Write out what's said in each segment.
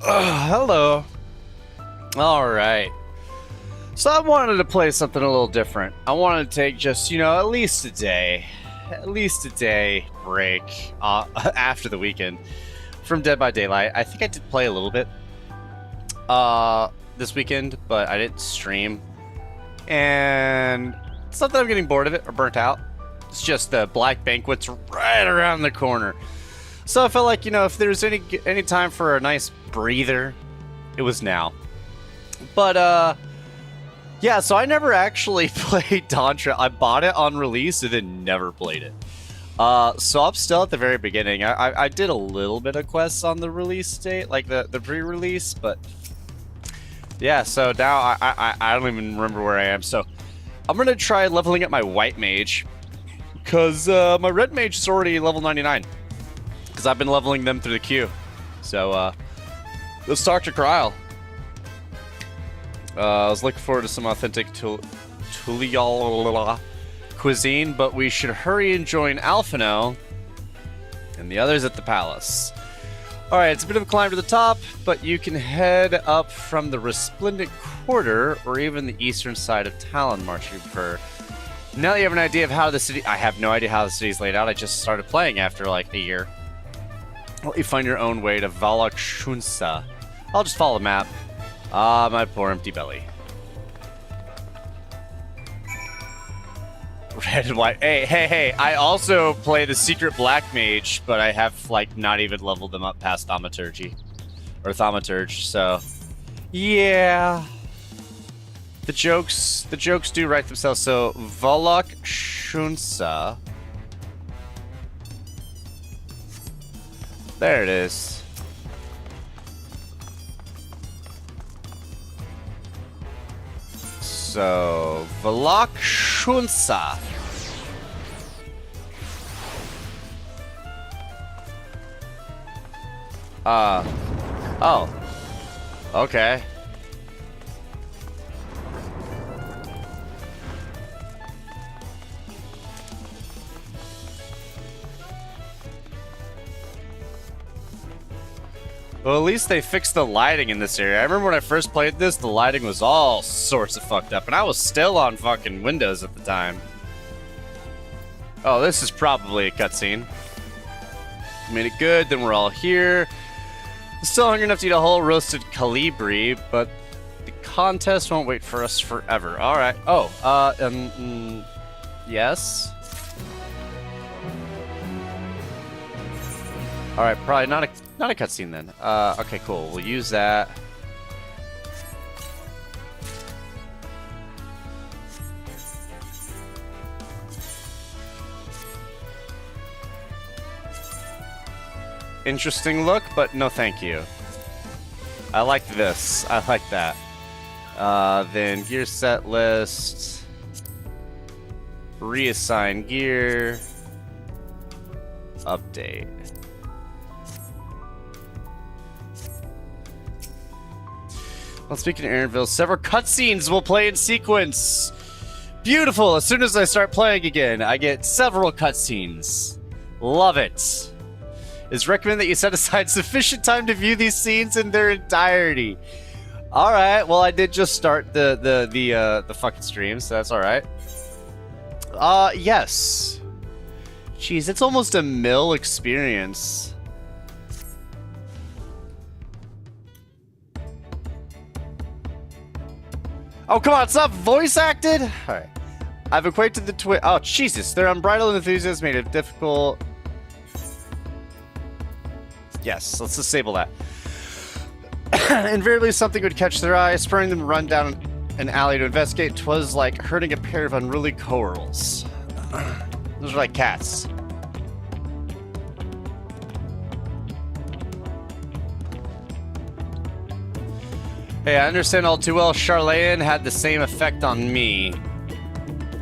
Hello. Alright. So I wanted to play something a little different. I wanted to take just, at least a day. At least a day break after the weekend from Dead by Daylight. I think I did play a little bit this weekend, but I didn't stream. And it's not that I'm getting bored of it or burnt out. It's just the Black Banquet's right around the corner. So I felt like, if there's any time for a nice breather, it was now. But, yeah, so I never actually played Dawntrail. I bought it on release and then never played it. So I'm still at the very beginning. I did a little bit of quests on the release date, like the pre-release, but yeah, so now I don't even remember where I am. So I'm going to try leveling up my white mage, because my red mage is already level 99, because I've been leveling them through the queue. So let's talk to Kryl. I was looking forward to some authentic Tulial cuisine, but we should hurry and join Alphino and the others at the palace. Alright, it's a bit of a climb to the top, but you can head up from the Resplendent Quarter or even the eastern side of Talonmarsh if you prefer. Now that you have an idea of how the city... I have no idea how the city's laid out. I just started playing after like a year. Well, you find your own way to Valak Shunsa. I'll just follow the map. Ah, my poor empty belly. Red and white. Hey, I also play the secret black mage, but I have, like, not even leveled them up past Thaumaturgy. Or Thaumaturge, so... Yeah... The jokes do write themselves, so... Valak Shunsa... There it is. So, Valak Shunsa. Oh. Okay. Well, at least they fixed the lighting in this area. I remember when I first played this, the lighting was all sorts of fucked up, and I was still on fucking Windows at the time. Oh, this is probably a cutscene. Made it good, then we're all here. I'm still hungry enough to eat a whole roasted Calibri, but the contest won't wait for us forever. Alright. Oh, yes? Alright, probably not a cutscene then. Okay, cool. We'll use that. Interesting look, but no thank you. I like this. I like that. Then gear set list. Reassign gear. Update. Well, speaking of Aaronville, several cutscenes will play in sequence. Beautiful. As soon as I start playing again, I get several cutscenes. Love it. It's recommended that you set aside sufficient time to view these scenes in their entirety. All right. Well, I did just start the fucking stream, so that's all right. Yes. Jeez, it's almost a mill experience. Oh, come on, it's not voice acted? Alright. I've equated the twin. Oh, Jesus. Their unbridled enthusiasm made it difficult. Yes, let's disable that. Invariably, something would catch their eye, spurring them to run down an alley to investigate. 'Twas like herding a pair of unruly corals. Those are like cats. Hey, I understand all too well Charlene had the same effect on me.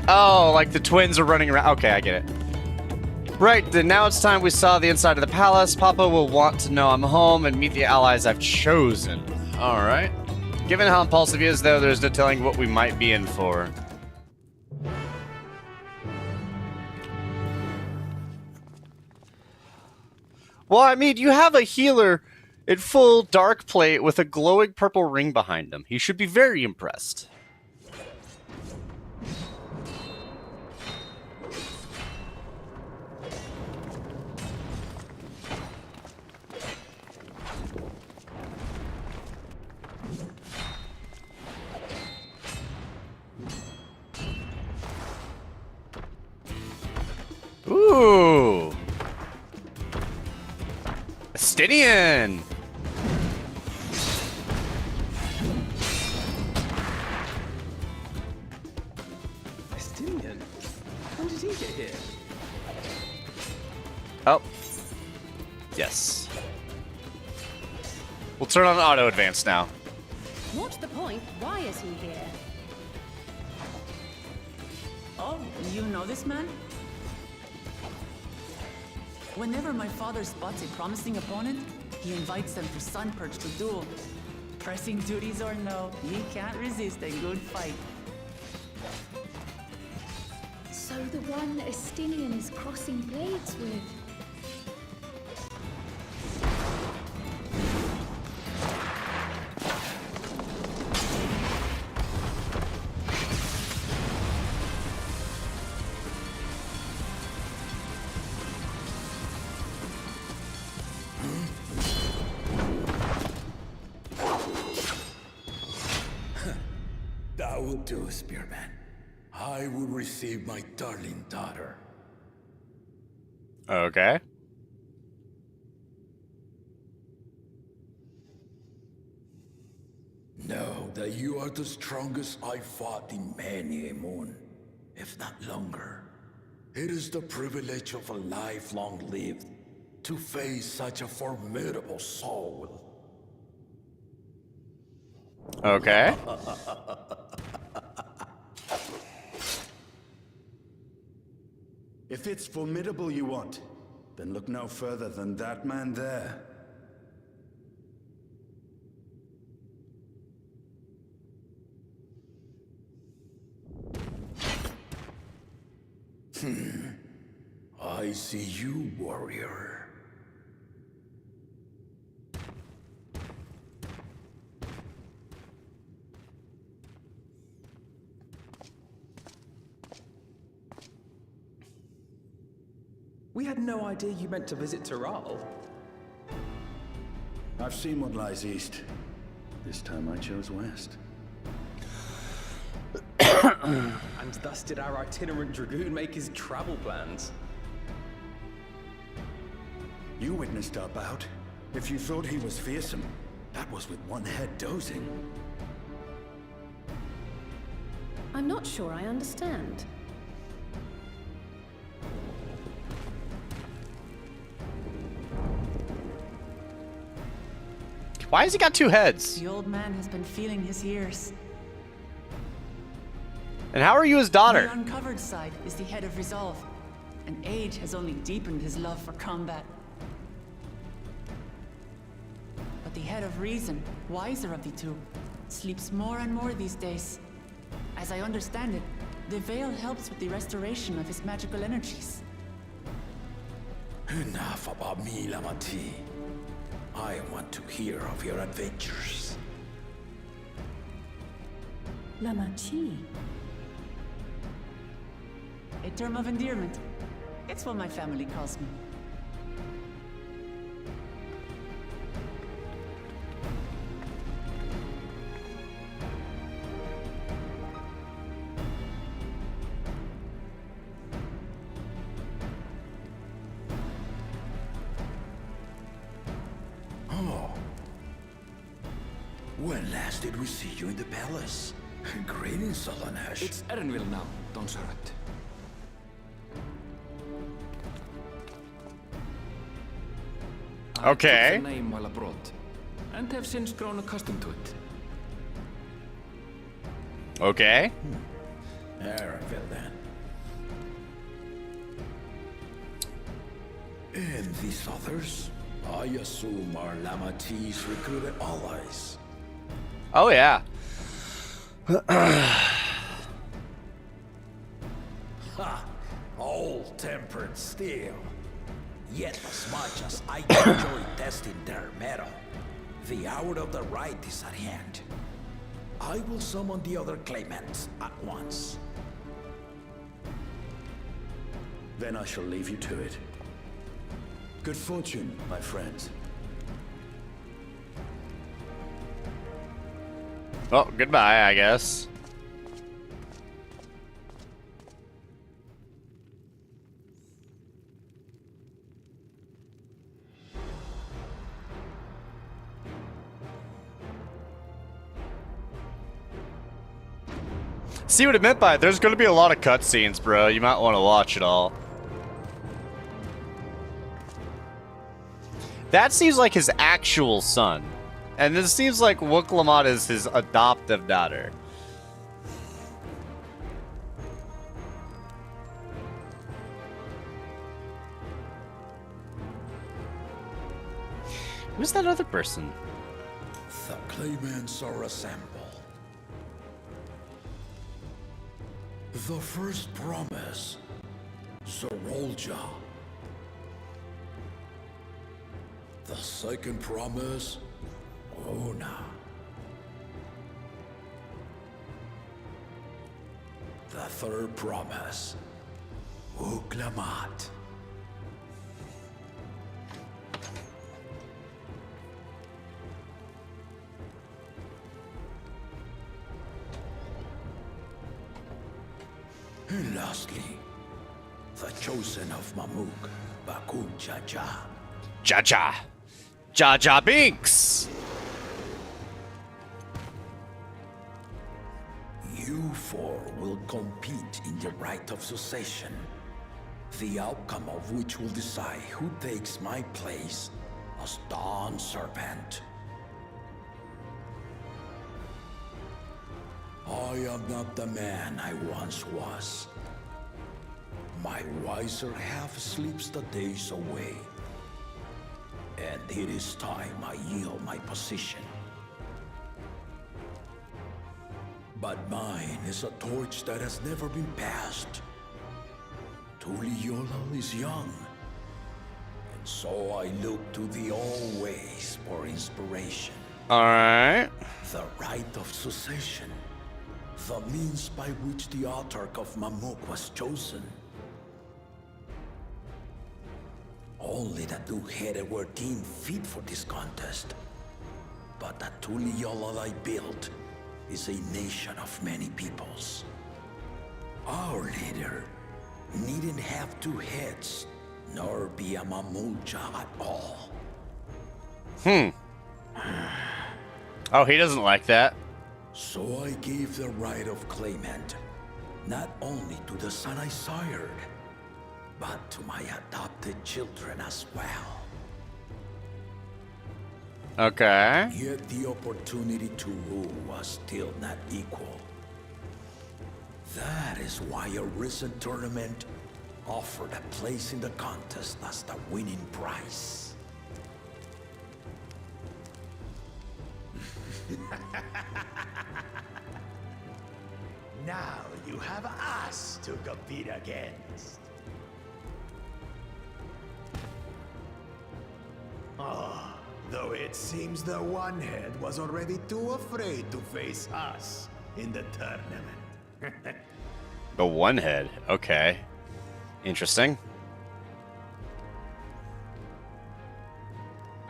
Oh, like the twins are running around. Okay, I get it. Right, then now it's time we saw the inside of the palace. Papa will want to know I'm home and meet the allies I've chosen. Alright. Given how impulsive he is, though, there's no telling what we might be in for. Well, I mean, you have a healer in full dark plate with a glowing purple ring behind him. He should be very impressed. Ooh. Estinian. Estinian? How did he get here? Oh. Yes. We'll turn on auto advance now. What's the point? Why is he here? Oh, you know this man? Whenever my father spots a promising opponent, he invites them for Sunperch to duel. Pressing duties or no, he can't resist a good fight. So the one that Estinian is crossing blades with. That will do, Spearman. I will receive my darling daughter. Okay. Know that you are the strongest I fought in many a moon, if not longer. It is the privilege of a life long lived to face such a formidable soul. Okay. If it's formidable you want, then look no further than that man there. I see you, warrior. We had no idea you meant to visit Taral. I've seen what lies east. This time I chose west. And thus did our itinerant dragoon make his travel plans. You witnessed our bout. If you thought he was fearsome, that was with one head dozing. I'm not sure I understand. Why has he got two heads? The old man has been feeling his years. And how are you his daughter? The uncovered side is the head of resolve, and age has only deepened his love for combat. But the head of reason, wiser of the two, sleeps more and more these days. As I understand it, the veil helps with the restoration of his magical energies. Enough about me, Lamati. I want to hear of your adventures. Lamachi. A term of endearment. It's what my family calls me. When last did we see you in the palace? Greetings, Solanesh. It's Erenville now, Dawntrail. Okay. I took the name while abroad, and have since grown accustomed to it. Okay. Erenville, then. And these others? I assume are Lamati's recruited allies. Oh, yeah. Ha! Old tempered steel. Yet as much as I enjoy testing their metal, the hour of the right is at hand. I will summon the other claimants at once. Then I shall leave you to it. Good fortune, my friends. Well, goodbye, I guess. See what it meant by it. There's going to be a lot of cutscenes, bro. You might want to watch it all. That seems like his actual son. And this seems like Wook is his adoptive daughter. Who's that other person? The claimants are assembled. The first promise, Zorolja. The second promise, Ona. The third promise, Uklamat. And lastly, the chosen of Mamuk, Bakun Jaja. Jaja. Jaja Binks. You four will compete in the right of succession, the outcome of which will decide who takes my place as Dawn Serpent. I am not the man I once was. My wiser half sleeps the days away. And it is time I yield my position. But mine is a torch that has never been passed. Tuliyola is young. And so I look to the old ways for inspiration. Alright. The right of succession. The means by which the autarch of Mamuk was chosen. Only the two-headed were deemed fit for this contest. But the Tuliyola I built is a nation of many peoples. Our leader needn't have two heads, nor be a Mamulja at all. Oh, he doesn't like that. So I gave the right of claimant, not only to the son I sired, but to my adopted children as well. Okay. Yet the opportunity to rule was still not equal. That is why a recent tournament offered a place in the contest as the winning prize. Now you have us to compete against. Oh, though it seems the one-head was already too afraid to face us in the tournament. The one head. Okay. Interesting.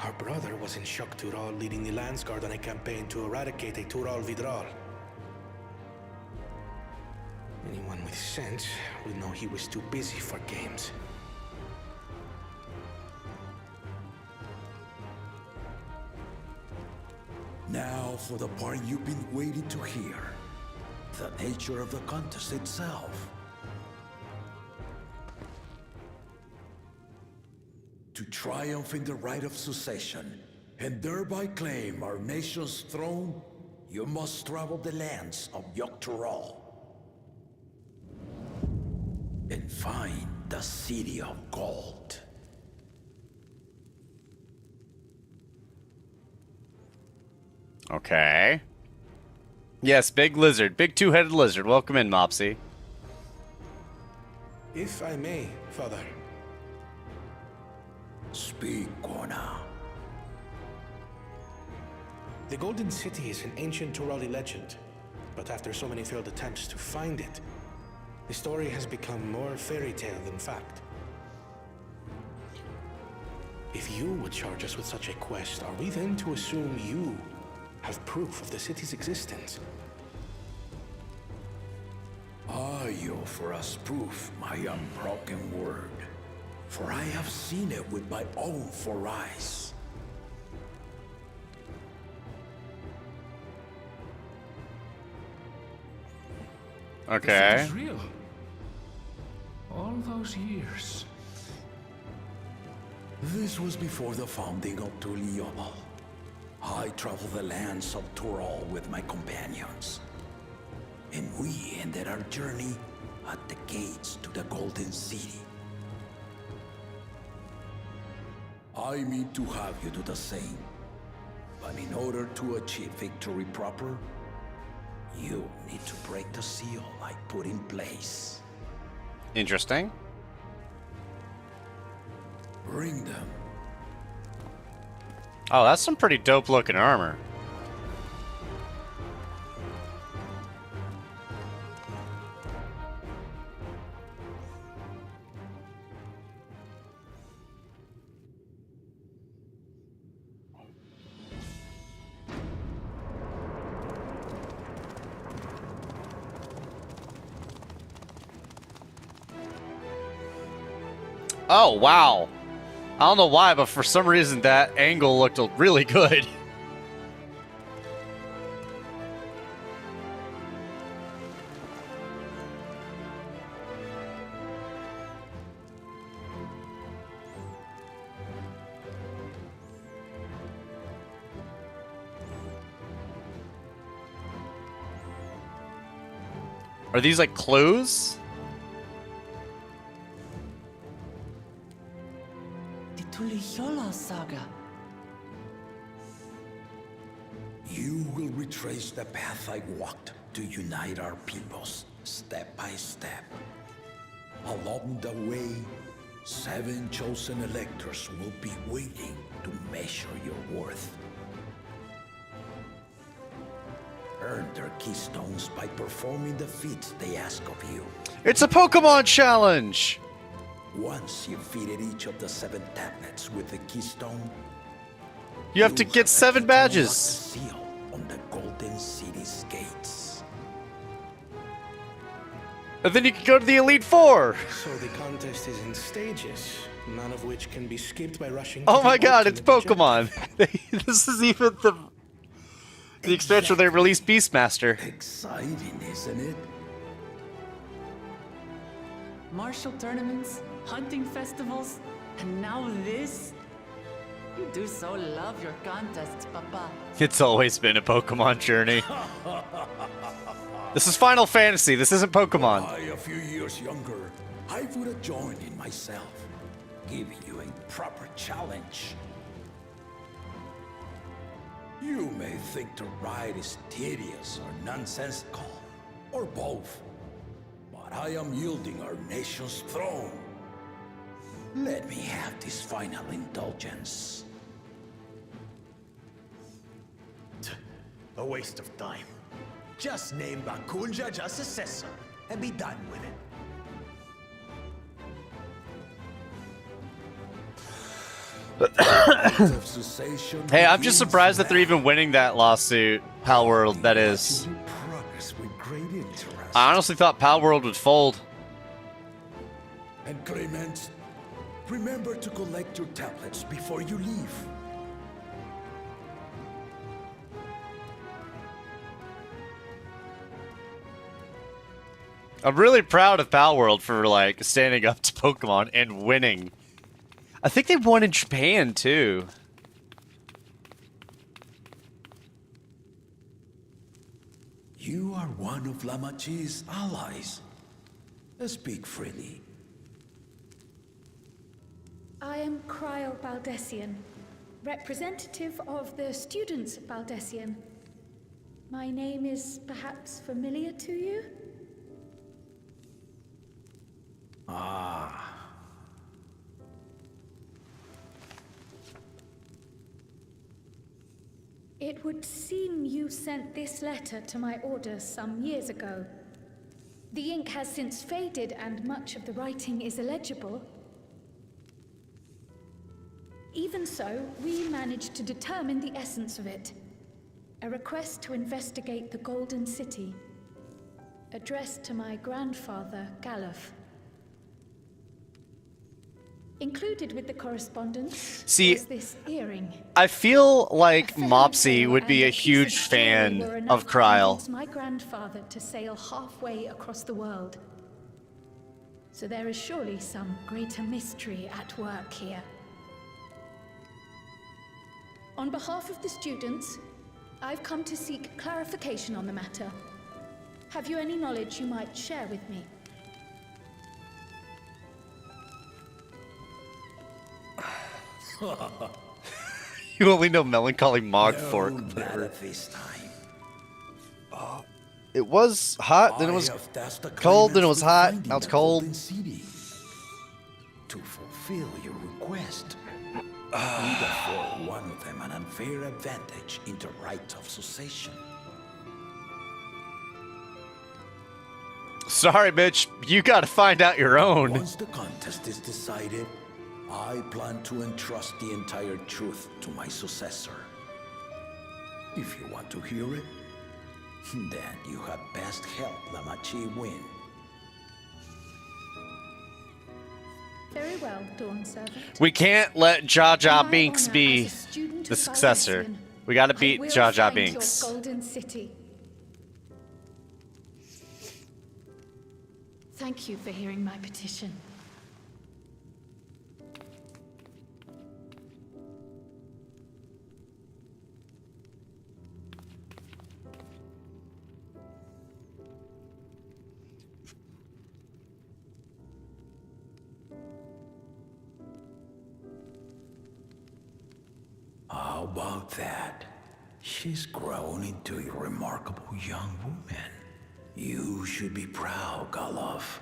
Our brother was in Shock Tural leading the Landsguard on a campaign to eradicate a Tural Vidral. Anyone with sense would know he was too busy for games. Now for the part you've been waiting to hear. The nature of the contest itself. To triumph in the right of succession, and thereby claim our nation's throne, you must travel the lands of Yogg-Tural and find the City of Gold. Okay. Yes, big lizard. Big two-headed lizard. Welcome in, Mopsy. If I may, Father. Speak, Kona. The Golden City is an ancient Turali legend, but after so many failed attempts to find it, the story has become more fairy tale than fact. If you would charge us with such a quest, are we then to assume you have proof of the city's existence? I offer us proof, my unbroken word, for I have seen it with my own 4 eyes. Okay. It was real. All those years. This was before the founding of Tuliobal. I traveled the lands of Tural with my companions, and we ended our journey at the gates to the Golden City. I mean to have you do the same, but in order to achieve victory proper, you need to break the seal I put in place. Interesting. Bring them. Oh, that's some pretty dope looking armor. Oh, wow. I don't know why, but for some reason that angle looked really good. Are these like clues? The Tuliyola saga. You will retrace the path I walked to unite our peoples, step by step. Along the way, 7 chosen electors will be waiting to measure your worth. Earn their keystones by performing the feats they ask of you. It's a Pokemon challenge! Once you've defeated each of the 7 tablets with the keystone, You have to get 7 badges. Seal on the Golden City's gates. And then you can go to the Elite Four. So the contest is in stages, none of which can be skipped by rushing. Oh to my the god, it's ultimate Pokemon. This is even the expansion where they released Beastmaster. Exciting, isn't it? Martial tournaments, hunting festivals, and now this? You do so love your contests, Papa. It's always been a Pokemon journey. This is Final Fantasy. This isn't Pokemon. I, a few years younger, I would have joined in myself, giving you a proper challenge. You may think the ride is tedious or nonsensical, or both, but I am yielding our nation's throne. Let me have this final indulgence. A waste of time. Just name Bakunja just successor and be done with it. Hey, I'm just surprised that they're even winning that lawsuit, Pal World, that is. Progress with great interest. I honestly thought Pal World would fold. And Clement, remember to collect your tablets before you leave. I'm really proud of Pal World for, like, standing up to Pokemon and winning. I think they won in Japan, too. You are one of Lamachi's allies. Speak freely. I am Cryle Baldessian, representative of the students of Baldessian. My name is perhaps familiar to you? Ah. It would seem you sent this letter to my orders some years ago. The ink has since faded and much of the writing is illegible. Even so, we managed to determine the essence of it. A request to investigate the Golden City, addressed to my grandfather, Galuf. Included with the correspondence was this earring. I feel like Mopsy would be a huge fan of Kryl. My grandfather to sail halfway across the world. So there is surely some greater mystery at work here. On behalf of the students, I've come to seek clarification on the matter. Have you any knowledge you might share with me? You only know Melancholy Mog Fork. This time. It was hot, then it was cold, then it was hot, now it's cold. To fulfill your request, we afford one of them an unfair advantage in the right of succession. Sorry, bitch. You gotta find out your own. Once the contest is decided, I plan to entrust the entire truth to my successor. If you want to hear it, then you had best help Lamachi win. Very well, Dawn Servant. We can't let Jar Jar My Binks honor be as a student the of successor. Valdecian, We gotta I beat will Jar Jar find your Binks. Golden City. Thank you for hearing my petition. How about that? She's grown into a remarkable young woman. You should be proud, Galuf.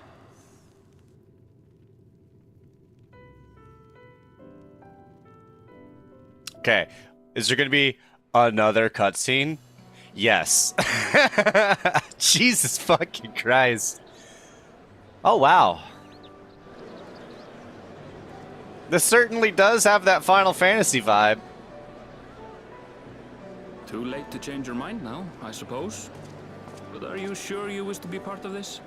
Okay, is there gonna be another cutscene? Yes. Jesus fucking Christ. Oh, wow. This certainly does have that Final Fantasy vibe. Too late to change your mind now, I suppose. But are you sure you wish to be part of this?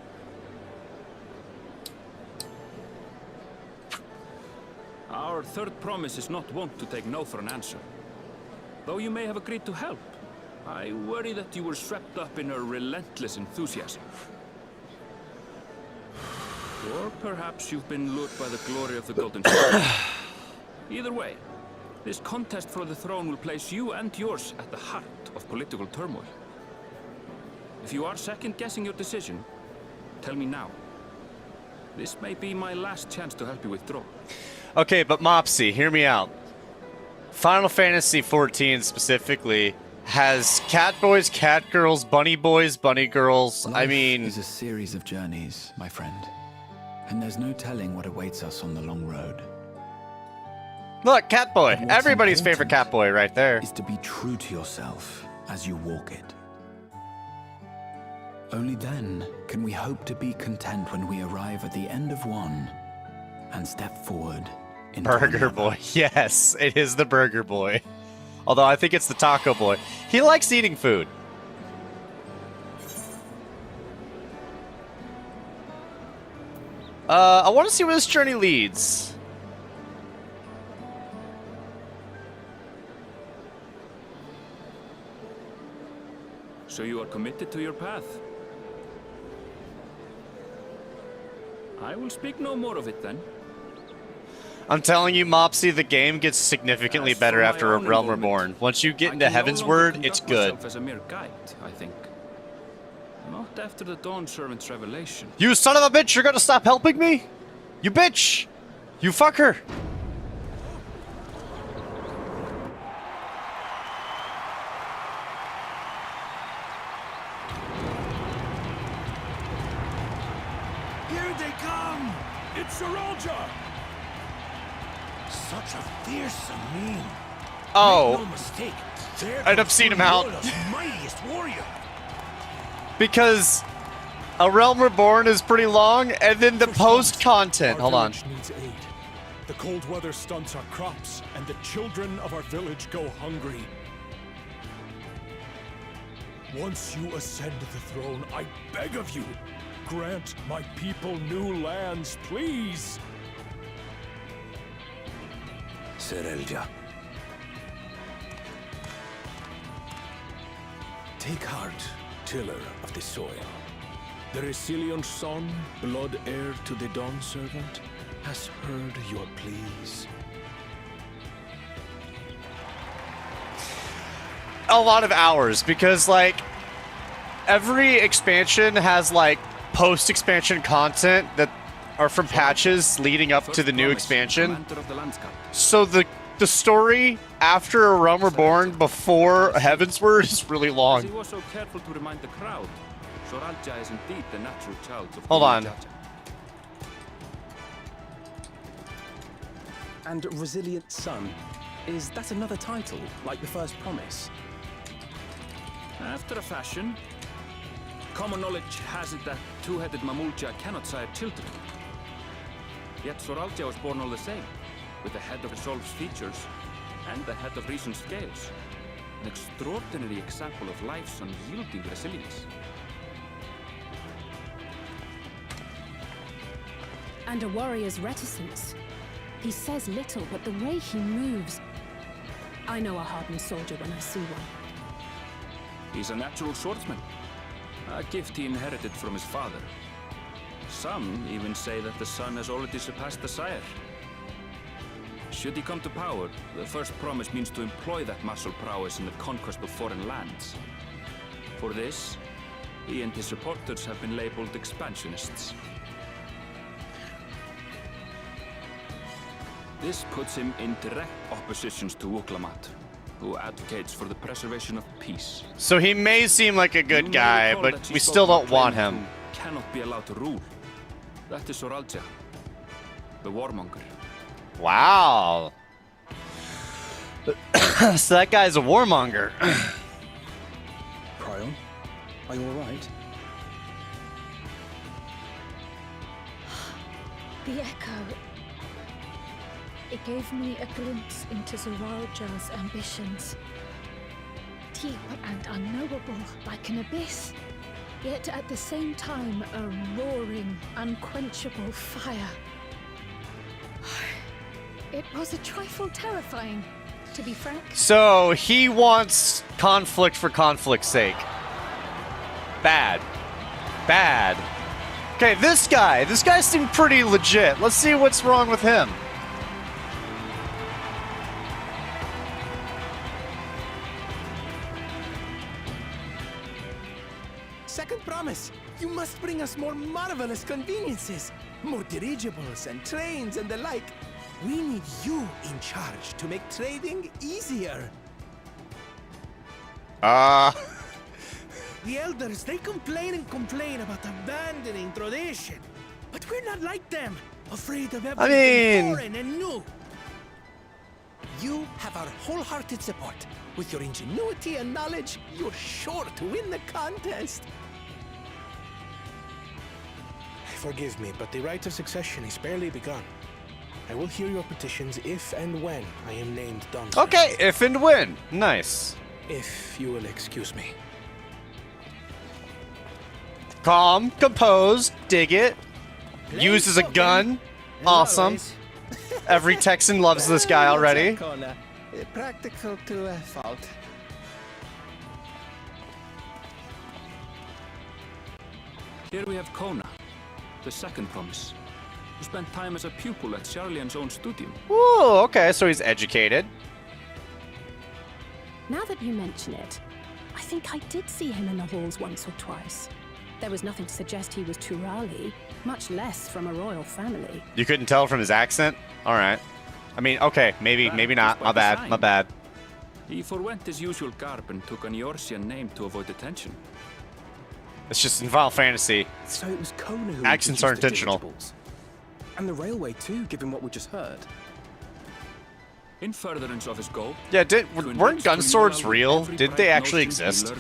Our third promise is not wont to take no for an answer. Though you may have agreed to help, I worry that you were swept up in her relentless enthusiasm. Or perhaps you've been lured by the glory of the Golden City. Either way, this contest for the throne will place you and yours at the heart of political turmoil. If you are second-guessing your decision, tell me now. This may be my last chance to help you withdraw. Okay, but Mopsy, hear me out. Final Fantasy XIV specifically has cat boys, cat girls, bunny boys, bunny girls. I mean, is a series of journeys, my friend. And there's no telling what awaits us on the long road. look, cat boy. What's Everybody's favorite important cat boy right there. Is to be true to yourself as you walk it. Only then can we hope to be content when we arrive at the end of one and step forward into Burger another. boy. Yes, it is the burger boy. Although I think it's the taco boy. He likes eating food. I want to see where this journey leads. So you are committed to your path? I will speak no more of it then. I'm telling you, Mopsy, the game gets significantly As better for my after own Realm involvement, Reborn. Once you get I into can no Heaven's longer Word, conduct it's good. myself as a mere guide, I think. Not after the Dawn Servant's revelation. You son of a bitch, you're gonna stop helping me? You bitch! You fucker! Here they come! It's Sarolja! Such a fearsome mien. Oh, No mistake. There I'd have goes seen him out. Urmiola's mightiest warrior. because A Realm Reborn is pretty long, and then the First post Thomas, content. our Hold on. village needs aid. The cold weather stunts our crops, and the children of our village go hungry. Once you ascend the throne, I beg of you, grant my people new lands, please. Serelja. Take heart, tiller of the soil. The resilient son, blood heir to the Dawn Servant, has heard your pleas. A lot of hours, because like every expansion has like post-expansion content that are from patches leading up to the new expansion. So the story after A Realm Reborn before Heavensward is really He long. was so careful to remind the crowd. Soralja is indeed the natural child of Hold on. Jaja. And Resilient Son, is that another title, like the first promise? After a fashion. Common knowledge has it that two-headed Mamulja cannot sire children. Yet Soralja was born all the same, with the head of Resolve's features and the head of Reason's scales. An extraordinary example of life's unyielding resilience. And a warrior's reticence. He says little, but the way he moves... I know a hardened soldier when I see one. He's a natural swordsman, a gift he inherited from his father. Some even say that the son has already surpassed the sire. Should he come to power, the first promise means to employ that martial prowess in the conquest of foreign lands. For this, he and his supporters have been labeled expansionists. This puts him in direct opposition to Wuklamat, who advocates for the preservation of peace. So he may seem like a You good may guy, recall but that she we spoke still about don't want claimant him. who cannot be allowed to rule. That is Soralja, the warmonger. Wow. So that guy's a warmonger. Cryon, are you alright? The echo. It gave me a glimpse into Zoralja's ambitions. Deep and unknowable, like an abyss. Yet at the same time, a roaring, unquenchable fire. It was a trifle terrifying, to be frank. So he wants conflict for conflict's sake. Bad. Bad. Okay, this guy seemed pretty legit. Let's see what's wrong with him. Second promise, you must bring us more marvelous conveniences. More dirigibles and trains and the like. We need you in charge to make trading easier. The elders, they complain and complain about abandoning tradition. But we're not like them, afraid of everything foreign and new. You have our wholehearted support. With your ingenuity and knowledge, you're sure to win the contest. Forgive me, but the right of succession is barely begun. I will hear your petitions if and when I am named Dawntrail. Okay, if and when. Nice. If you will excuse me. Calm, composed, dig it. Uses a gun. Awesome. Every Texan loves this guy already. Practical to a fault. Here we have Kona, the second promise, who spent time as a pupil at Charlian's own studio. Ooh, okay, so he's educated. Now that you mention it, I think I did see him in the halls once or twice. There was nothing to suggest he was Turali, much less from a royal family. You couldn't tell from his accent? Alright. I mean, okay, maybe not. My bad, my bad. He forwent his usual garb and took an Eorzean name to avoid attention. It's just in Final Fantasy. So it was Kona who Accents are introduced the intentional. dirigibles. And the railway too, given what we just heard. in furtherance of his goal. Yeah, weren't gun swords real? Did they actually exist?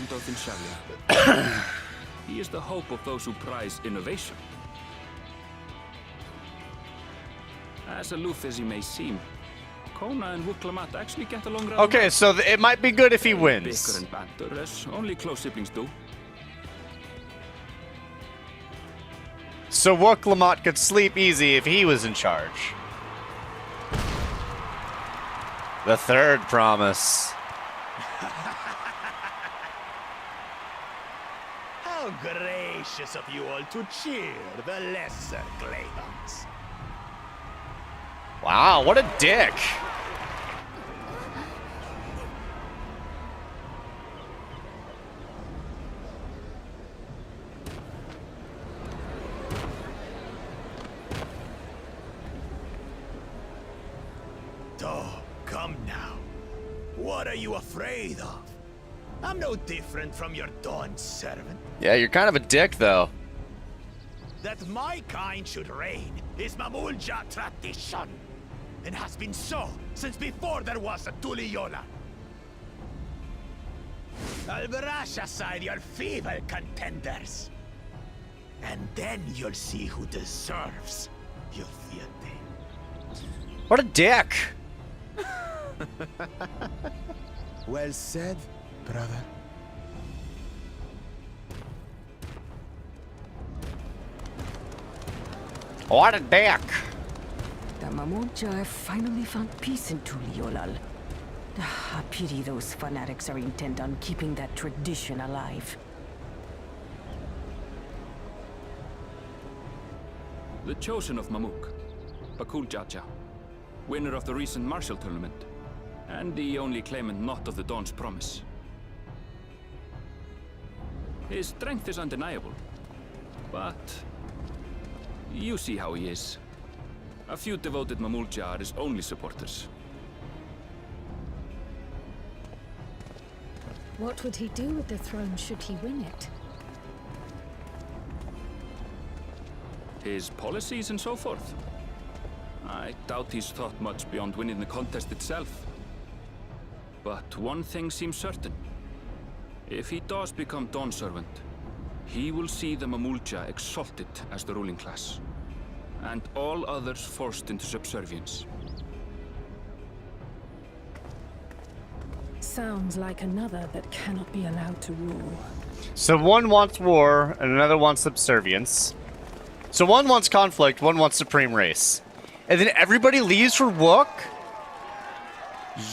He is the hope of those who prize innovation. As aloof as he may seem, Kona and Wuklamat actually get along rather Okay, well. so it might be good if he They wins. bicker and banter, as only close siblings do. So Wuklamat could sleep easy if he was in charge. The third promise. How gracious of you all to cheer the lesser Claymans. Wow, what a dick. Oh, come now. What are you afraid of? I'm no different from your Dawn servant. Yeah, you're kind of a dick, though. That my kind should reign is Mamulja tradition, and has been so since before there was a Tuliola. I'll brush aside your feeble contenders, and then you'll see who deserves your fealty. What a dick. Well said, brother. What a dick. The Mamulja have finally found peace in Tuliolal. A pity those fanatics are intent on keeping that tradition alive. The chosen of Mamuk, Bakul Jaja, winner of the recent martial tournament, and the only claimant not of the Dawn's promise. His strength is undeniable, but you see how he is. A few devoted Mamulja are his only supporters. What would he do with the throne should he win it? His policies and so forth. I doubt he's thought much beyond winning the contest itself. But one thing seems certain. If he does become Dawn Servant, he will see the Mamulja exalted as the ruling class, and all others forced into subservience. Sounds like another that cannot be allowed to rule. So one wants war, and another wants subservience. So one wants conflict, one wants supreme race. And then everybody leaves for Wook?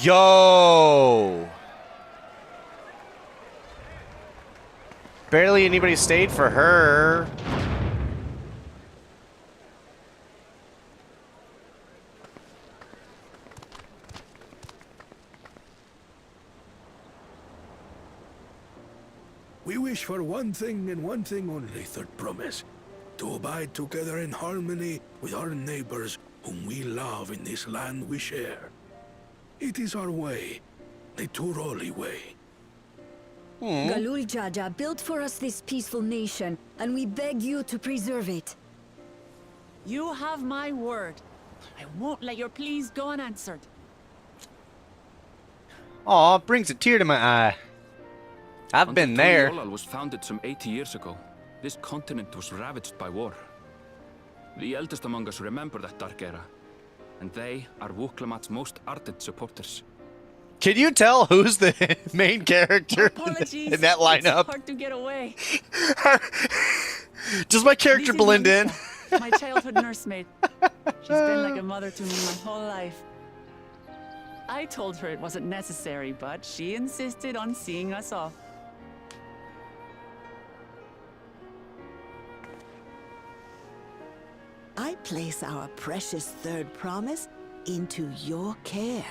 Yo! Barely anybody stayed for her. We wish for one thing and one thing only, third promise. To abide together in harmony with our neighbors whom we love in this land we share. It is our way, the Turoli way. Galul Jaja built for us this peaceful nation, and we beg you to preserve it. You have my word. I won't let your pleas go unanswered. Aw, brings a tear to my eye. I've been there. Tulliolal was founded some 80 years ago. This continent was ravaged by war. The eldest among us remember that dark era, and they are Wuklamat's most ardent supporters. Can you tell who's the main character Apologies. in that lineup? It's hard to get away. Does my character This is blend in? Mamika, my childhood nursemaid. She's been like a mother to me my whole life. I told her it wasn't necessary, but she insisted on seeing us off. I place our precious third promise into your care.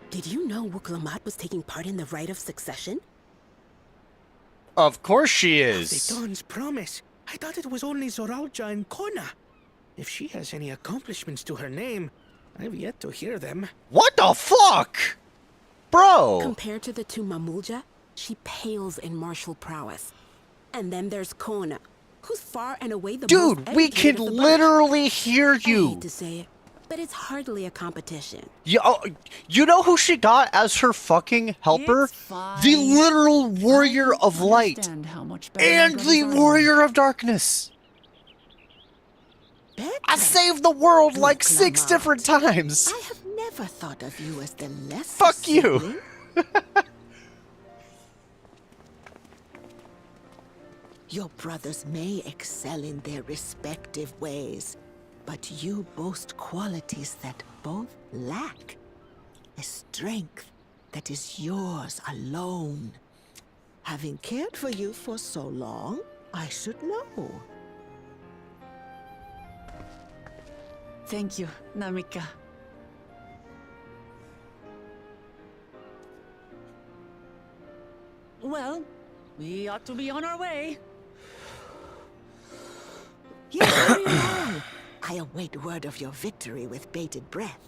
Did you know Wuklamat was taking part in the rite of succession? Of course she The is. Dawn's promise. I thought it was only Zoralja and Kona. If she has any accomplishments to her name, I've yet to hear them. What the fuck? Bro! Compared to the two Mamulja, she pales in martial prowess. And then there's Kona, who's far and away the most Dude, we educated can of the bunch. literally hear I you. hate to say it, but but it's hardly a competition. You know who she got as her fucking helper? The literal Warrior of Light and the Warrior of Darkness. I saved the world like 6 different times. I have never thought of you as the less. Fuck you. Your brothers may excel in their respective ways, but you boast qualities that both lack. A strength that is yours alone. Having cared for you for so long, I should know. Thank you, Namika. Well, we ought to be on our way. Yes, hurry along. I await word of your victory with bated breath.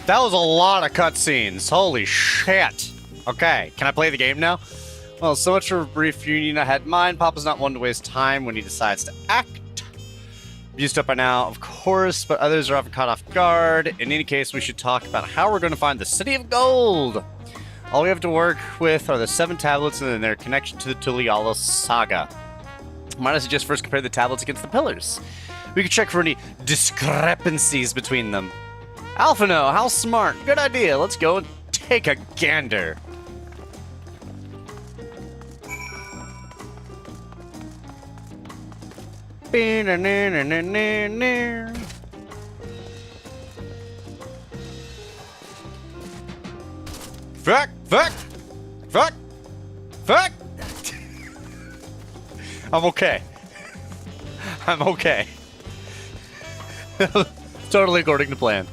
That was a lot of cutscenes. Holy shit. Okay, can I play the game now? Well, so much for a brief reunion I had in mind. Papa's not one to waste time when he decides to act. I'm used up by now, of course, but others are often caught off guard. In any case, we should talk about how we're going to find the City of Gold. All we have to work with are the 7 tablets and their connection to the Tuliala saga. Might I suggest first compare the tablets against the pillars? We can check for any discrepancies between them. Alphino, how smart. Good idea. Let's go and take a gander. Fuck! Fuck! Fuck! Fuck! I'm okay. I'm okay. Totally according to plan.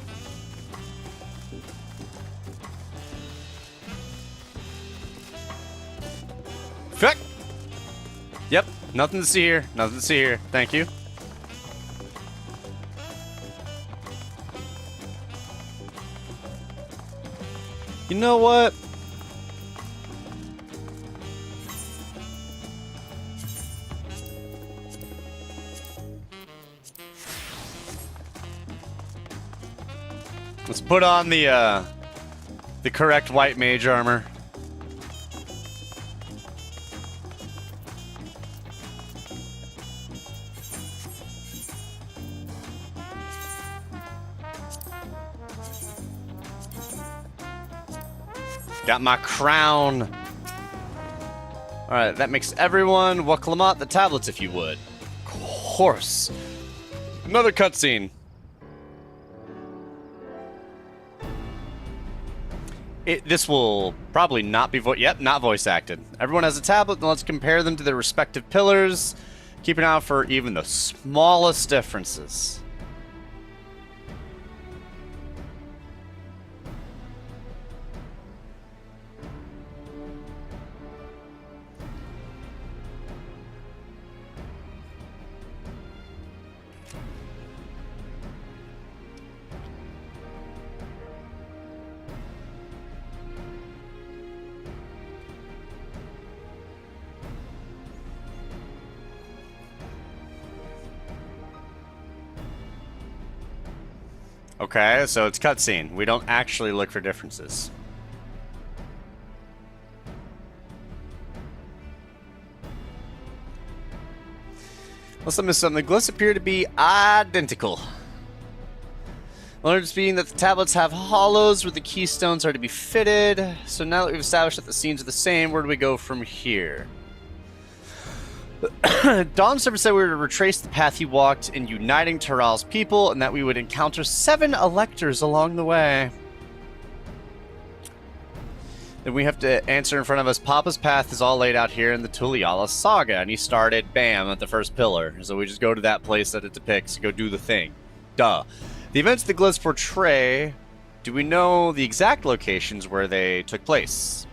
Fuck! Yep, nothing to see here. Nothing to see here. Thank you. You know what? Let's put on the correct white mage armor. Got my crown. Alright, that makes everyone Waklamat the tablets if you would. Of course. Another cutscene. This will probably not be not voice acted. Everyone has a tablet, and let's compare them to their respective pillars. Keep an eye out for even the smallest differences. Okay, so it's cutscene. We don't actually look for differences. Unless I missed something, the glyphs appear to be identical. Learned being that the tablets have hollows where the keystones are to be fitted. So now that we've established that the scenes are the same, where do we go from here? Dawn Server said we were to retrace the path he walked in uniting Terral's people, and that we would encounter 7 electors along the way. Then we have to answer in front of us. Papa's path is all laid out here in the Tuliala saga, and he started, bam, at the first pillar. So we just go to that place that it depicts, go do the thing. Duh. The events the glyphs portray, do we know the exact locations where they took place?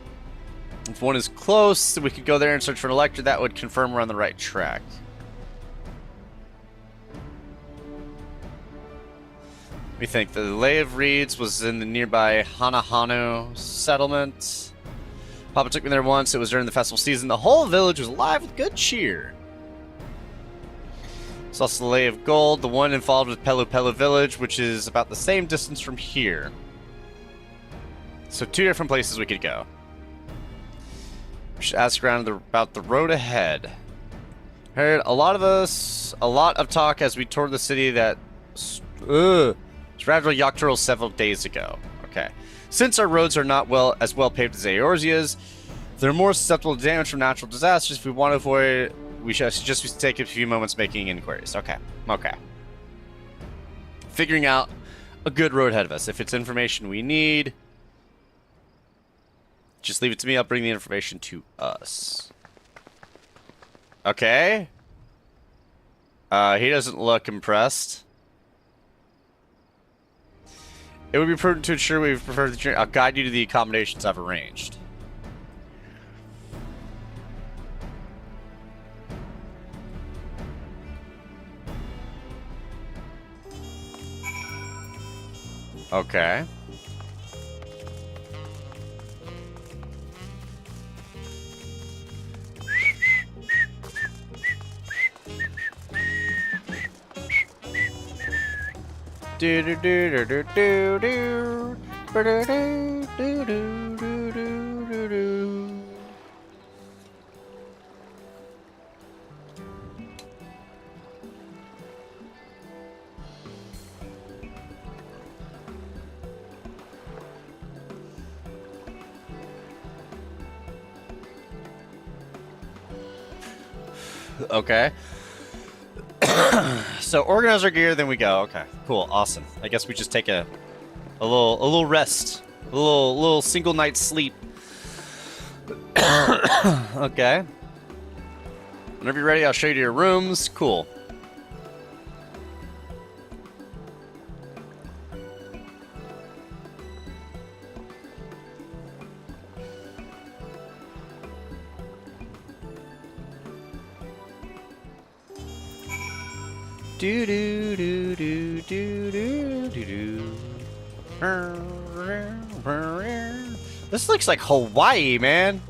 If one is close, we could go there and search for an elector. That would confirm we're on the right track. We think the Lay of Reeds was in the nearby Hanahanu settlement. Papa took me there once. It was during the festival season. The whole village was alive with good cheer. It's also the Lay of Gold, the one involved with Pelu Pelu village, which is about the same distance from here. So 2 different places we could go. We should ask around about the road ahead. Heard a lot of talk as we toured the city that surrounded Dawntrail several days ago. Okay. Since our roads are not as well paved as Eorzea's, they're more susceptible to damage from natural disasters. If we want to avoid, we should just take a few moments making inquiries. Okay. Okay. Figuring out a good road ahead of us. If it's information we need, just leave it to me. I'll bring the information to us. Okay. He doesn't look impressed. It would be prudent to ensure we've preferred the journey. I'll guide you to the accommodations I've arranged. Okay. Do do do do do do do do do do do do. Okay. So organize our gear, then we go. Okay, cool, awesome. I guess we just take a little rest, a little single night's sleep. Okay. Whenever you're ready, I'll show you to your rooms. Cool. Do do do do do do do do. This looks like Hawaii, man.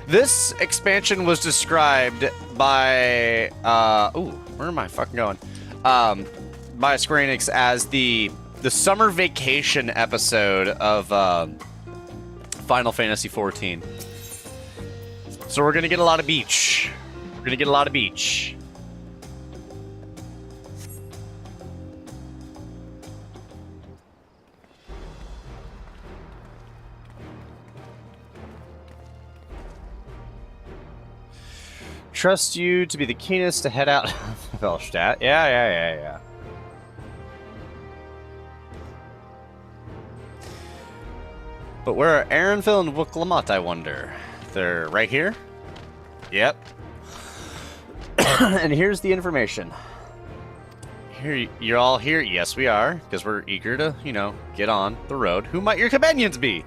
This expansion was described by where am I fucking going? By Square Enix as the summer vacation episode of Final Fantasy XIV. So we're gonna get a lot of beach. We're gonna get a lot of beach. Trust you to be the keenest to head out Velstadt. Yeah. But where are Aaronville and Wuklamot, I wonder? They're right here? Yep. And here's the information. Here, you're all here? Yes, we are. Because we're eager to, get on the road. Who might your companions be?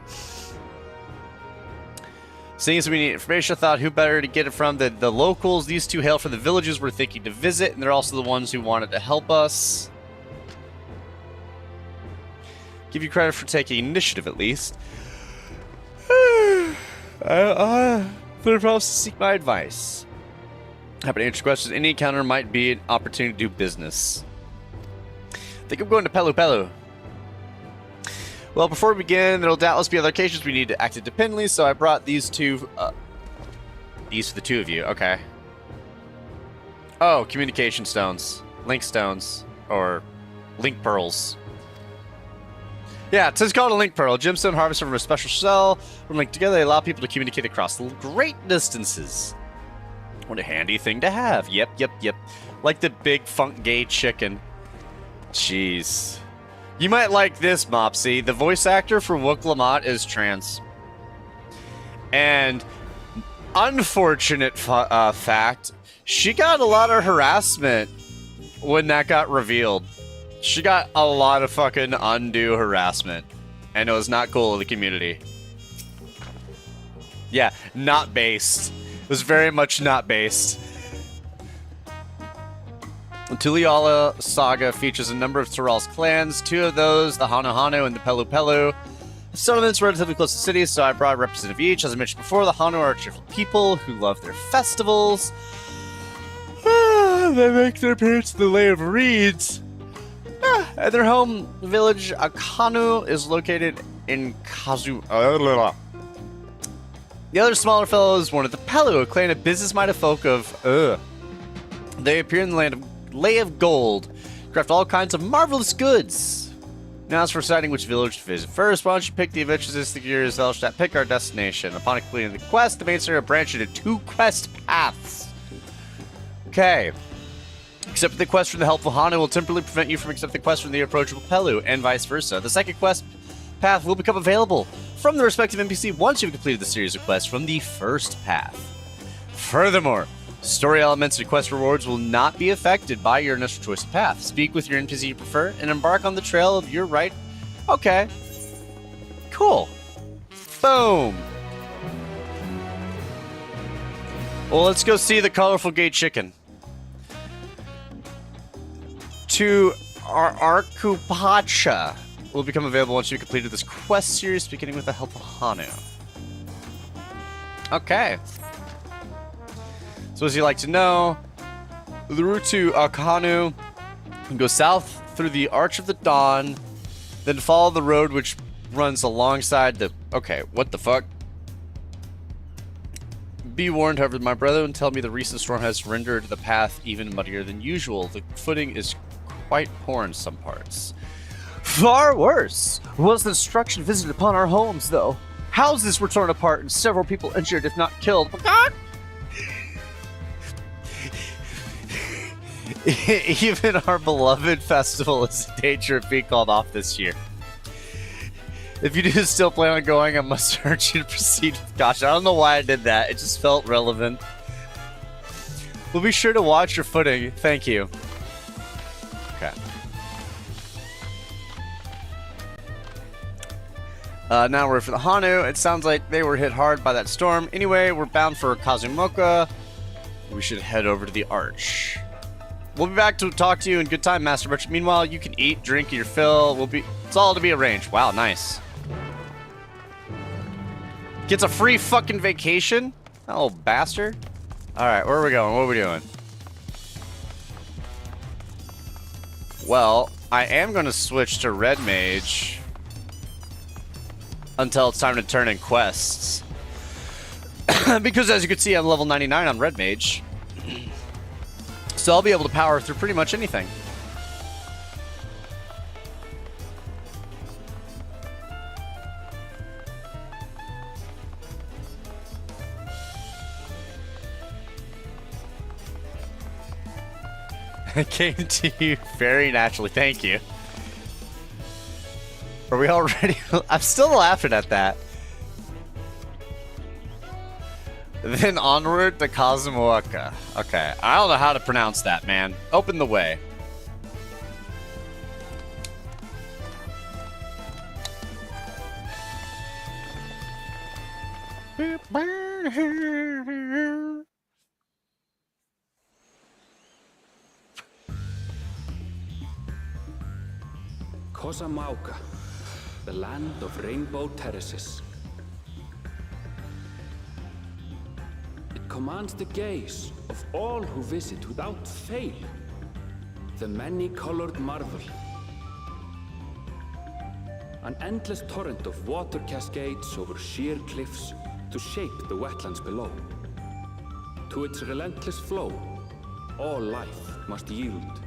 Seeing as we need information, I thought who better to get it from than the locals. These two hail from the villages we're thinking to visit, and they're also the ones who wanted to help us. Give you credit for taking initiative, at least. They're supposed to seek my advice. Happy to answer questions. Any encounter might be an opportunity to do business. I think I'm going to Pelu Pelu. Well, before we begin, there will doubtless be other occasions we need to act independently, so I brought these two. These for the two of you. Okay. Oh, communication stones. Link stones. Or link pearls. Yeah, it's called a link pearl. Gemstone harvested from a special cell. When linked together, they allow people to communicate across great distances. What a handy thing to have. Yep. Like the big funk gay chicken. Jeez. You might like this, Mopsy. The voice actor for Wook Lamont is trans. And unfortunate fact, she got a lot of harassment when that got revealed. She got a lot of fucking undue harassment. And it was not cool in the community. Yeah, not based. It was very much not based. The Tuliala saga features a number of Tyrell's clans. 2 of those, the Hanu Hanu and the Pelu Pelu. The settlements relatively close to cities, so I brought a representative of each. As I mentioned before, the Hanu are cheerful people who love their festivals. They make their appearance in the Lay of Reeds. And their home village, Akanu, is located in Kazu. The other smaller fellow is one of the Pelu, a clan of business-minded folk of. They appear in the land of Lay of Gold, craft all kinds of marvelous goods. Now, as for deciding which village to visit first, why don't you pick the adventures the gears Velstadt, pick our destination. Upon completing the quest, the main story will branch into 2 quest paths. Okay. Accepting the quest from the helpful Hanu will temporarily prevent you from accepting the quest from the approachable Pelu, and vice versa. The second quest path will become available from the respective NPC once you've completed the series of quests from the first path. Furthermore, story elements and quest rewards will not be affected by your initial choice of path. Speak with your NPC you prefer and embark on the trail of your right. Okay. Cool. Boom. Well, let's go see the colorful gay chicken. To Arkupacha will become available once you've completed this quest series, beginning with the help of Hanu. Okay. So as you like to know, the route to Akanu can go south through the Arch of the Dawn, then follow the road which runs alongside the... Okay, what the fuck? Be warned, however, my brother would tell me the recent storm has rendered the path even muddier than usual. The footing is quite poor in some parts. Far worse was the destruction visited upon our homes, though. Houses were torn apart and several people injured, if not killed. Even our beloved festival is in danger of being called off this year. If you do still plan on going, I must urge you to proceed with caution. I don't know why I did that. It just felt relevant. We'll be sure to watch your footing. Thank you. Okay. Now we're for the Hanu. It sounds like they were hit hard by that storm. Anyway, we're bound for Kazumoka. We should head over to the Arch. We'll be back to talk to you in good time, Master Merchant. Meanwhile, you can eat, drink your fill. It's all to be arranged. Wow, nice. Gets a free fucking vacation? That little bastard. Alright, where are we going? What are we doing? Well, I am going to switch to Red Mage until it's time to turn in quests. Because as you can see, I'm level 99 on Red Mage. So I'll be able to power through pretty much anything. It came to you very naturally. Thank you. Are we all ready? I'm still laughing at that. Then onward to Kazumoka. Okay, I don't know how to pronounce that, man. Open the way. Kozamauka, the land of rainbow terraces. It commands the gaze of all who visit without fail. The many-colored marvel. An endless torrent of water cascades over sheer cliffs to shape the wetlands below. To its relentless flow, all life must yield.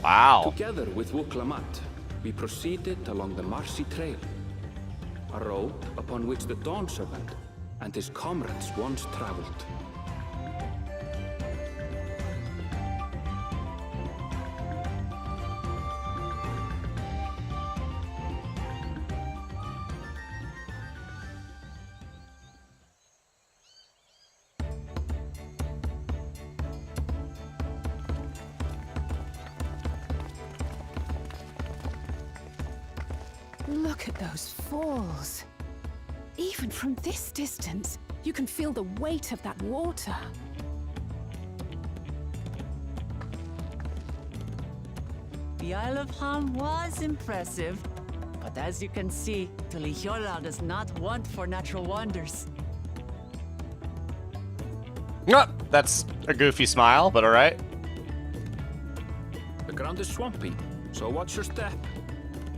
Wow. Together with Wuklamat, we proceeded along the Marcy Trail, a road upon which the Dawn Serpent and his comrades once traveled. Look at those falls. Even from this distance, you can feel the weight of that water. The Isle of Ham was impressive, but as you can see, Tulihiola does not want for natural wonders. Oh, that's a goofy smile, but alright. The ground is swampy, so watch your step.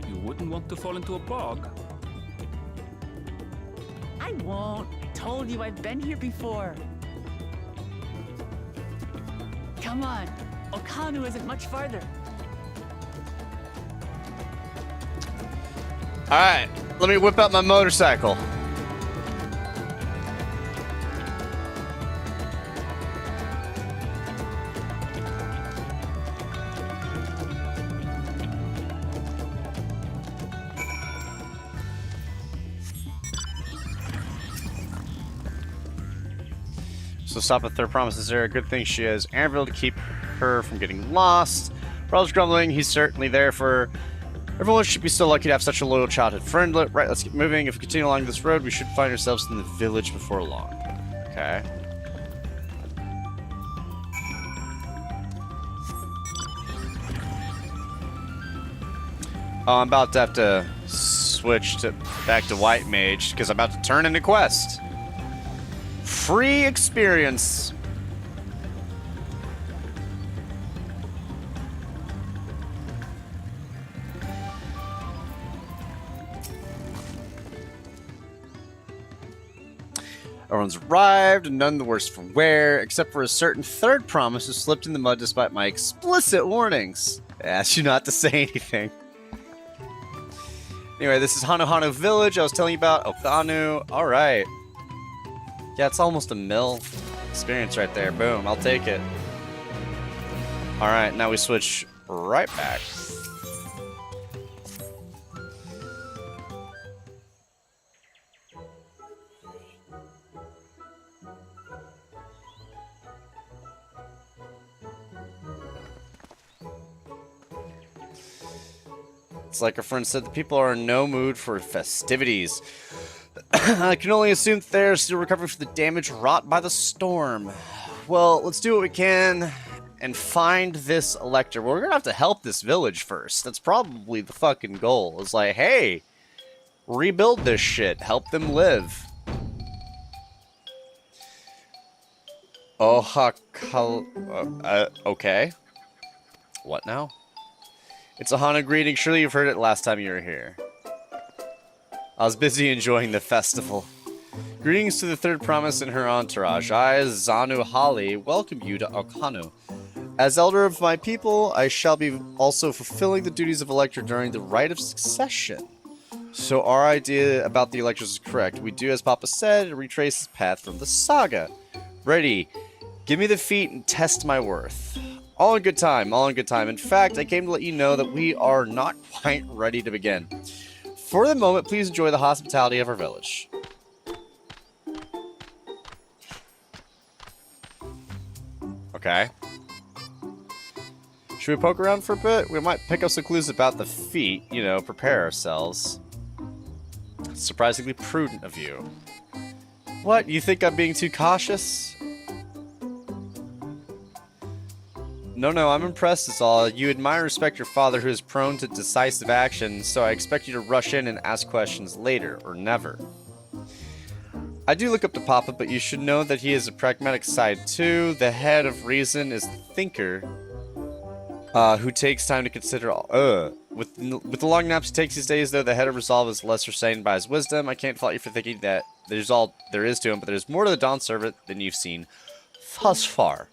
You wouldn't want to fall into a bog. I won't. Told you I've been here before. Come on. Okanu isn't much farther. Alright, let me whip out my motorcycle. So stop at Third Promise. Is there a good thing she has Anvil to keep her from getting lost? Rawl's grumbling. He's certainly there for her. Everyone should be so lucky to have such a loyal childhood friend. Right, let's keep moving. If we continue along this road, we should find ourselves in the village before long. Okay. Oh, I'm about to have to switch back to White Mage because I'm about to turn into Quest. Free experience. Everyone's arrived, and none the worse for wear, except for a certain third promise who slipped in the mud despite my explicit warnings. I asked you not to say anything. Anyway, this is Hano Village I was telling you about. Okanu. Alright. Yeah, it's almost a mill experience right there. Boom, I'll take it. Alright, now we switch right back. It's like a friend said, the people are in no mood for festivities. I can only assume that they're still recovering from the damage wrought by the storm. Well, let's do what we can and find this Elector. Well, we're gonna have to help this village first. That's probably the fucking goal. It's like, hey, rebuild this shit. Help them live. Oh, okay. What now? It's a Hana greeting. Surely you've heard it last time you were here. I was busy enjoying the festival. Greetings to the Third Promise and her entourage. I, Zanu Hali, welcome you to Okanu. As elder of my people, I shall be also fulfilling the duties of Elector during the rite of succession. So our idea about the Electors is correct. We do as Papa said and retrace his path from the saga. Ready. Give me the feat and test my worth. All in good time, all in good time. In fact, I came to let you know that we are not quite ready to begin. For the moment, please enjoy the hospitality of our village. Okay. Should we poke around for a bit? We might pick up some clues about the feat, you know, prepare ourselves. It's surprisingly prudent of you. What, you think I'm being too cautious? No, I'm impressed is all. You admire and respect your father who is prone to decisive action, so I expect you to rush in and ask questions later, or never. I do look up to Papa, but you should know that he has a pragmatic side too. The head of reason is the thinker, who takes time to consider all. With the long naps he takes these days, though, the head of resolve is less restrained by his wisdom. I can't fault you for thinking that there's all there is to him, but there's more to the Dawn Servant than you've seen thus far.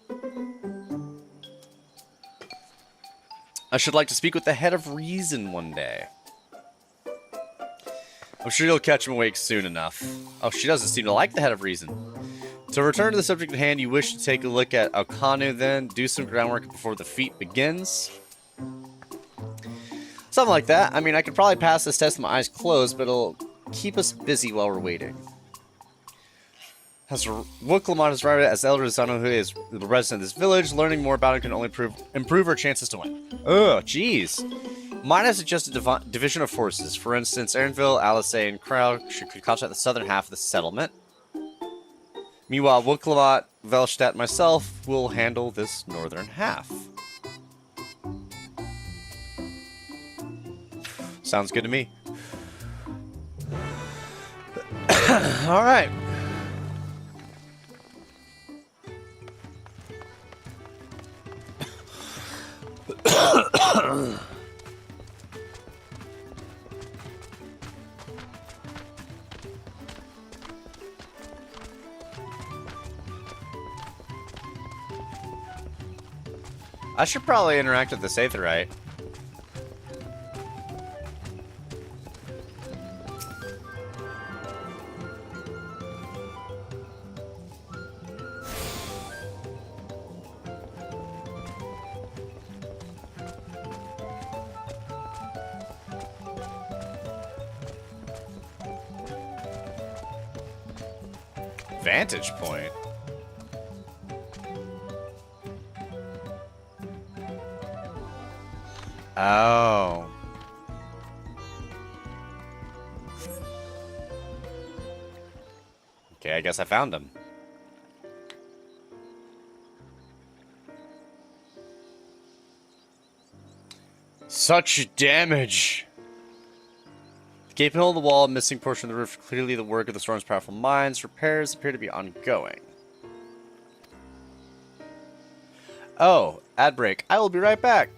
I should like to speak with the head of reason one day. I'm sure you'll catch him awake soon enough. Oh, she doesn't seem to like the head of reason. To return to the subject at hand, you wish to take a look at Okanu then, do some groundwork before the feat begins. Something like that. I mean, I could probably pass this test with my eyes closed, but it'll keep us busy while we're waiting. As Wuklamon has arrived as Elder Zano, who is the resident of this village, learning more about it can only improve our chances to win. Oh, jeez. Mine has suggested division of forces. For instance, Aaronville, Alisay, and Krell could contact the southern half of the settlement. Meanwhile, Wuklamot, Velstadt, and myself will handle this northern half. Sounds good to me. All right. I should probably interact with the Aetheryte. Vantage point. Oh. Okay, I guess I found him. Such damage! The gaping hole in the wall, missing portion of the roof, clearly the work of the storm's powerful minds. Repairs appear to be ongoing. Oh, ad break. I will be right back.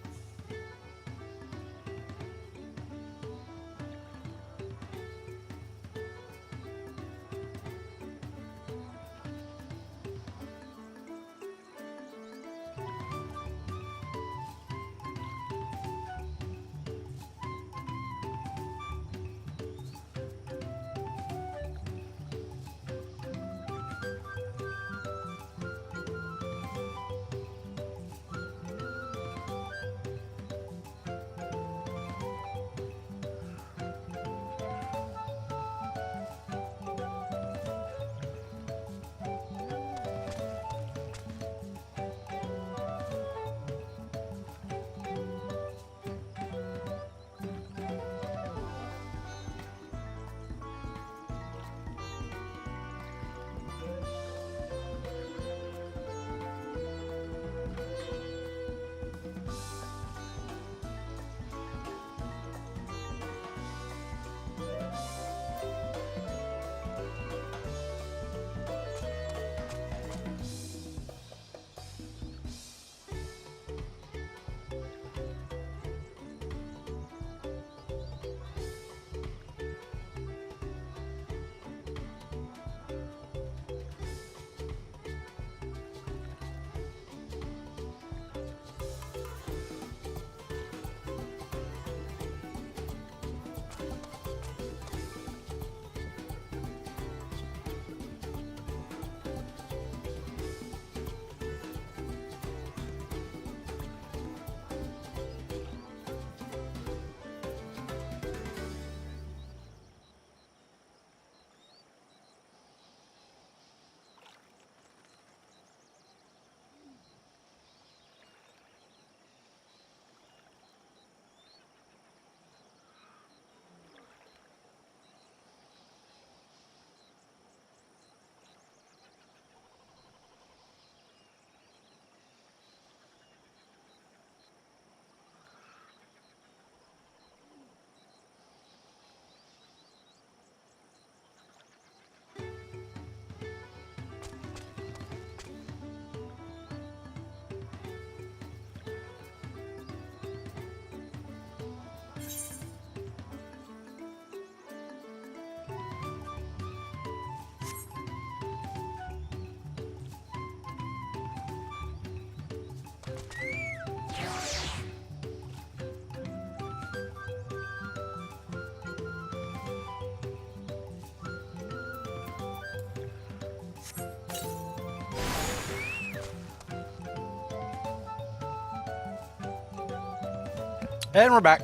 And we're back.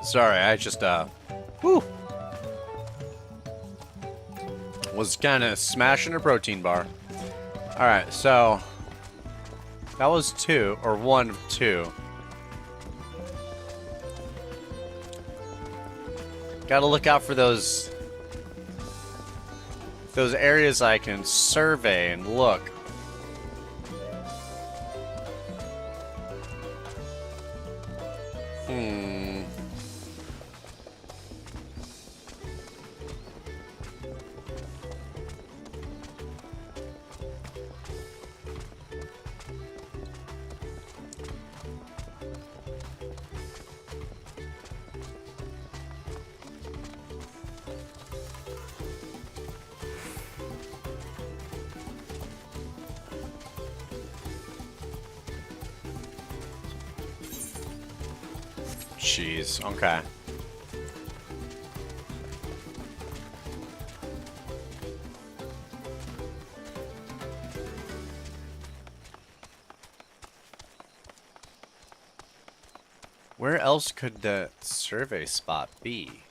Sorry, I just, was kind of smashing a protein bar. Alright, so that was 2, or 1 of 2. Gotta look out for those areas I can survey and look. Jeez, okay. Where else could the survey spot be?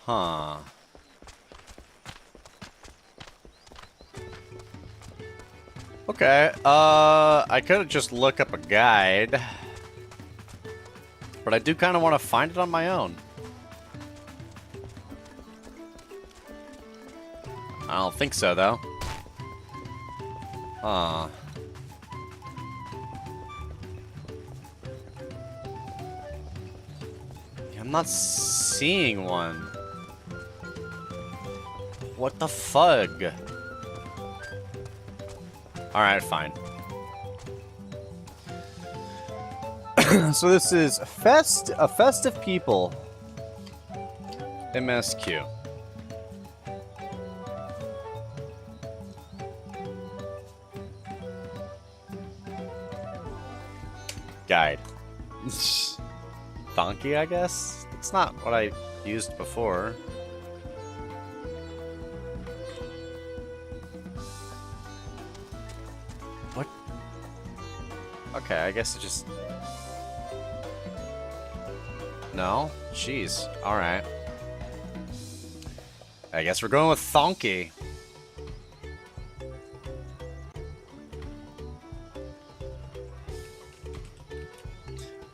Huh. Okay, I could just look up a guide, but I do kind of want to find it on my own. I don't think so, though. Huh. I'm not seeing one. What the fug? Alright, fine. So this is a festive people. MSQ. Guide. Donkey, I guess? It's not what I used before. What? Okay, I guess it just... No? Jeez. Alright. I guess we're going with Thonky.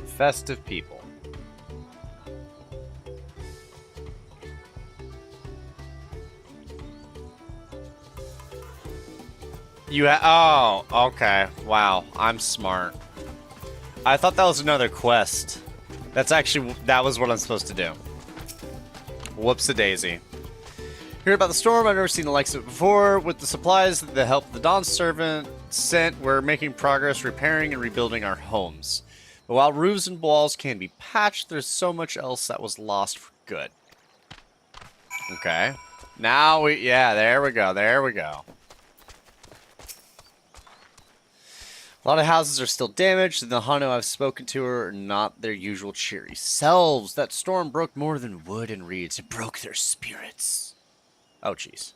Festive people. Oh, okay. Wow, I'm smart. I thought that was another quest. That was what I'm supposed to do. Whoops-a-daisy. Hear about the storm, I've never seen the likes of it before. With the supplies that the help of the Dawn servant sent, we're making progress repairing and rebuilding our homes. But while roofs and walls can be patched, there's so much else that was lost for good. Okay. Now yeah, there we go, there we go. A lot of houses are still damaged, and the Hano I've spoken to are not their usual cheery selves. That storm broke more than wood and reeds. It broke their spirits. Oh, jeez.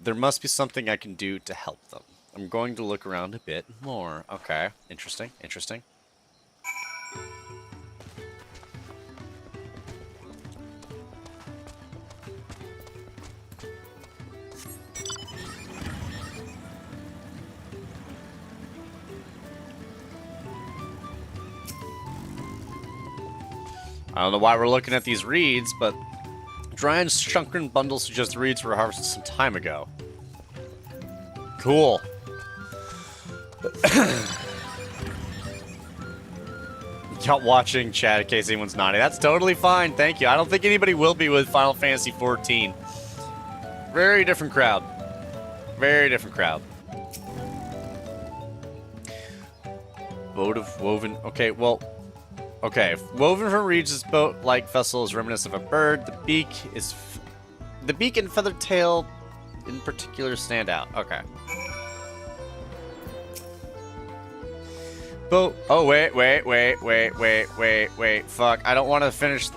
There must be something I can do to help them. I'm going to look around a bit more. Okay, interesting, interesting. I don't know why we're looking at these reeds, but dry and shrunken bundles suggest reeds were harvested some time ago. Cool. Not watching chat in case anyone's naughty. That's totally fine, thank you. I don't think anybody will be with Final Fantasy XIV. Very different crowd. Very different crowd. Votive woven. Okay, well... Okay, woven from reeds' boat-like vessel is reminiscent of a bird. The beak and feathered tail in particular stand out. Okay. Boat. Oh, wait. Fuck, I don't want to finish.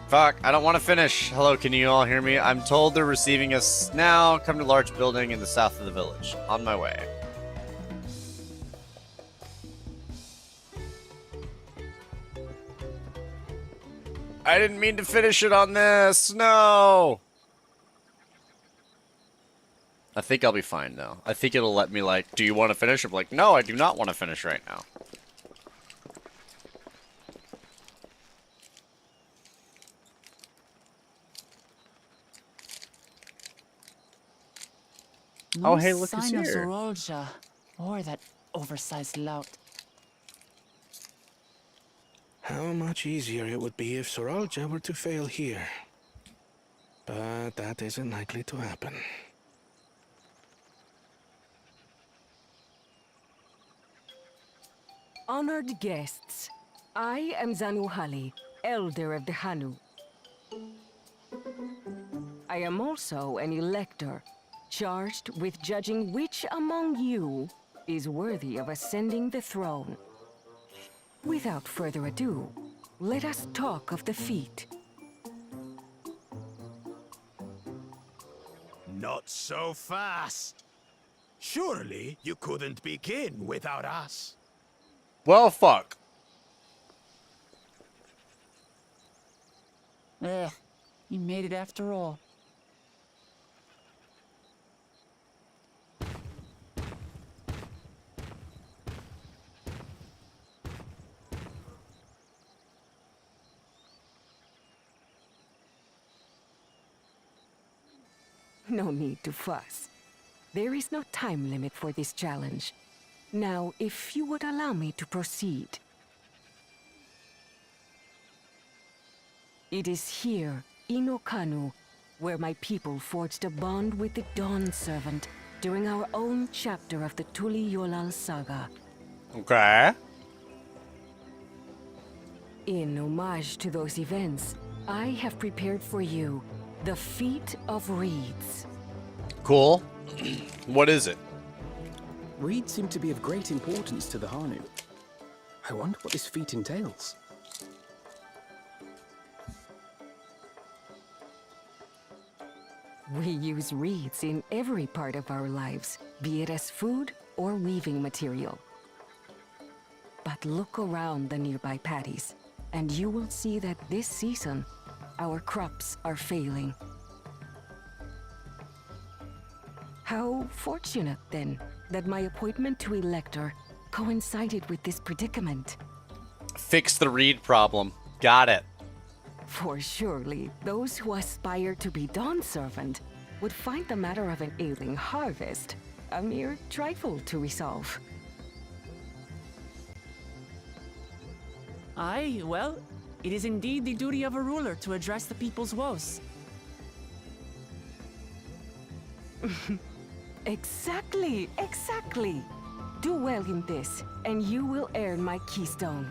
Fuck, I don't want to finish. Hello, can you all hear me? I'm told they're receiving us now. Come to a large building in the south of the village. On my way. I didn't mean to finish it on this. No. I think I'll be fine though. I think it'll let me like, do you want to finish? I'm like, no, I do not want to finish right now. No Oh, hey, look who's sign of here. Zorolja or that oversized lout. How much easier it would be if Soralja were to fail here. But that isn't likely to happen. Honored guests, I am Zanuhali, Elder of the Hanu. I am also an elector, charged with judging which among you is worthy of ascending the throne. Without further ado, let us talk of the feat. Not so fast. Surely you couldn't begin without us. Well, fuck. You made it after all. No need to fuss. There is no time limit for this challenge. Now, if you would allow me to proceed. It is here, in Okanu, where my people forged a bond with the Dawn Servant during our own chapter of the Tuli Yolal saga. Okay. In homage to those events, I have prepared for you the Feat of Reeds. Cool. What is it? Reeds seem to be of great importance to the Hanu. I wonder what this feat entails. We use reeds in every part of our lives, be it as food or weaving material. But look around the nearby paddies, and you will see that this season, our crops are failing. How fortunate, then, that my appointment to Elector coincided with this predicament. Fix the reed problem. Got it. For surely, those who aspire to be Dawn Servant would find the matter of an ailing harvest a mere trifle to resolve. Aye, well, it is indeed the duty of a ruler to address the people's woes. Exactly, exactly. Do well in this, and you will earn my keystone.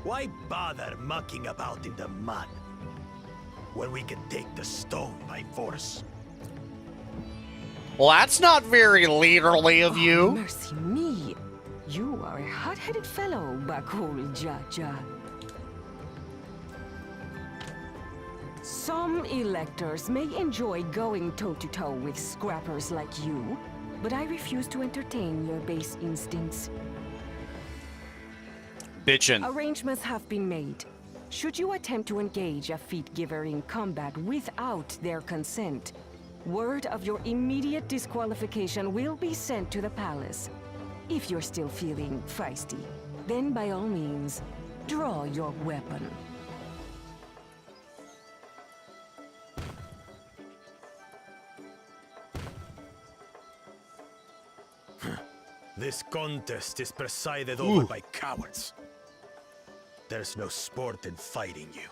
Why bother mucking about in the mud when we can take the stone by force? Well, that's not very leaderly of you. Mercy me. You are a hot-headed fellow, Bakul Jaja. Some electors may enjoy going toe-to-toe with scrappers like you, but I refuse to entertain your base instincts. Bitchin'. Arrangements have been made. Should you attempt to engage a feat giver in combat without their consent, word of your immediate disqualification will be sent to the palace. If you're still feeling feisty, then by all means, draw your weapon. This contest is presided over by cowards. There's no sport in fighting you.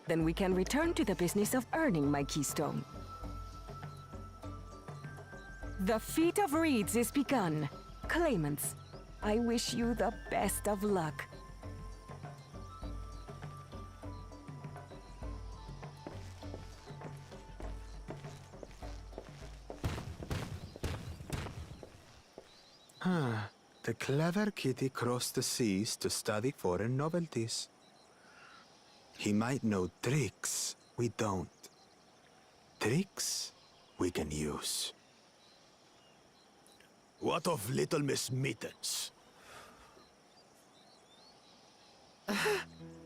Then we can return to the business of earning my keystone. The Feat of Reeds is begun. Claimants, I wish you the best of luck. The clever kitty crossed the seas to study foreign novelties. He might know tricks we don't. Tricks we can use. What of Little Miss Mittens?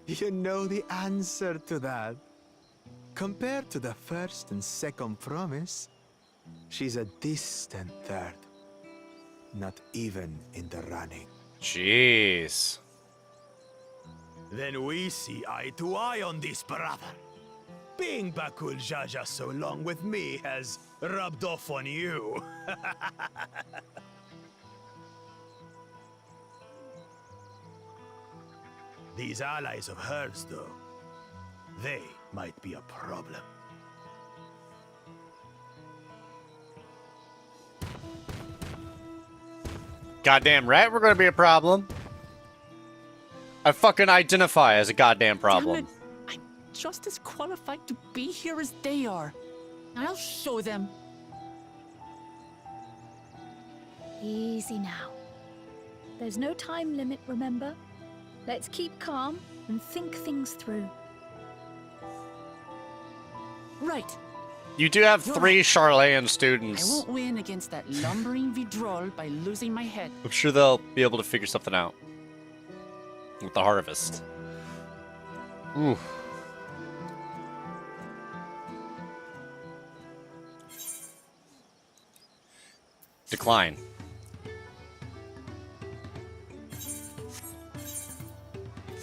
You know the answer to that. Compared to the first and second promise, she's a distant third. Not even in the running. Jeez. Then we see eye to eye on this, brother. Being Bakul Jaja so long with me has rubbed off on you. These allies of hers, though, they might be a problem. Goddamn right, we're gonna be a problem. I fucking identify as a goddamn problem. Damn it. I'm just as qualified to be here as they are. I'll show them. Easy now. There's no time limit, remember? Let's keep calm and think things through. Right. You do have You're 3 Charlayan I students. won't win against that lumbering Vidrol by losing my head. I'm sure they'll be able to figure something out. With the harvest. Ooh. Decline.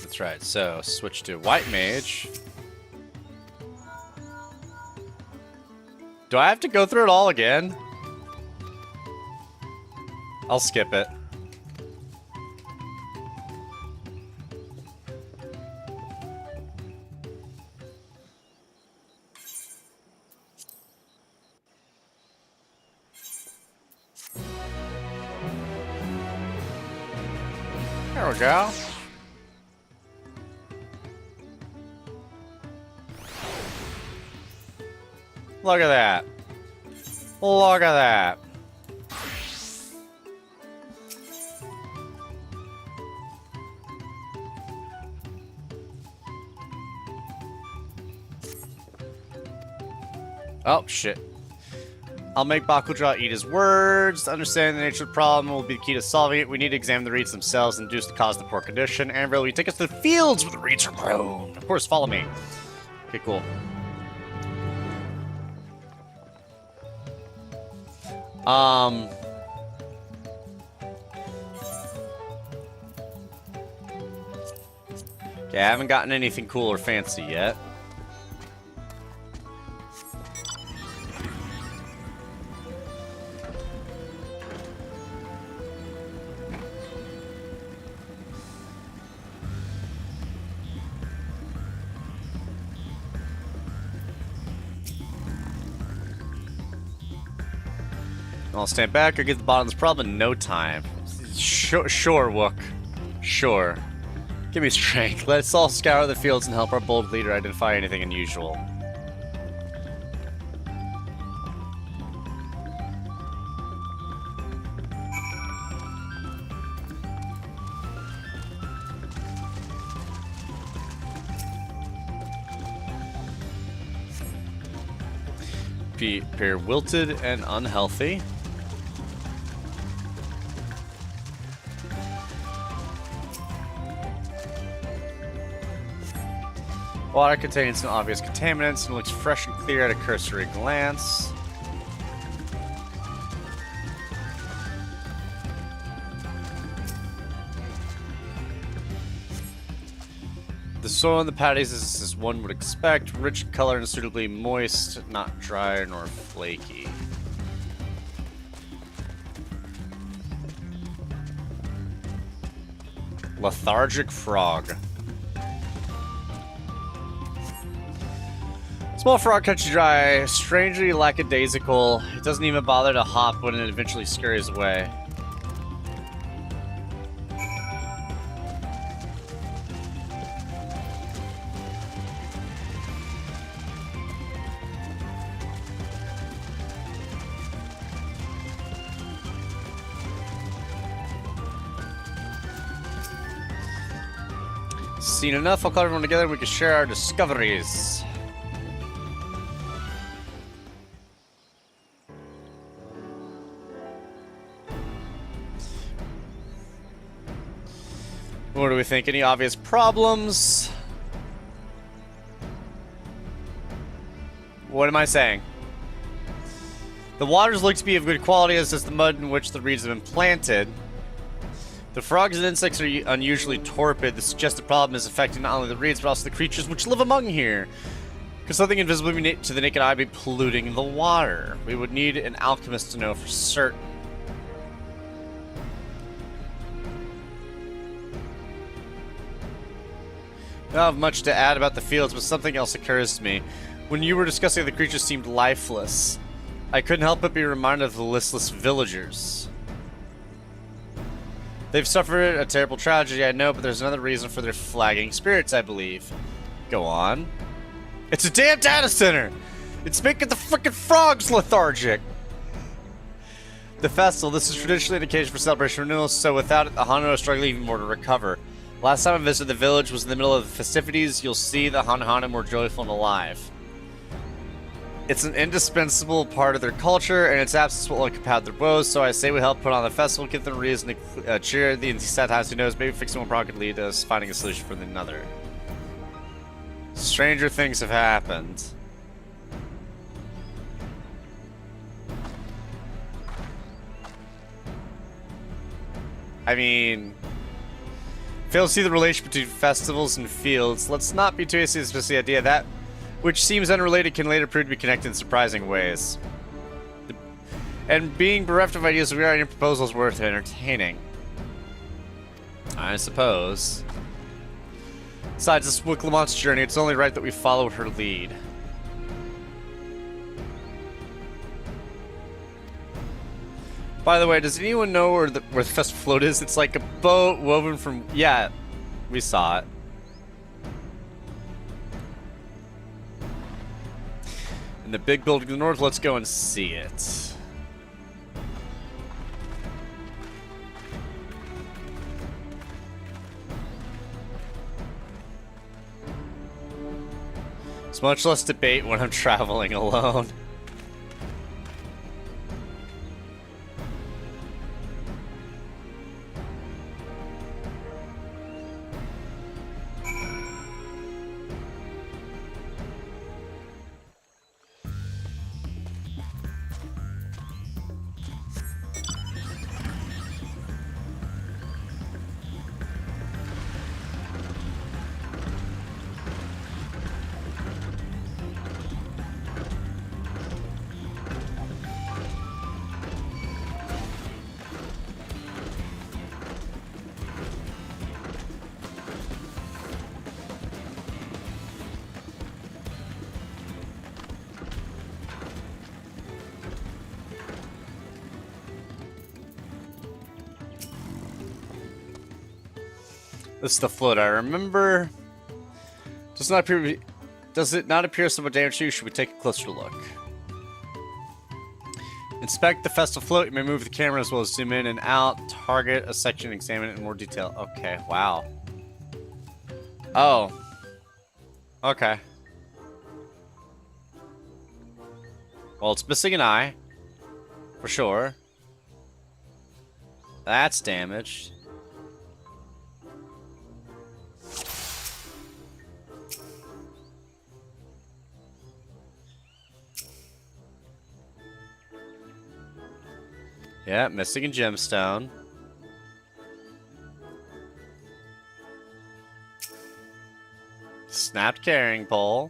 That's right, so switch to White Mage. Do I have to go through it all again? I'll skip it. There we go. Look at that. Look at that. Oh, shit. I'll make Bakudra eat his words. Understanding the nature of the problem will be the key to solving it. We need to examine the reeds themselves and deduce the cause of the poor condition. Anvil, will you take us to the fields where the reeds are grown? Of course, follow me. Okay, cool. Okay, I haven't gotten anything cool or fancy yet. I'll stand back or get to the bottom of this problem in no time. Sure, Wook. Sure. Give me strength. Let's all scour the fields and help our bold leader identify anything unusual. Appear wilted and unhealthy. Water contains no obvious contaminants and looks fresh and clear at a cursory glance. The soil in the paddies is as one would expect, rich in color and suitably moist, not dry nor flaky. Lethargic frog. Small frog catches dry, strangely lackadaisical. It doesn't even bother to hop when it eventually scurries away. Seen enough, I'll call everyone together and we can share our discoveries. What do we think? Any obvious problems? What am I saying? The waters look to be of good quality, as does the mud in which the reeds have been planted. The frogs and insects are unusually torpid. The suggested problem is affecting not only the reeds, but also the creatures which live among here. Could something invisible to the naked eye be polluting the water? We would need an alchemist to know for certain. I don't have much to add about the fields, but something else occurs to me. When you were discussing, the creatures seemed lifeless. I couldn't help but be reminded of the listless villagers. They've suffered a terrible tragedy, I know, but there's another reason for their flagging spirits, I believe. Go on. It's a damn data center! It's making the frickin' frogs lethargic! The festival, this is traditionally an occasion for celebration renewal, so without it, the Hanu are struggling even more to recover. Last time I visited the village was in the middle of the festivities. You'll see the Hanu more joyful and alive. It's an indispensable part of their culture, and its absence will only compound their woes, so I say we help put on the festival, give them a reason to cheer these sad times. Who knows, maybe fixing one problem could lead to us finding a solution for another. Stranger things have happened. I mean, fail to see the relation between festivals and fields. Let's not be too hasty to dismiss the idea that which seems unrelated can later prove to be connected in surprising ways. And being bereft of ideas, we are any proposals worth entertaining. I suppose. Besides, this is Lamont's journey. It's only right that we follow her lead. By the way, does anyone know where the festival float is? It's like a boat woven from... Yeah, we saw it. In the big building to the north, let's go and see it. It's much less debate when I'm traveling alone. This is the float I remember. Does it not appear somewhat damaged to you? Should we take a closer look? Inspect the festival float. You may move the camera as well as zoom in and out. Target a section and examine it in more detail. Okay, wow. Oh. Okay. Well, it's missing an eye. For sure. That's damaged. Yeah, missing a gemstone. Snapped carrying pole.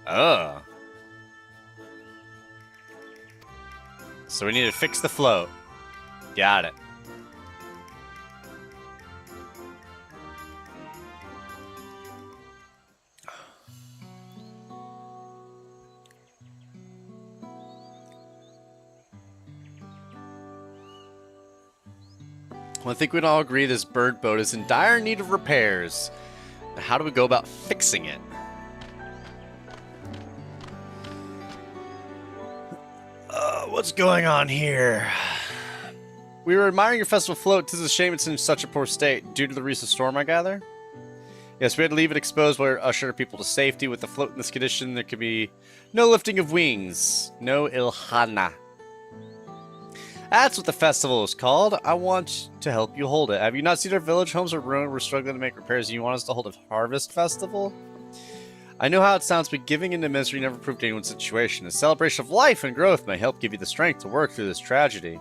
Oh. So we need to fix the float. Got it. Well, I think we'd all agree this bird boat is in dire need of repairs. Now, how do we go about fixing it? What's going on here? We were admiring your festival float. 'Tis a shame it's in such a poor state. Due to the recent storm, I gather? Yes, we had to leave it exposed where it ushered people to safety. With the float in this condition, there could be no lifting of wings. No Ilhana. That's what the festival is called. I want to help you hold it. Have you not seen our village? Homes are ruined. We're struggling to make repairs. And you want us to hold a harvest festival? I know how it sounds, but giving into misery never proved anyone's situation. A celebration of life and growth may help give you the strength to work through this tragedy.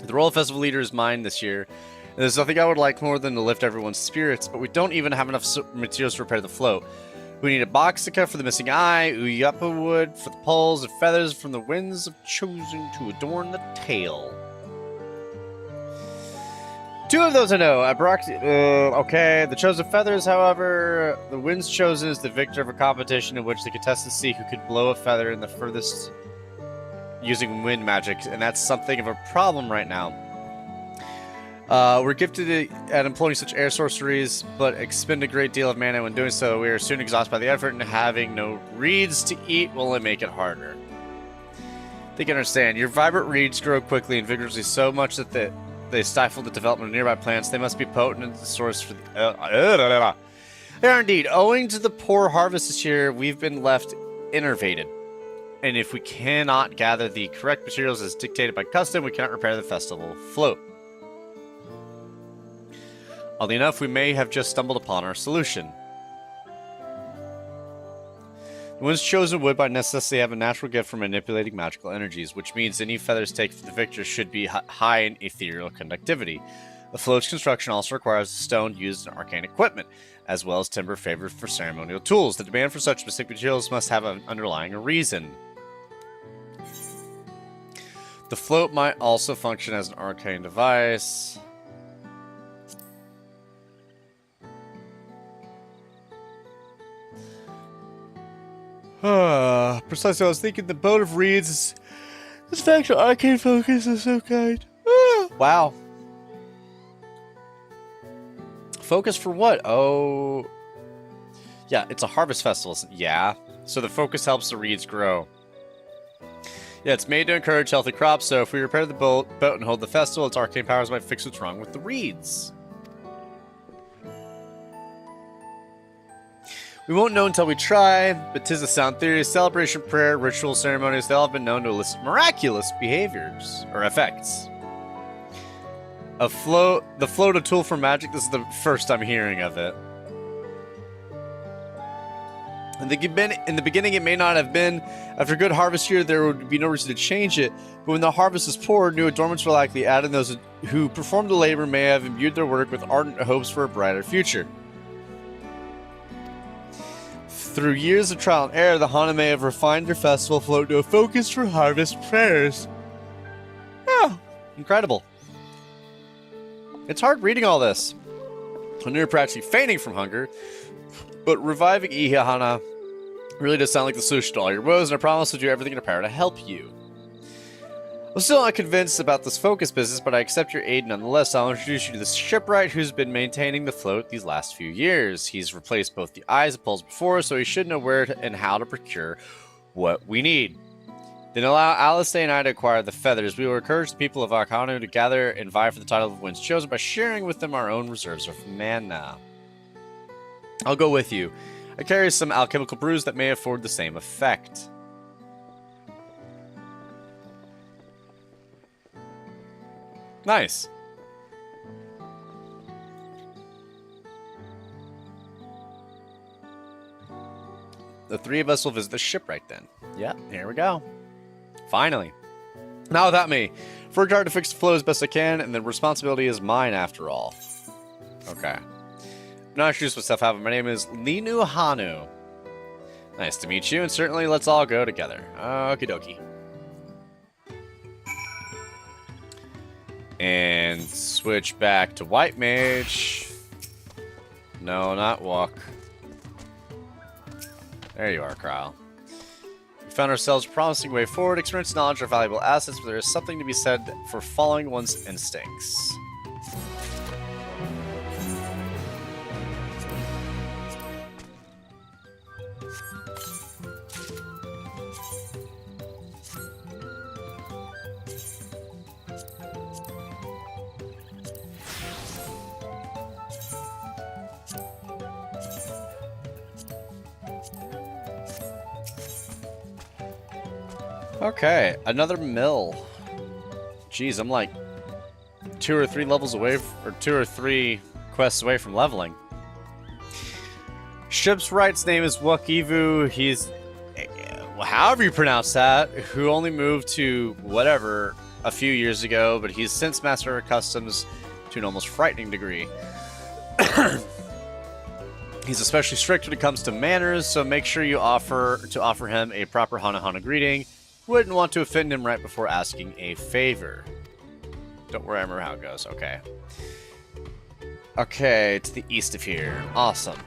The Royal Festival leader is mine this year. And there's nothing I would like more than to lift everyone's spirits, but we don't even have enough materials to repair the float. We need a box to cut for the missing eye, uyapa wood for the poles, and feathers from the winds have chosen to adorn the tail. 2 of those I know. Okay. The chosen feathers, however, the winds chosen is the victor of a competition in which the contestants see who could blow a feather in the furthest using wind magic, and that's something of a problem right now. We're gifted at employing such air sorceries, but expend a great deal of mana when doing so. We are soon exhausted by the effort, and having no reeds to eat will only make it harder. They can understand. Your vibrant reeds grow quickly and vigorously, so much that they stifle the development of nearby plants. They must be potent and the source for the... They are indeed. Owing to the poor harvest this year, we've been left innervated. And if we cannot gather the correct materials as dictated by custom, we cannot repair the festival float. Oddly enough, we may have just stumbled upon our solution. The one's chosen would by necessity have a natural gift for manipulating magical energies, which means any feathers taken for the victor should be high in ethereal conductivity. The float's construction also requires stone used in arcane equipment, as well as timber favored for ceremonial tools. The demand for such specific materials must have an underlying reason. The float might also function as an arcane device. Precisely, I was thinking the boat of reeds. This factual arcane focus is so kind. Wow. Focus for what? Oh. Yeah, it's a harvest festival. Yeah. So the focus helps the reeds grow. Yeah, it's made to encourage healthy crops, so if we repair the boat and hold the festival, its arcane powers might fix what's wrong with the reeds. We won't know until we try, but 'tis a sound theory. Celebration, prayer, ritual ceremonies, they all have been known to elicit miraculous behaviors, or effects. The float a tool for magic, this is the first I'm hearing of it. In the beginning, it may not have been. After a good harvest year, there would be no reason to change it. But when the harvest is poor, new adornments were likely added, and those who performed the labor may have imbued their work with ardent hopes for a brighter future. Through years of trial and error, the Hana may have refined their festival float to a focus for harvest prayers. Yeah, incredible. It's hard reading all this. I knew you're practically fainting from hunger, but reviving Ihahana really does sound like the solution to all your woes, and I promise to do everything in our power to help you. I'm still not convinced about this focus business, but I accept your aid nonetheless. I'll introduce you to the shipwright who's been maintaining the float these last few years. He's replaced both the eyes and poles before, so he should know where and how to procure what we need. Then allow Alistair and I to acquire the feathers. We will encourage the people of Arkanu to gather and vie for the title of Winds Chosen by sharing with them our own reserves of mana. I'll go with you. I carry some alchemical brews that may afford the same effect. Nice. The 3 of us will visit the shipwright then. Yeah, here we go. Finally. Now without me. For a to fix the flow as best I can, and the responsibility is mine after all. Okay. I'm not introduced myself, however. My name is Linu Hanu. Nice to meet you, and certainly let's all go together. Okie dokie. And switch back to White Mage. No, not walk. There you are, Kyle. We found ourselves a promising way forward. Experience, knowledge are valuable assets, but there is something to be said for following one's instincts. Okay, another mill. Jeez, I'm like 2 or 3 levels away, or 2 or 3 quests away from leveling. Shipwright's name is Wakivu. He's, however you pronounce that, who only moved to whatever a few years ago, but he's since master of customs to an almost frightening degree. He's especially strict when it comes to manners, so make sure you offer him a proper Hana greeting. Wouldn't want to offend him right before asking a favor. Don't worry, I remember how it goes. Okay. Okay, to the east of here. Awesome.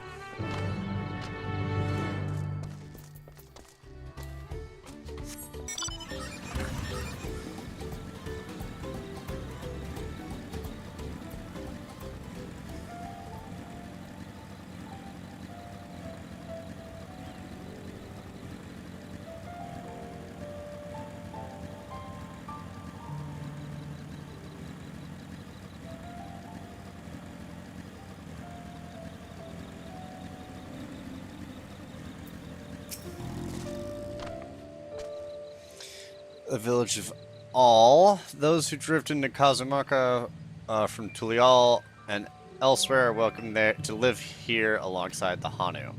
The village of All. Those who drift into Kazumaka from Tulial and elsewhere are welcome there to live here alongside the Hanu.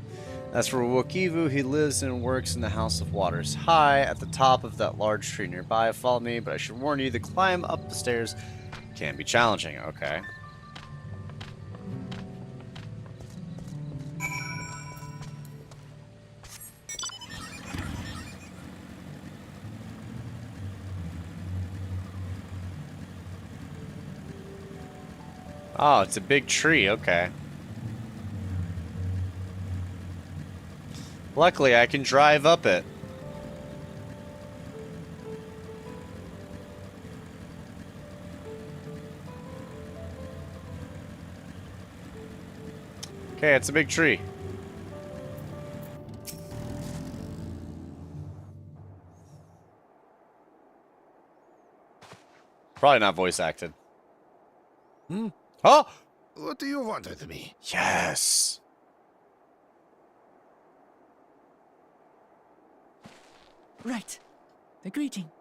As for Wakivu, he lives and works in the House of Waters High at the top of that large tree nearby. Follow me, but I should warn you, the climb up the stairs can be challenging. Okay. Oh, it's a big tree, okay. Luckily, I can drive up it. Okay, it's a big tree. Probably not voice acted. Hmm? Oh! What do you want with me? Yes! Right. The greeting.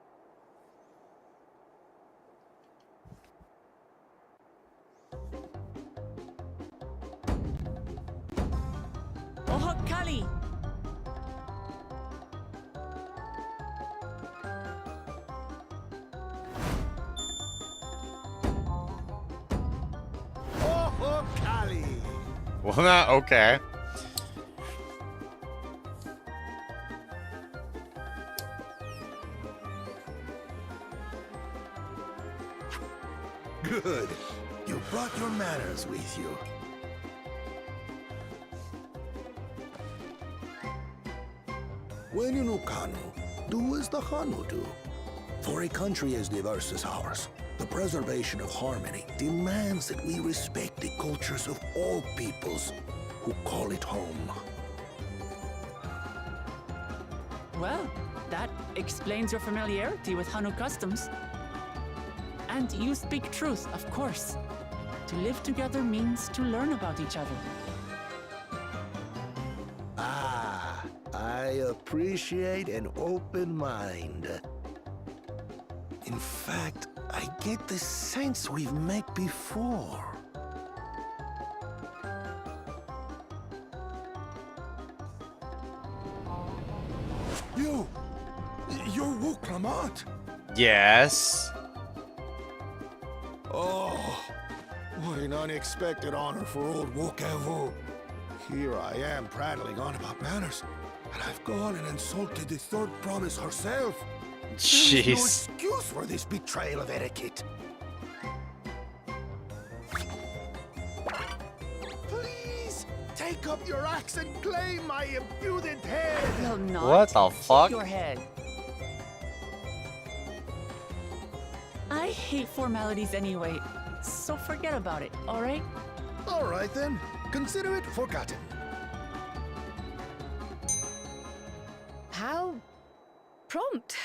Oh, Kali! Oh, Kali! Well, not okay. Good. You brought your manners with you. When you know Kanu, do as the Hanu do. For a country as diverse as ours, the preservation of harmony demands that we respect the cultures of all peoples who call it home. Well, that explains your familiarity with Hanu customs. And you speak truth, of course. To live together means to learn about each other. Ah, I appreciate an open mind. In fact, I get the sense we've met before. You're Wu Clement? Yes. Oh, what an unexpected honor for old Wokavu. Here I am prattling on about manners, and I've gone and insulted the third promise herself. Jeez. There's no excuse for this betrayal of etiquette. Please, take up your axe and claim my impudent head. Will not. What the fuck? Your head. I hate formalities anyway, so forget about it, alright? All right then, consider it forgotten. How prompt.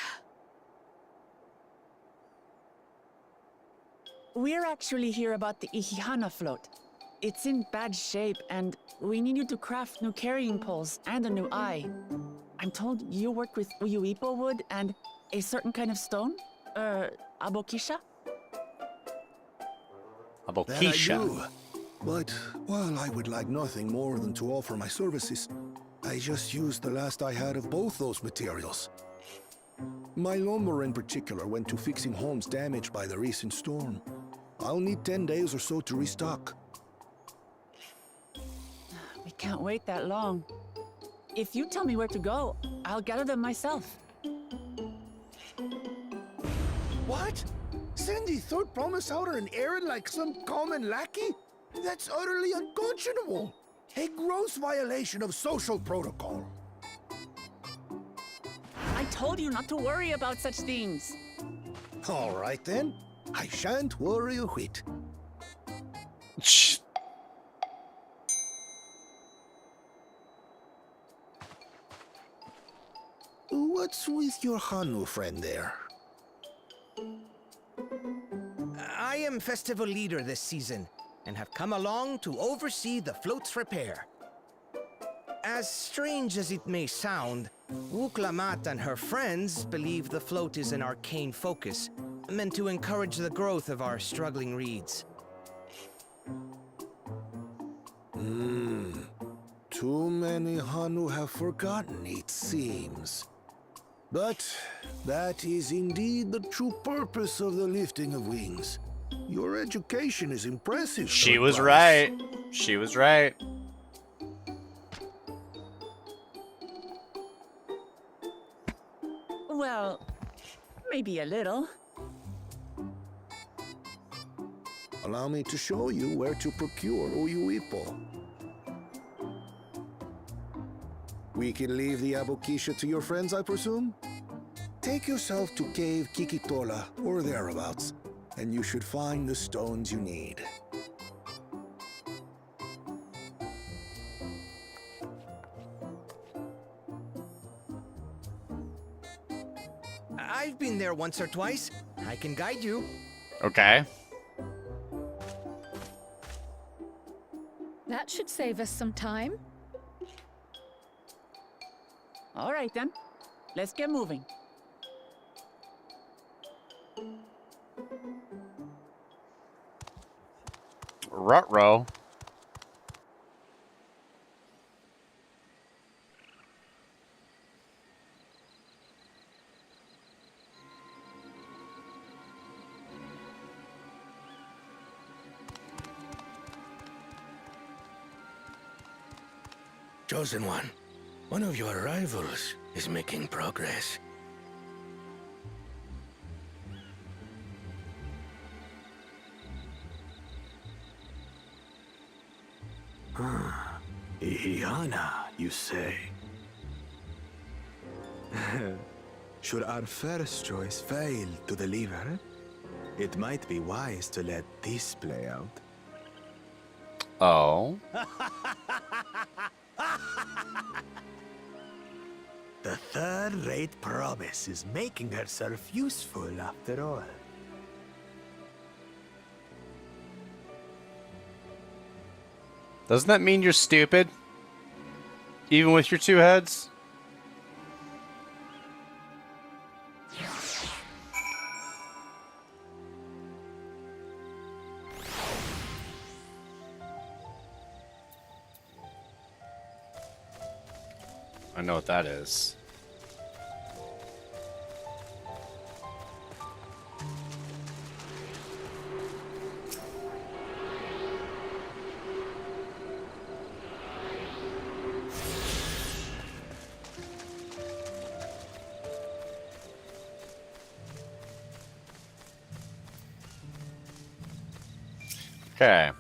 We're actually here about the Ihihana float. It's in bad shape, and we need you to craft new carrying poles and a new eye. I'm told you work with Uyuipo wood, and A certain kind of stone? Abokisha? That I do. But while I would like nothing more than to offer my services, I just used the last I had of both those materials. My lumber in particular went to fixing homes damaged by the recent storm. I'll need 10 days or so to restock. We can't wait that long. If you tell me where to go, I'll gather them myself. What? Send the third promise out on an errand like some common lackey? That's utterly unconscionable. A gross violation of social protocol. I told you not to worry about such things. All right then. I shan't worry a whit. What's with your Hanu friend there? I am festival leader this season, and have come along to oversee the float's repair. As strange as it may sound, Wuklamat and her friends believe the float is an arcane focus, meant to encourage the growth of our struggling reeds. Too many Hanu have forgotten, it seems. But that is indeed the true purpose of the lifting of wings. Your education is impressive. She was right. She was right. Well, maybe a little. Allow me to show you where to procure Uyuipo. We can leave the Abokisha to your friends, I presume? Take yourself to Cave Kikitola or thereabouts, and you should find the stones you need. I've been there once or twice. I can guide you. Okay. That should save us some time. All right then. Let's get moving. Ruh-roh. Chosen one of your rivals is making progress. Ihiana, you say? Should our first choice fail to deliver, it might be wise to let this play out. Oh. The third-rate promise is making herself useful after all. Doesn't that mean you're stupid? Even with your two heads? I know what that is. Okay.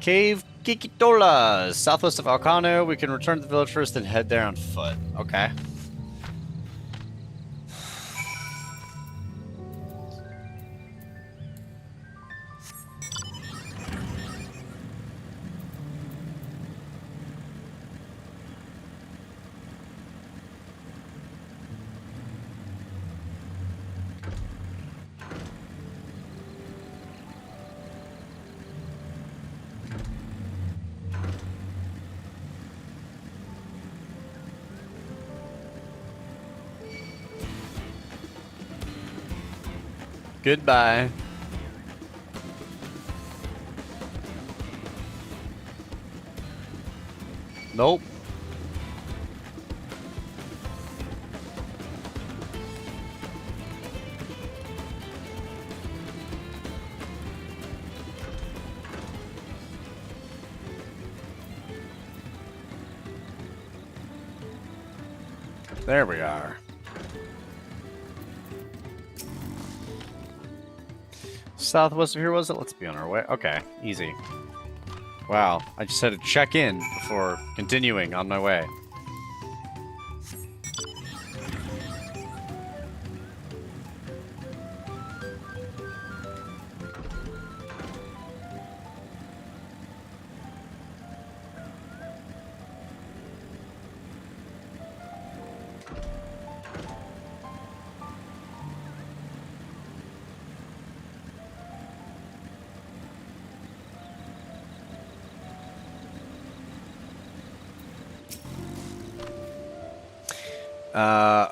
Cave Kikitola, southwest of Alcano. We can return to the village first, then head there on foot. Okay. Goodbye. Nope. There we are. Southwest of here, was it? Let's be on our way. Okay, easy. Wow, I just had to check in before continuing on my way.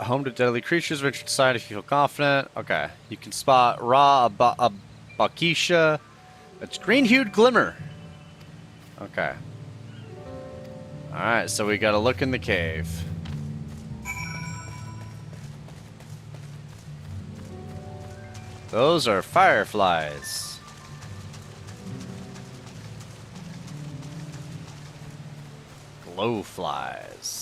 Home to deadly creatures. Venture inside if you feel confident. Okay. You can spot Ra Bakisha. It's green-hued glimmer. Okay. Alright, so we gotta look in the cave. Those are fireflies. Glowflies.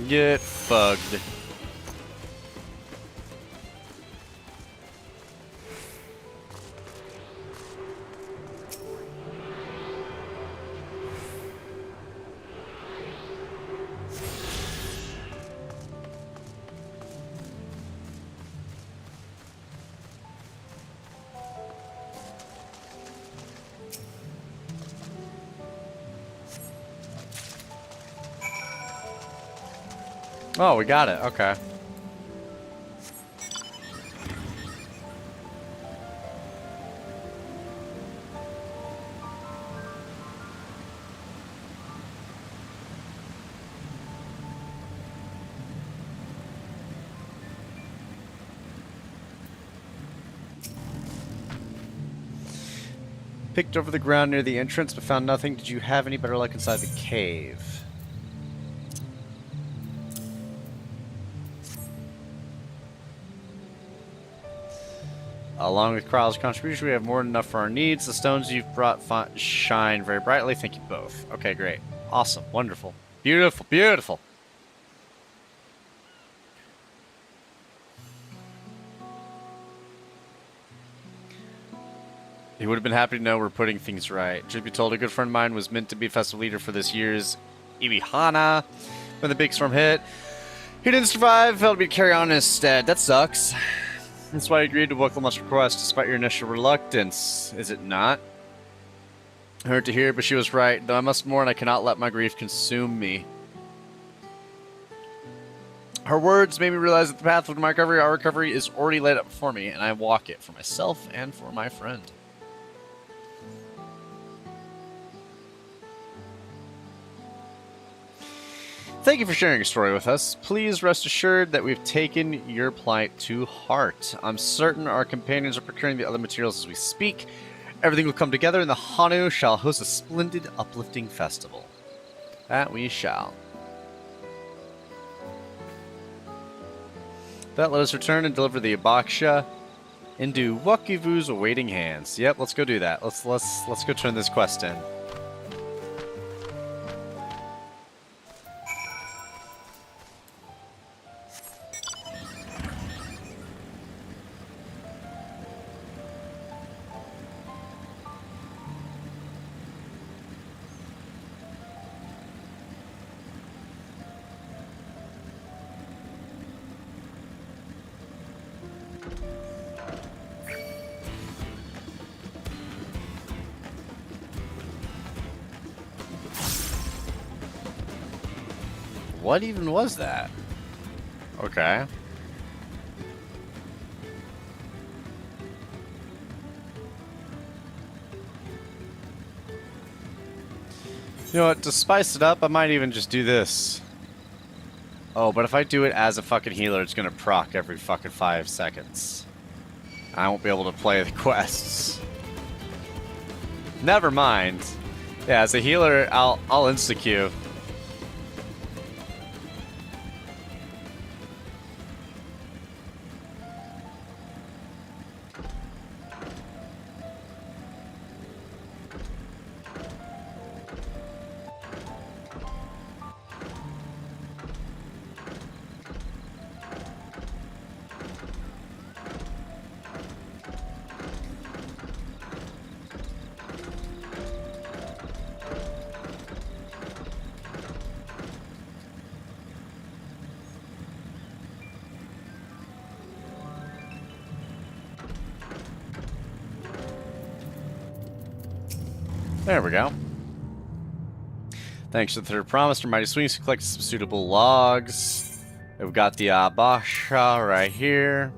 Get bugged. Oh, we got it. Okay. Picked over the ground near the entrance, but found nothing. Did you have any better luck inside the cave? Along with Kryle's contribution, we have more than enough for our needs. The stones you've brought shine very brightly. Thank you both. Okay, great. Awesome. Wonderful. Beautiful. Beautiful. He would have been happy to know we're putting things right. Should be told, a good friend of mine was meant to be festival leader for this year's Ibihana when the big storm hit. He didn't survive, felt to be carry on instead. That sucks. That's why I agreed to Wuklam's request, despite your initial reluctance. Is it not? I hurt to hear, but she was right. Though I must mourn, I cannot let my grief consume me. Her words made me realize that the path of my recovery, our recovery, is already laid out before me, and I walk it for myself and for my friend. Thank you for sharing your story with us. Please rest assured that we've taken your plight to heart. I'm certain our companions are procuring the other materials as we speak. Everything will come together and the Hanu shall host a splendid, uplifting festival. That we shall. That let us return and deliver the Abaksha into Wakivu's awaiting hands. Yep, let's go do that. Let's go turn this quest in. What even was that? Okay. You know what, to spice it up, I might even just do this. Oh, but if I do it as a fucking healer, it's gonna proc every fucking 5 seconds. I won't be able to play the quests. Never mind. Yeah, as a healer, I'll insta-queue. There we go. Thanks to the third promise to Mighty Swings, collect some suitable logs. We've got the Basha right here.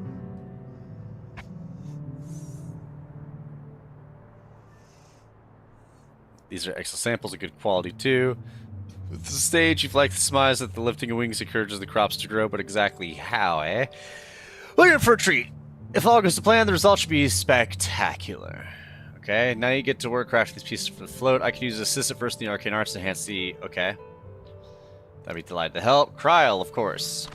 These are excellent samples of good quality too. With the stage, you've liked the surmise that the lifting of wings encourages the crops to grow, but exactly how, eh? Looking for a treat. If all goes to plan, the result should be spectacular. Okay, now you get to work crafting these pieces for the float. I can use assistant first in the arcane arts to enhance the... Okay. That'd be delighted to help. Kryl, of course.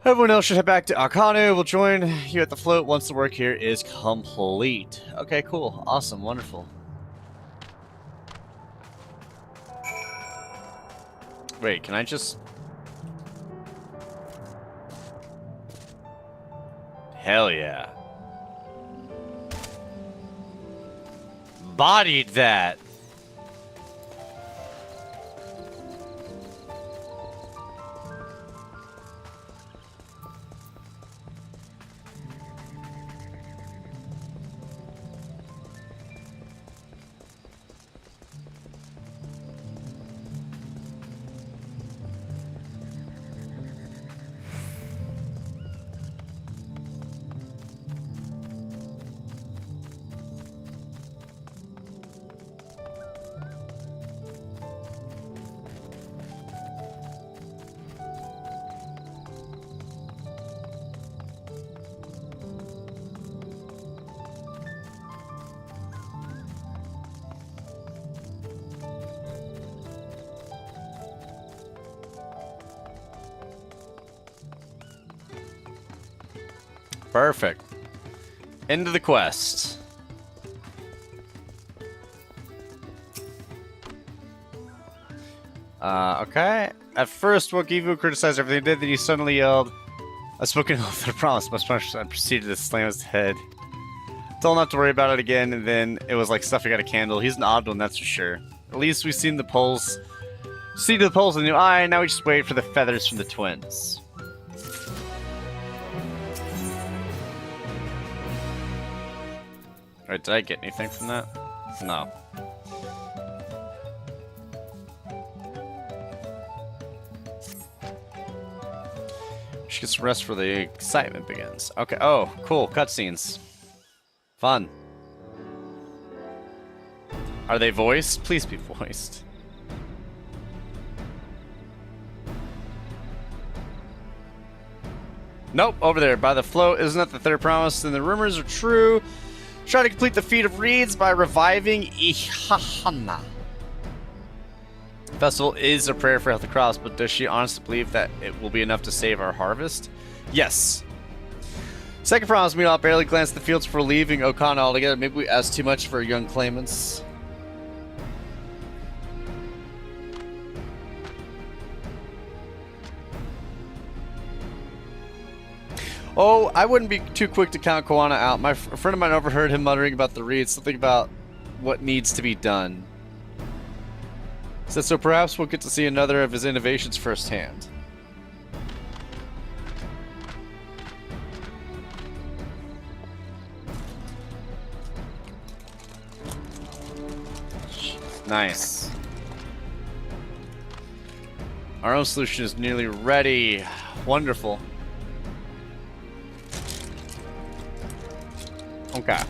Everyone else should head back to Akanu. We'll join you at the float once the work here is complete. Okay, cool. Awesome. Wonderful. Wait, can I just... Hell yeah. Bodied that. Perfect. End of the quest. Okay. At first, Wokivu criticized everything he did, then he suddenly yelled, "I've spoken of the promise, must punish," and proceeded to slam his head. Told not to worry about it again, and then it was like stuffing out a candle. He's an odd one, that's for sure. At least we've seen the poles. See the poles in the new eye, now we just wait for the feathers from the twins. Alright, did I get anything from that? No. Should get some rest for the excitement begins. Okay, oh, cool, cutscenes. Fun. Are they voiced? Please be voiced. Nope, over there by the float. Isn't that the third promise? And the rumors are true. Try to complete the feat of reeds by reviving Ihahana. Festival is a prayer for healthy crops, but does she honestly believe that it will be enough to save our harvest? Yes. Second promise, meanwhile, barely glanced at the fields before leaving Okana altogether. Maybe we asked too much for young claimants. Oh, I wouldn't be too quick to count Koana out. A friend of mine overheard him muttering about the reeds, something about what needs to be done. Said so perhaps we'll get to see another of his innovations firsthand. Nice. Our own solution is nearly ready. Wonderful. Okay.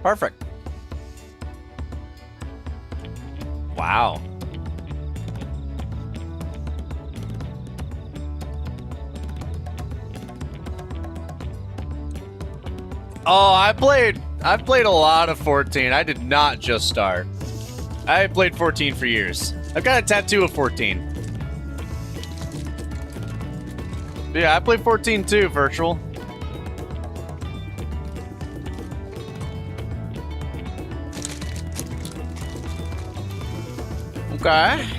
Perfect. Wow. Oh, I've played a lot of 14. I did not just start. I played 14 for years. I've got a tattoo of 14. Yeah, I played 14 too, virtual. Okay.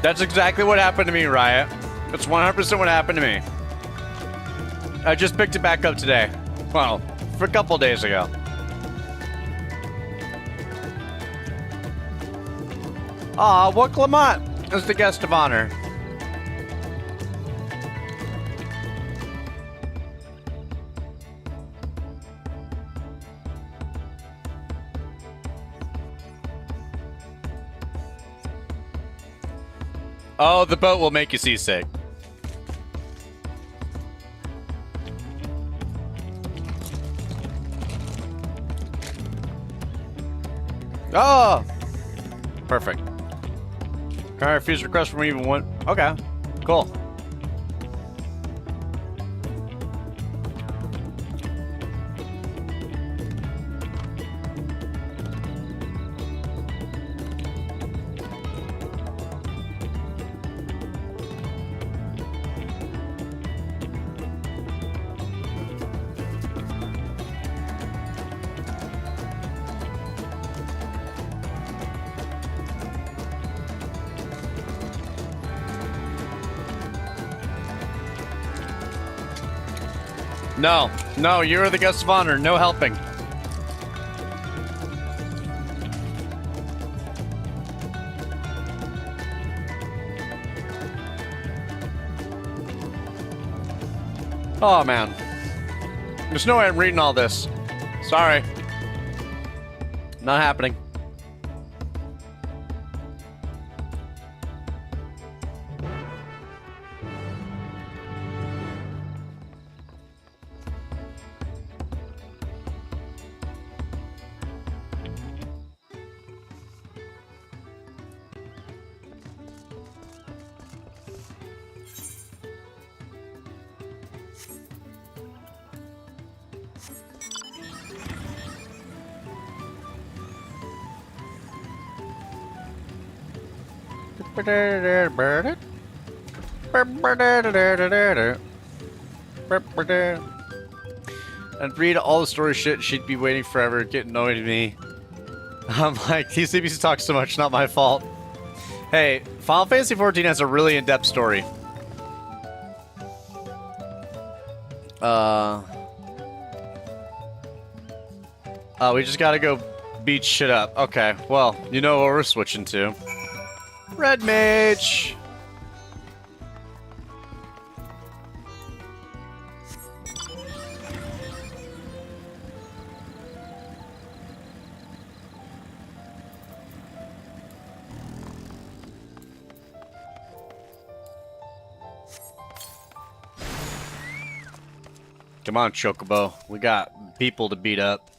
That's exactly what happened to me, Riot. That's 100% what happened to me. I just picked it back up today. Well, for a couple days ago. Aw, what Clement is the guest of honor? Oh, the boat will make you seasick. Oh! Perfect. Can I refuse request from even one? Okay. Cool. No, no, you're the guest of honor. No helping. Oh, man. There's no way I'm reading all this. Sorry. Not happening. And read all the story shit, she'd be waiting forever, get annoyed at me. I'm like, TCBC talks so much, not my fault. Hey, Final Fantasy XIV has a really in-depth story. We just gotta go beat shit up. Okay, well, you know what we're switching to. Red Mage! Come on, Chocobo. We got people to beat up.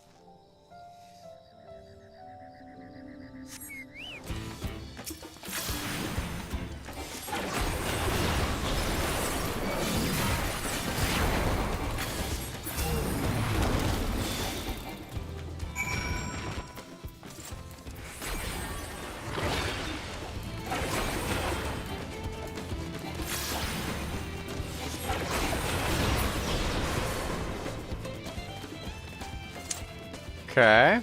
Okay.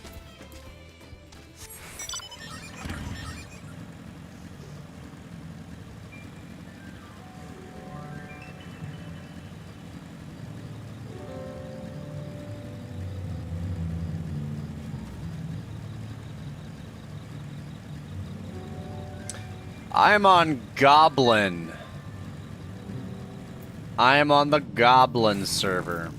I'm on Goblin. I am on the Goblin server.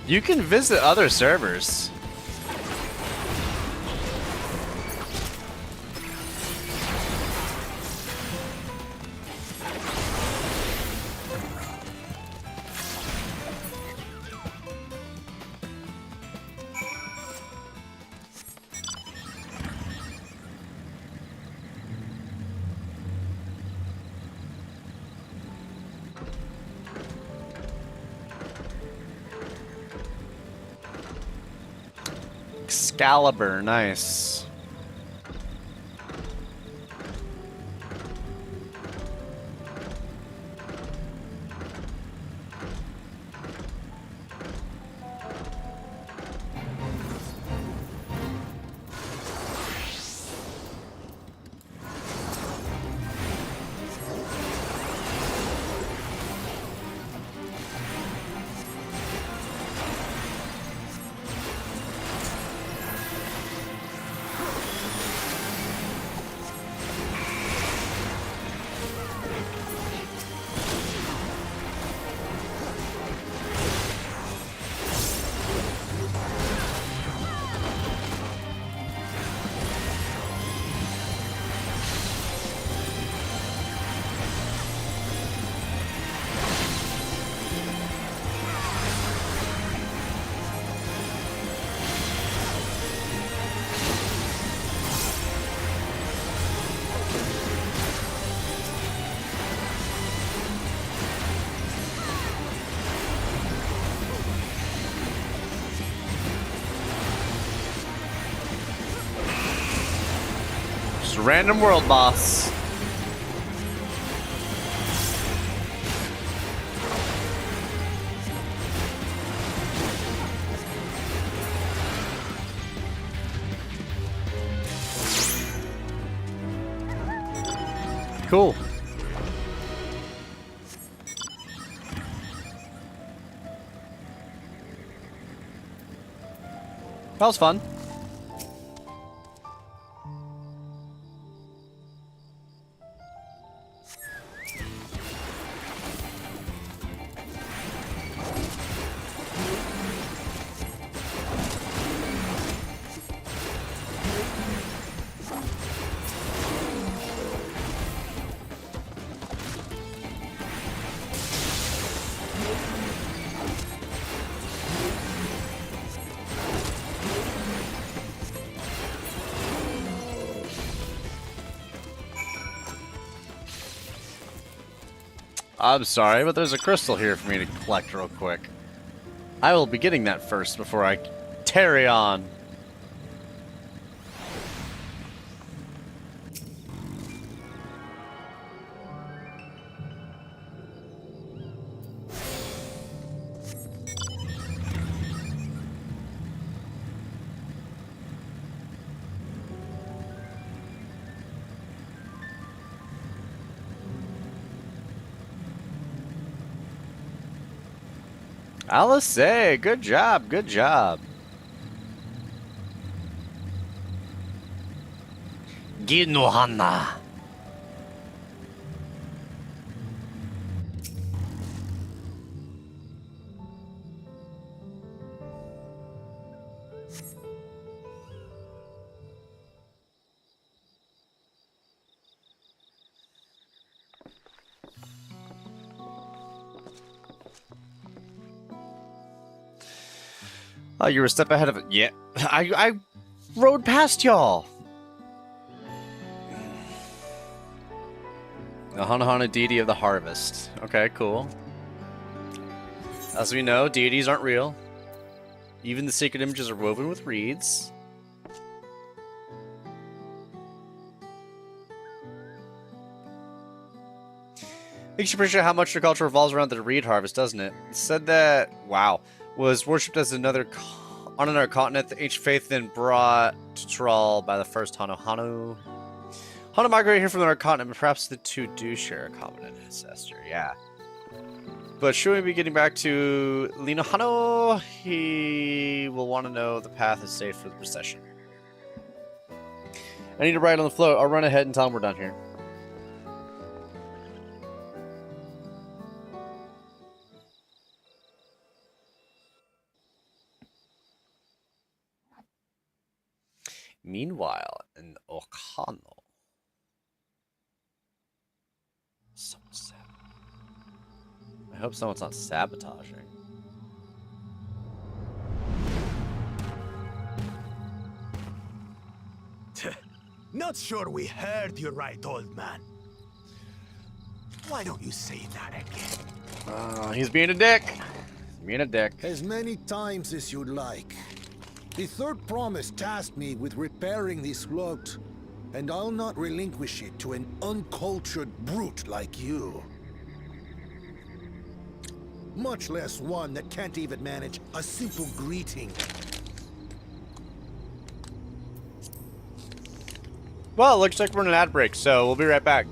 You can visit other servers. Excalibur, nice. Just a random world boss. Cool. That was fun. I'm sorry, but there's a crystal here for me to collect real quick. I will be getting that first before I tarry on. Alice, good job, good job. Ginohana. Oh, you were a step ahead of it. Yeah, I rode past y'all. The Hana deity of the harvest. Okay, cool. As we know, deities aren't real. Even the sacred images are woven with reeds. Makes you appreciate how much your culture revolves around the reed harvest, doesn't it? It said that, wow, was worshipped as on another continent. The ancient faith then brought to Tral by the first Hanu. Hanu migrated here from another continent, but perhaps the two do share a common ancestor. Yeah. But should we be getting back to Linohano? He will want to know the path is safe for the procession. I need to ride on the float. I'll run ahead and tell him we're done here. Meanwhile, in Okano. I hope someone's not sabotaging. Not sure we heard you right, old man. Why don't you say that again? He's being a dick. He's being a dick. As many times as you'd like. The third promise tasked me with repairing this float, and I'll not relinquish it to an uncultured brute like you. Much less one that can't even manage a simple greeting. Well, it looks like we're in an ad break, so we'll be right back.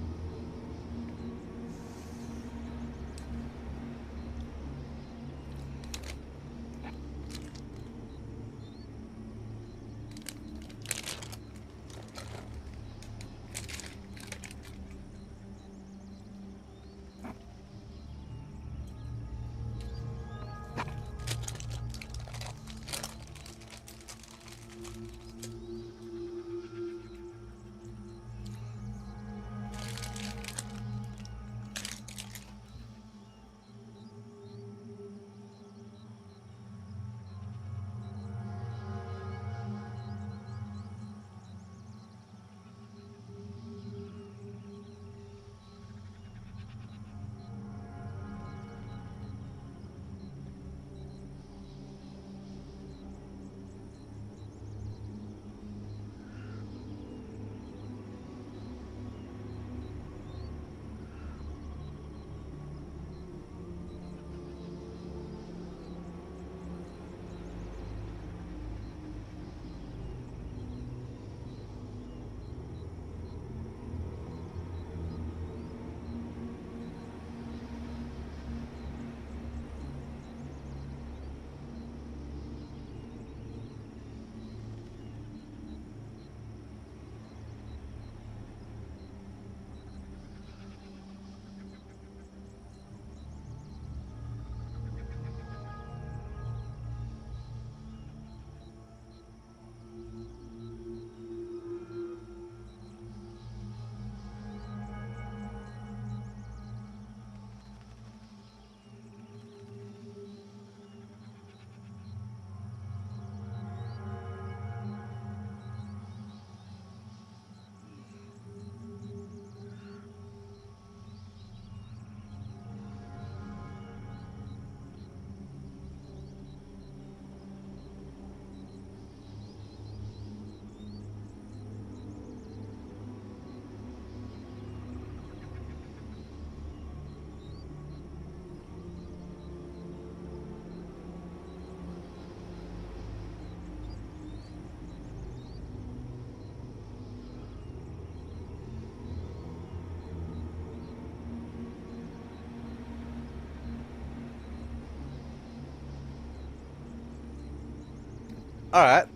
Alright.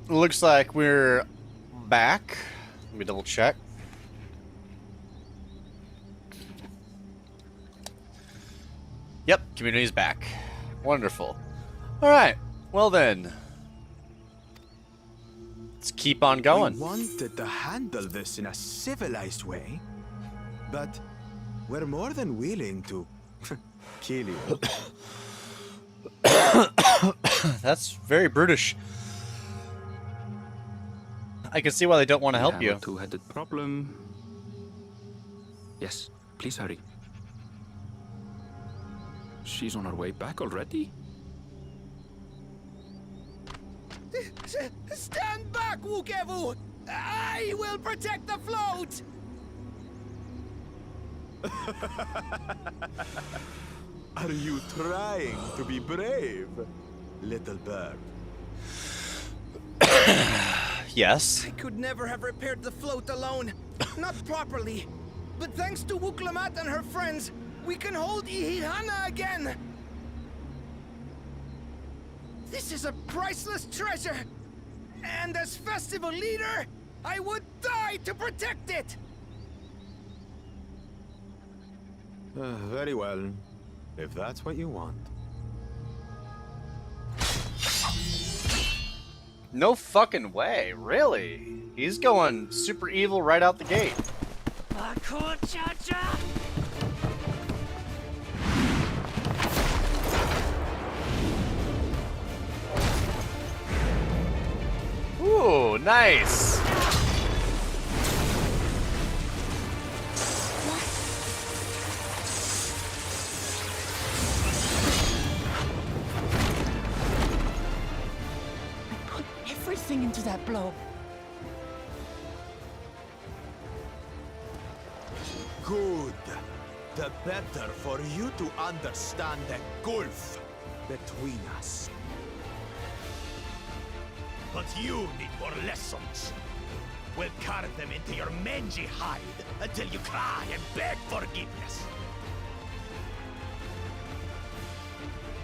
Looks like we're back. Let me double check. Yep, community's back. Wonderful. Alright, well then. Let's keep on going. We wanted to handle this in a civilized way, but we're more than willing to kill you. That's very brutish. I can see why they don't want to help you. A two-headed problem. Yes, please hurry. She's on her way back already? Stand back, Wukevu! I will protect the float! Are you trying to be brave, little bird? Yes. I could never have repaired the float alone. Not properly. But thanks to Wuklamat and her friends, we can hold Ihihana again! This is a priceless treasure! And as festival leader, I would die to protect it! Very well, if that's what you want. No fucking way, really? He's going super evil right out the gate. Ooh, nice. Everything into that blow. Good. The better for you to understand the gulf between us. But you need more lessons. We'll carve them into your mangy hide until you cry and beg forgiveness.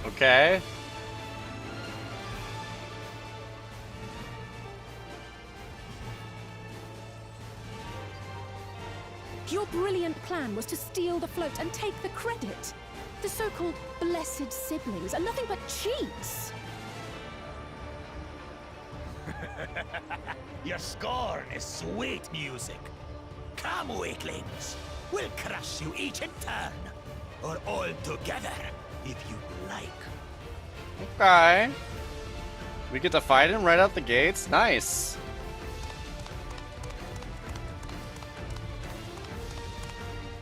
Okay. Your brilliant plan was to steal the float and take the credit. The so-called blessed siblings are nothing but cheats. Your scorn is sweet music. Come, weaklings. We'll crush you each in turn. Or all together, if you like. Okay. We get to fight him right out the gates? Nice.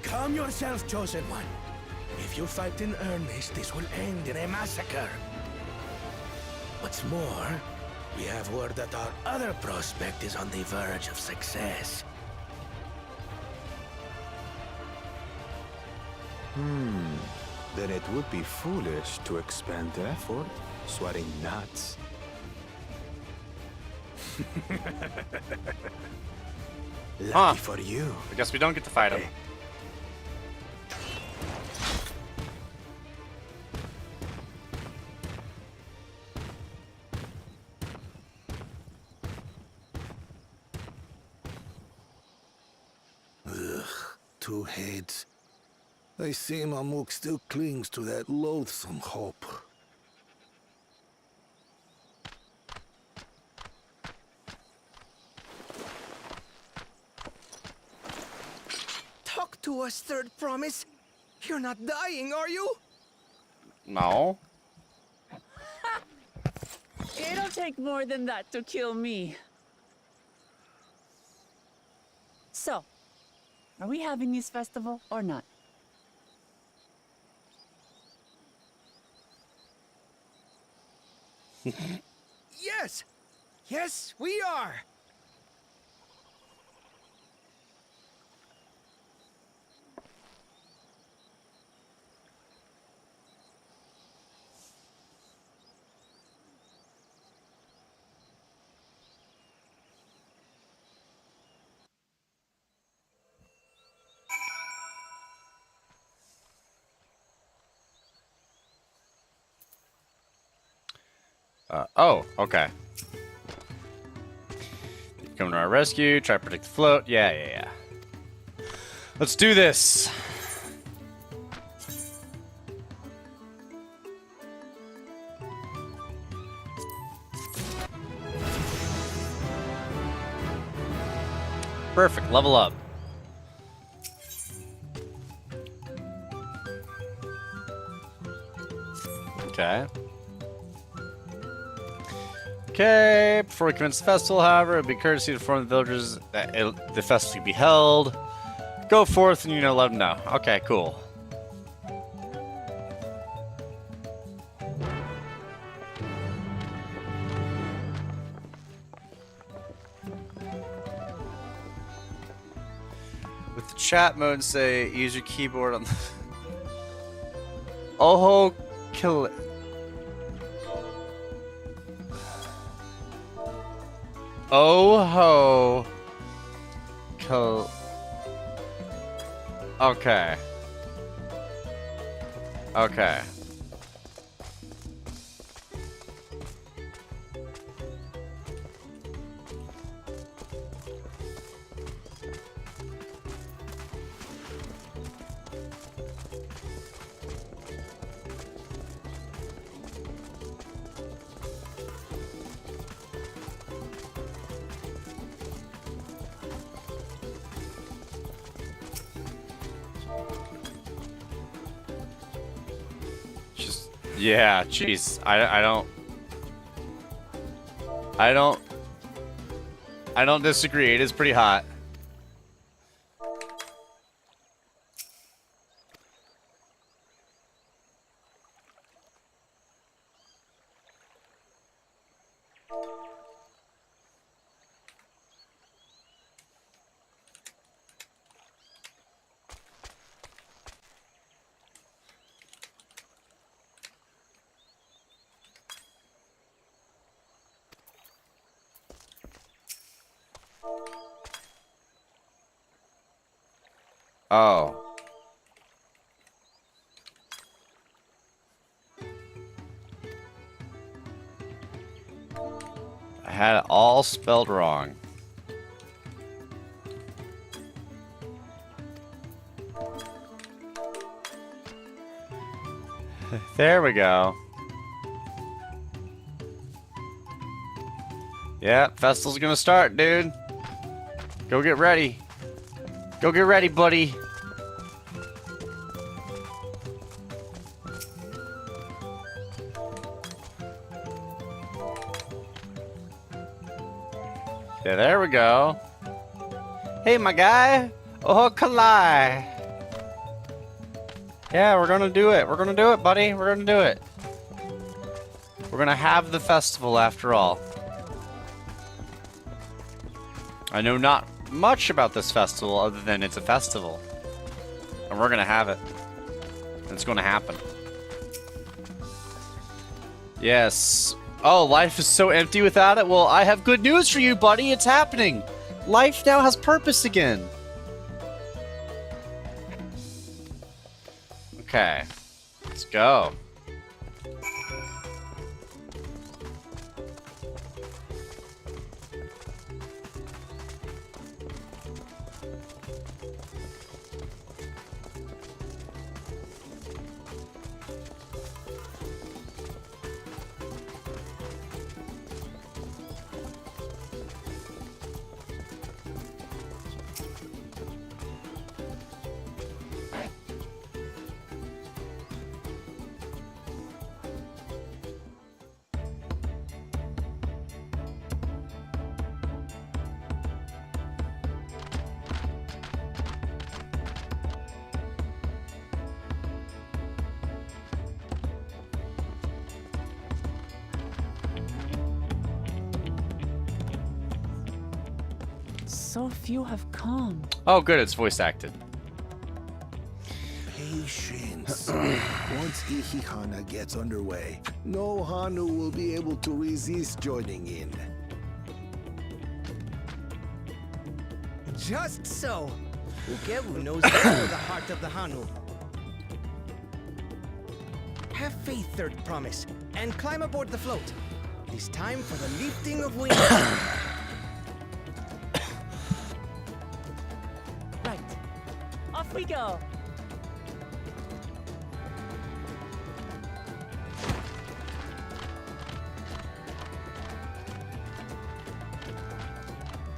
Calm yourself, Chosen One. If you fight in earnest, this will end in a massacre. What's more, we have word that our other prospect is on the verge of success. Then it would be foolish to expend effort sweating nuts. Lucky for you. I guess we don't get to fight him. Ugh, two heads. I see Mamuk still clings to that loathsome hope. Talk to us, Third Promise. You're not dying, are you? No. It'll take more than that to kill me. So, are we having this festival or not? Yes! Yes, we are! Oh, okay. Come to our rescue, try to protect the float. Yeah. Let's do this. Perfect, level up. Okay. Okay, before we commence the festival, however, it would be courtesy to inform the villagers that the festival can be held. Go forth and, let them know. Okay, cool. With the chat mode, say, use your keyboard on the... Oho, kill it. Oh ho. Okay. Okay. Yeah, jeez. I don't disagree. It is pretty hot. Oh. I had it all spelled wrong. There we go. Yeah, festival's gonna start, dude. Go get ready. Go get ready, buddy. Yeah, there we go. Hey, my guy. Oh, Kalai. Yeah, we're gonna do it. We're gonna do it, buddy. We're gonna do it. We're gonna have the festival after all. I know not much about this festival other than it's a festival. And we're gonna have it. And it's gonna happen. Yes. Oh, life is so empty without it? Well, I have good news for you, buddy. It's happening. Life now has purpose again. Okay. Let's go. So few have come. Oh, good. It's voice acted. Patience. Once Ihihana gets underway, no Hanu will be able to resist joining in. Just so. Ukewu knows better the heart of the Hanu. Have faith, Third Promise, and climb aboard the float. It is time for the lifting of wings. Right. Off we go.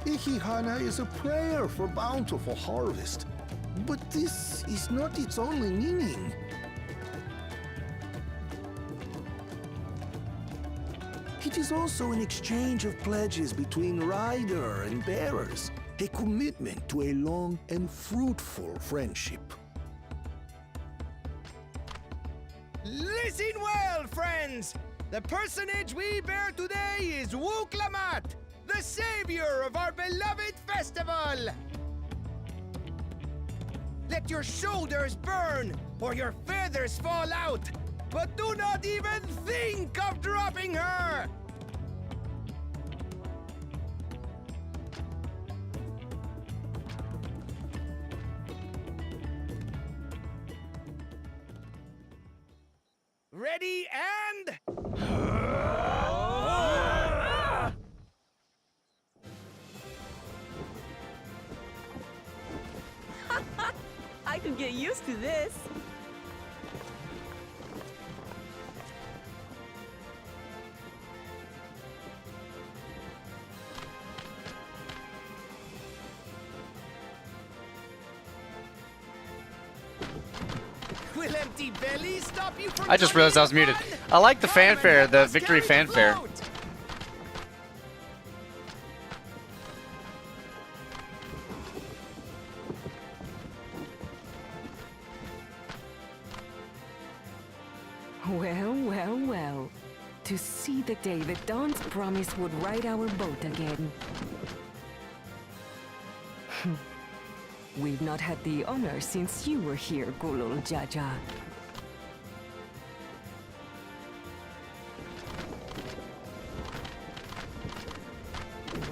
Ihihana is a prayer for bountiful harvest. But this is not its only meaning. It is also an exchange of pledges between rider and bearers, a commitment to a long and fruitful friendship. Listen well, friends! The personage we bear today is Wuklamat, the savior of our beloved festival! Let your shoulders burn, or your feathers fall out, but do not even think of dropping her! Ready and... I could get used to this. Will empty belly stop you from... I just realized I was muted. I like the fanfare, the victory fanfare. Well, well, well. To see the day that Dawn's promise would ride our boat again. We've not had the honor since you were here, Gulul Jaja.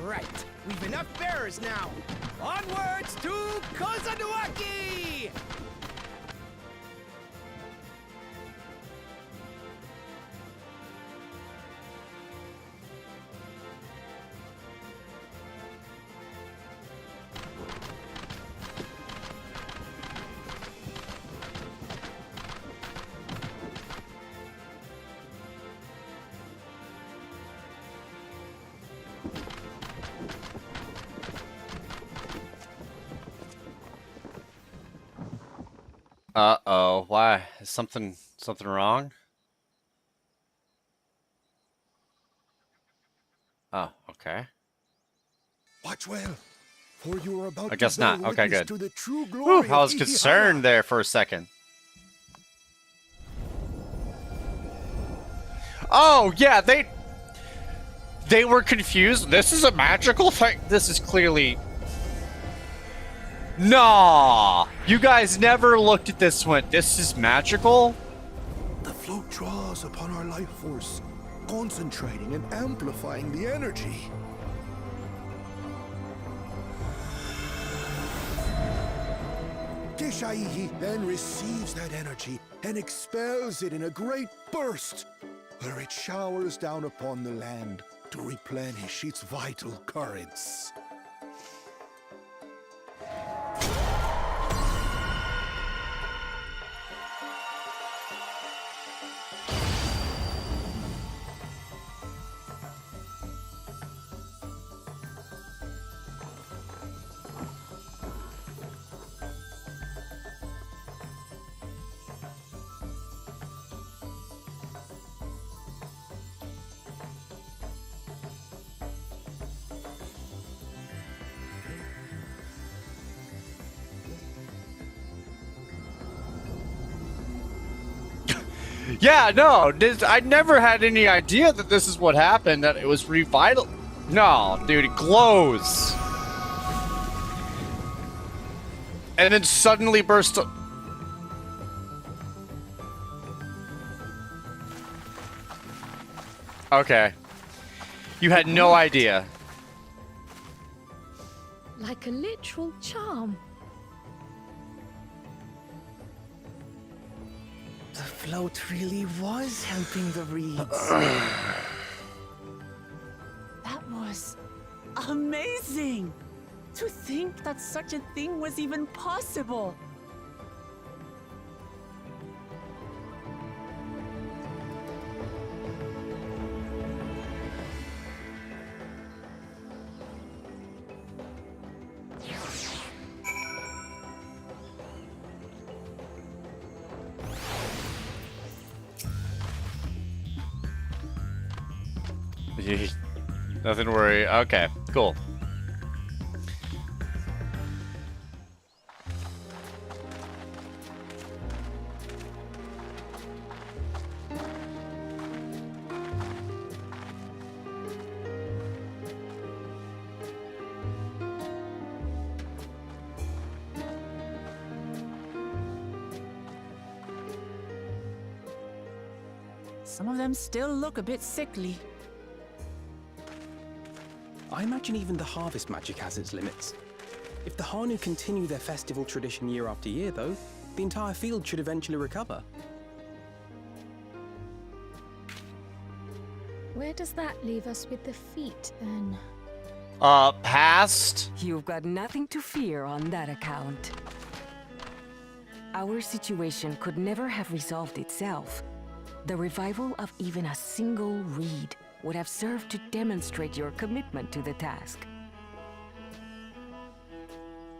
Right. We've enough bearers now. Onwards to Kozanuaki! Uh-oh. Why? Is something wrong? Oh, okay. Watch well, for you are about I guess to bear not. Okay, witness good. to the true Whew, glory I was of concerned there for a second. Oh, yeah, they were confused. This is a magical thing. This is clearly... Nah! You guys never looked at this one. This is magical? The float draws upon our life force, concentrating and amplifying the energy. Keshaihi then receives that energy and expels it in a great burst, where it showers down upon the land to replenish its vital currents. Yeah, no, I never had any idea that this is what happened, that it was revital. No, dude, it glows. And then suddenly burst. Okay. You had no idea. Like a literal charm. The float really was helping the reeds. That was amazing! To think that such a thing was even possible! Nothing to worry. Okay, cool. Some of them still look a bit sickly. I imagine even the harvest magic has its limits. If the Hanu continue their festival tradition year after year, though, the entire field should eventually recover. Where does that leave us with the feet, then? Past? You've got nothing to fear on that account. Our situation could never have resolved itself. The revival of even a single reed would have served to demonstrate your commitment to the task.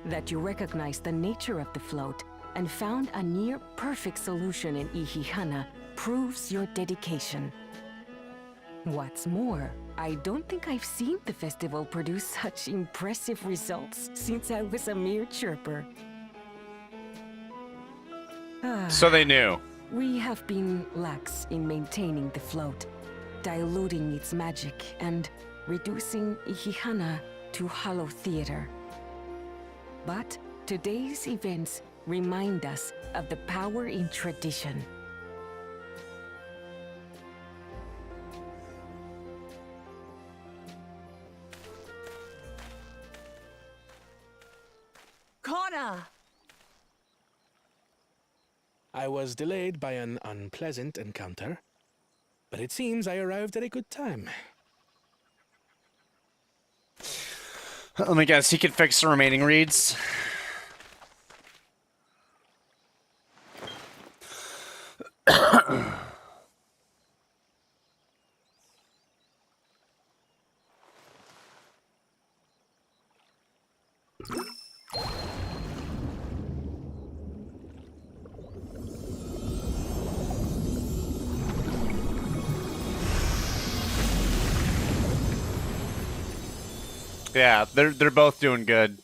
That you recognized the nature of the float and found a near-perfect solution in Ihihana proves your dedication. What's more, I don't think I've seen the festival produce such impressive results since I was a mere chirper. So they knew. We have been lax in maintaining the float, diluting its magic and reducing Ihihana to hollow theater. But today's events remind us of the power in tradition. Connor! I was delayed by an unpleasant encounter, but it seems I arrived at a good time. Let me guess, he could fix the remaining reeds. Yeah, they're both doing good.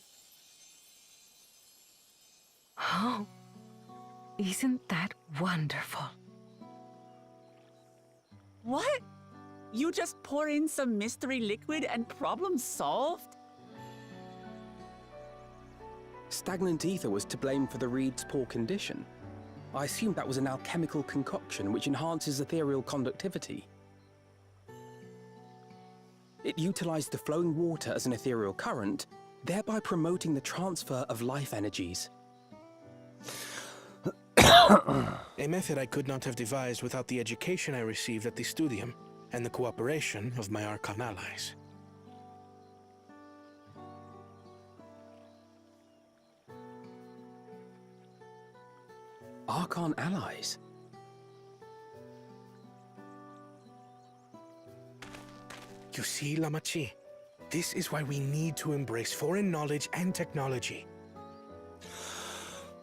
Oh, isn't that wonderful? What? You just pour in some mystery liquid and problem solved? Stagnant ether was to blame for the reed's poor condition. I assumed that was an alchemical concoction which enhances ethereal conductivity. It utilized the flowing water as an ethereal current, thereby promoting the transfer of life energies. A method I could not have devised without the education I received at the studium and the cooperation of my Archon allies. Archon allies? You see, Lamachi, this is why we need to embrace foreign knowledge and technology.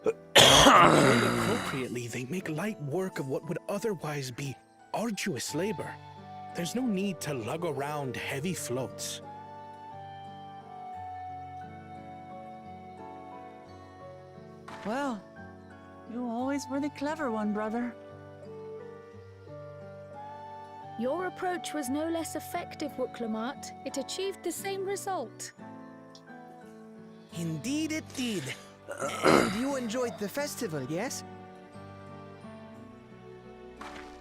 Appropriately, they make light work of what would otherwise be arduous labor. There's no need to lug around heavy floats. Well, you always were the clever one, brother. Your approach was no less effective, Wuklamart. It achieved the same result. Indeed it did. And you enjoyed the festival, yes?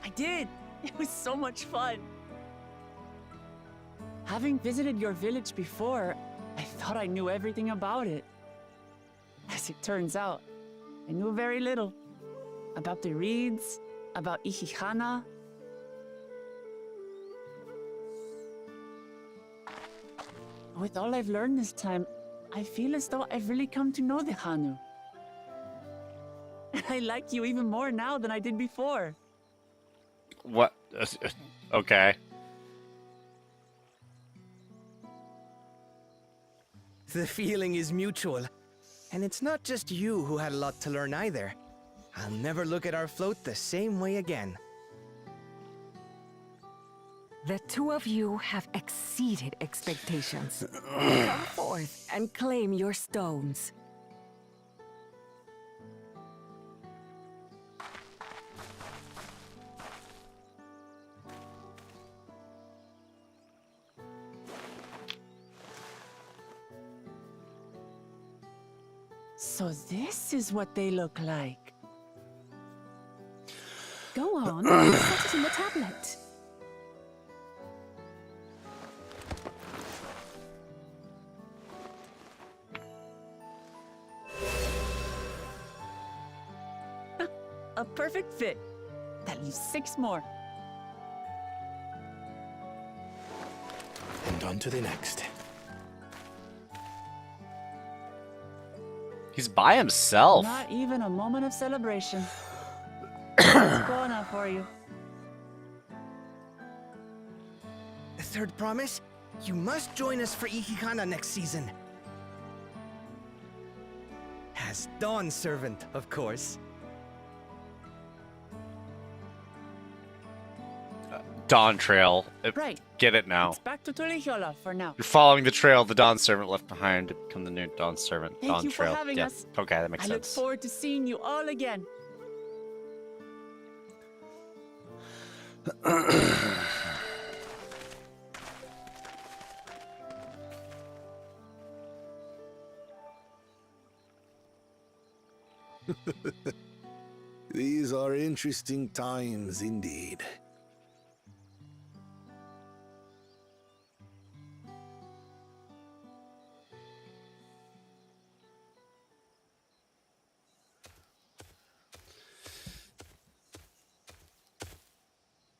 I did. It was so much fun. Having visited your village before, I thought I knew everything about it. As it turns out, I knew very little. About the reeds, about Ihihana. With all I've learned this time, I feel as though I've really come to know the Hanu. And I like you even more now than I did before. What? Okay. The feeling is mutual. And it's not just you who had a lot to learn either. I'll never look at our float the same way again. The two of you have exceeded expectations. Come forth and claim your stones. So this is what they look like. Go on, put it in the tablet. A perfect fit. That leaves 6 more. And on to the next. He's by himself. Not even a moment of celebration. It's gone now for you. The third promise? You must join us for Ikikana next season. As Dawn servant, of course. Dawntrail. Right. Get it now. It's back to Tulihiola for now. You're following the trail the Dawn Servant left behind to become the new Dawn Servant. Thank Dawn you for Trail. having Yep. us. Okay, that makes I look sense. forward to seeing you all again. These are interesting times indeed.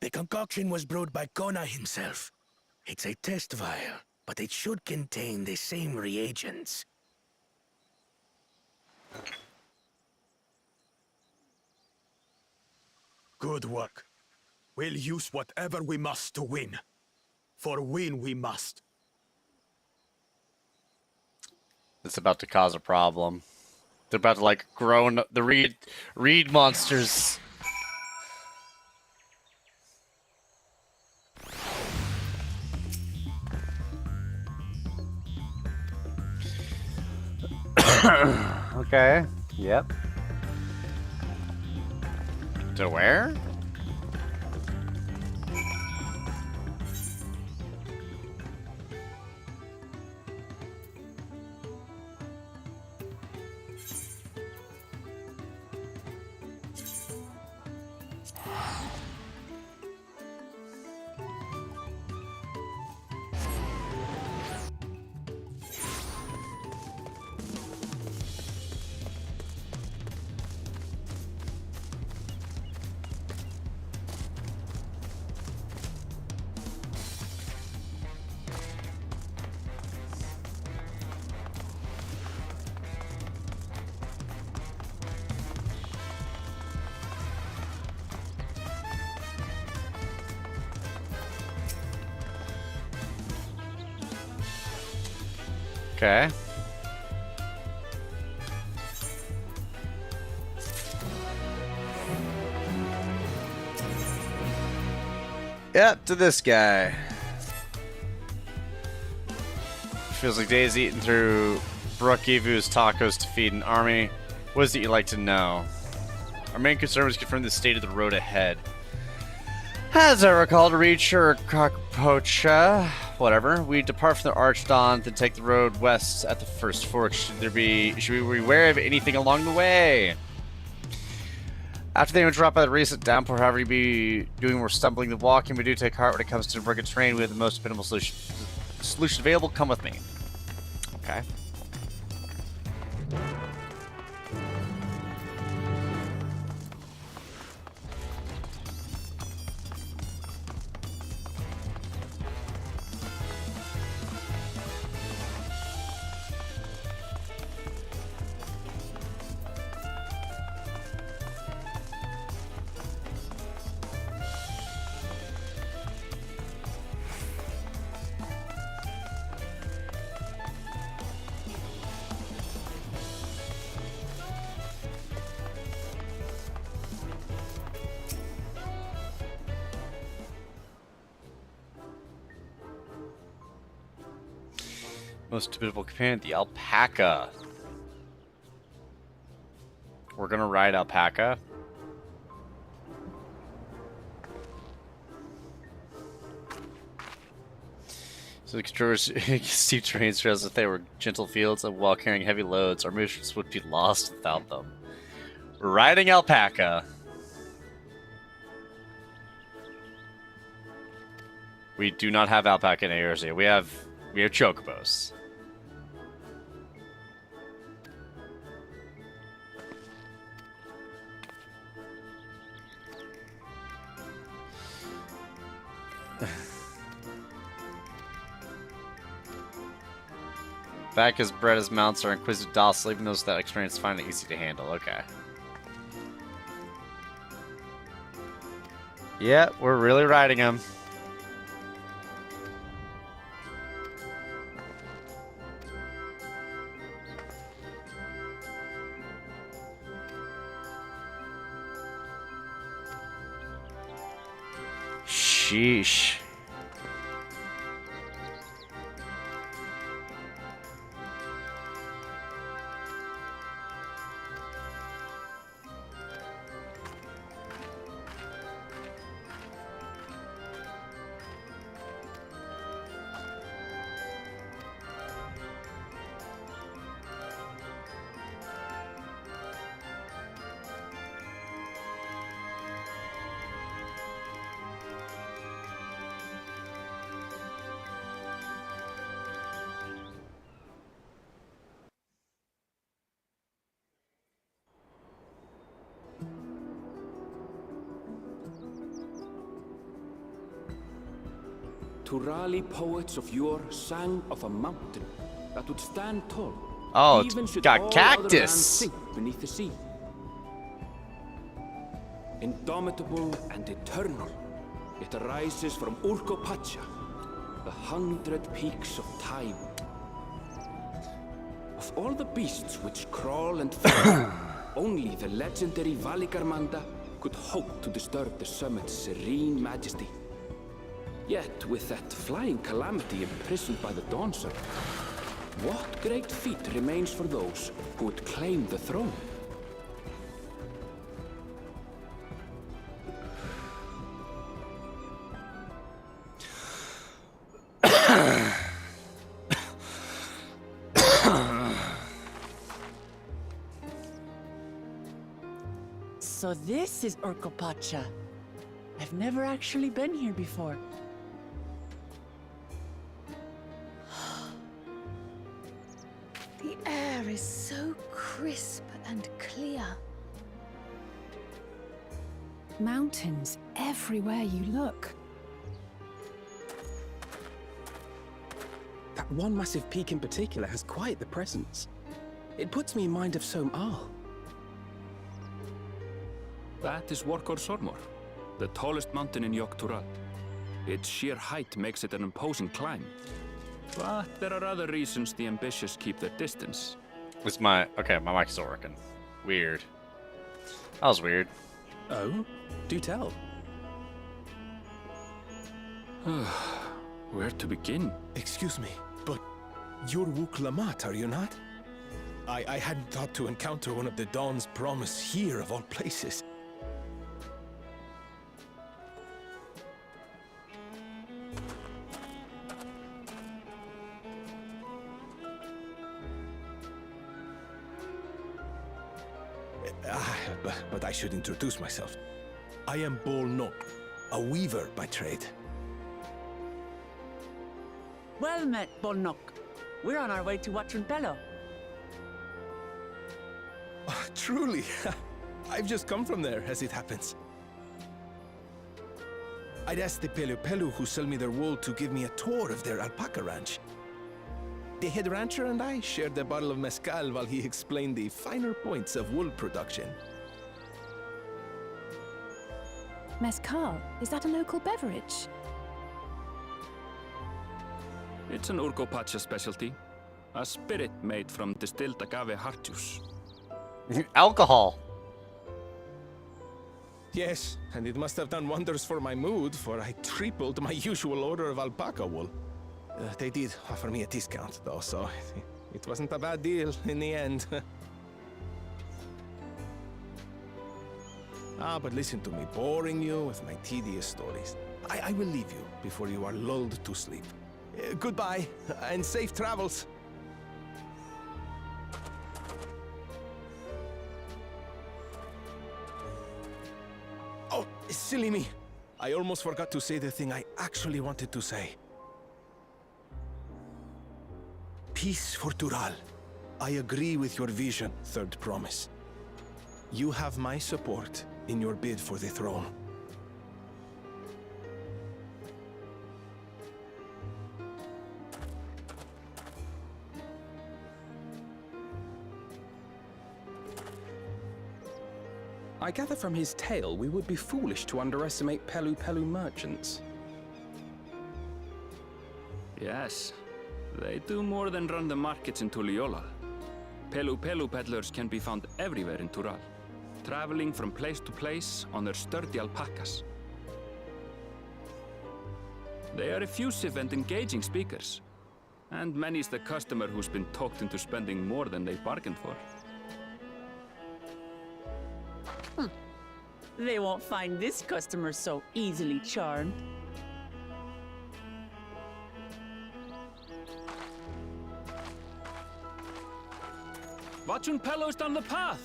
The concoction was brewed by Kona himself. It's a test vial, but it should contain the same reagents. Good work. We'll use whatever we must to win. For win we must. It's about to cause a problem. They're about to like grow the reed monsters. Okay. Yep. To where? Okay. Yep, to this guy. Feels like days eating through Brook Evu's tacos to feed an army. What is it you'd like to know? Our main concern was confirm the state of the road ahead. As I recall, to reach Cockpocha, whatever, we depart from the Archdawn, then take the road west at the first fork. Should we be aware of anything along the way? After they were dropped by the recent downpour, however you be doing more stumbling than walking, we do take heart when it comes to rugged terrain. We have the most minimal solution available. Come with me. Okay. Most typical companion, the alpaca. We're gonna ride alpaca. So the controllers steep terrain trails if they were gentle fields and while carrying heavy loads, our missions would be lost without them. We're riding alpaca. We do not have alpaca in Eorzea. We have chocobos. Back as bred as mounts are inquisitive docile, even those without experience find it easy to handle. Okay. Yeah, we're really riding them. Sheesh. Turali poets of yore sang of a mountain that would stand tall. Oh, it's even should got all other lands cactus. sink beneath the sea. Indomitable and eternal, it arises from Urkopacha, the 100 peaks of time. Of all the beasts which crawl and fly, only the legendary Valigarmanda could hope to disturb the summit's serene majesty. Yet, with that flying calamity imprisoned by the Dawn Serpent, what great feat remains for those who would claim the throne? So this is Urkopacha. I've never actually been here before. The air is so crisp and clear. Mountains everywhere you look. That one massive peak in particular has quite the presence. It puts me in mind of Som-Al. That is Workor Sormor, the tallest mountain in Yogg-Tural. Its sheer height makes it an imposing climb. But there are other reasons the ambitious keep their distance. It's my... Okay, my mic's still working. Weird. That was weird. Oh? Do tell. Where to begin? Excuse me, but you're Wuk Lamat, are you not? I hadn't thought to encounter one of the Dawn's promise here, of all places. But I should introduce myself. I am Bol Nok, a weaver by trade. Well met, Bolnok. We're on our way to Watrunpelo. Truly, I've just come from there, as it happens. I'd asked the Pelu who sell me their wool to give me a tour of their alpaca ranch. The head rancher and I shared a bottle of mezcal while he explained the finer points of wool production. Mezcal, is that a local beverage? It's an Urkopacha specialty. A spirit made from distilled agave heart juice. Alcohol. Yes, and it must have done wonders for my mood, for I tripled my usual order of alpaca wool. They did offer me a discount, though, so it wasn't a bad deal in the end. But listen to me, boring you with my tedious stories. I will leave you before you are lulled to sleep. Goodbye, and safe travels. Oh, silly me. I almost forgot to say the thing I actually wanted to say. Peace for Tural. I agree with your vision, Third Promise. You have my support in your bid for the throne. I gather from his tale we would be foolish to underestimate Pelu Pelu merchants. Yes, they do more than run the markets in Tuliyollal. Pelu Pelu peddlers can be found everywhere in Tural, traveling from place to place on their sturdy alpacas. They are effusive and engaging speakers, and many's the customer who's been talked into spending more than they bargained for. They won't find this customer so easily charmed. Watchun Pelo's down the path!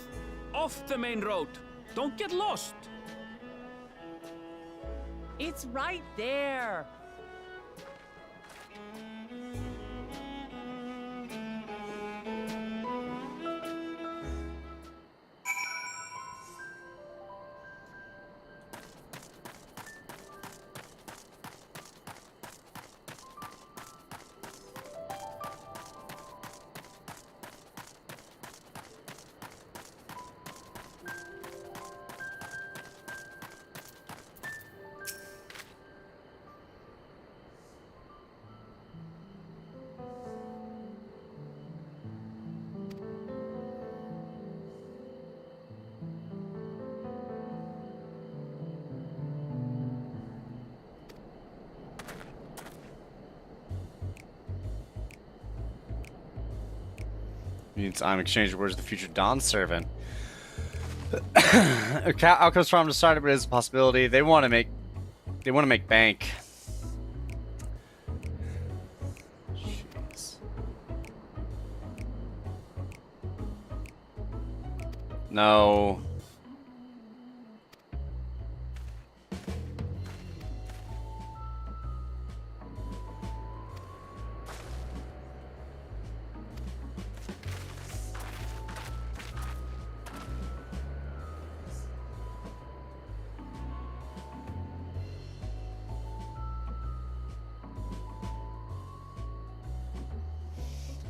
Off the main road! Don't get lost! It's right there! Means I'm exchanging words with the future Dawn servant. Outcomes from decided, but it is a possibility. They want to make bank. Jeez. No.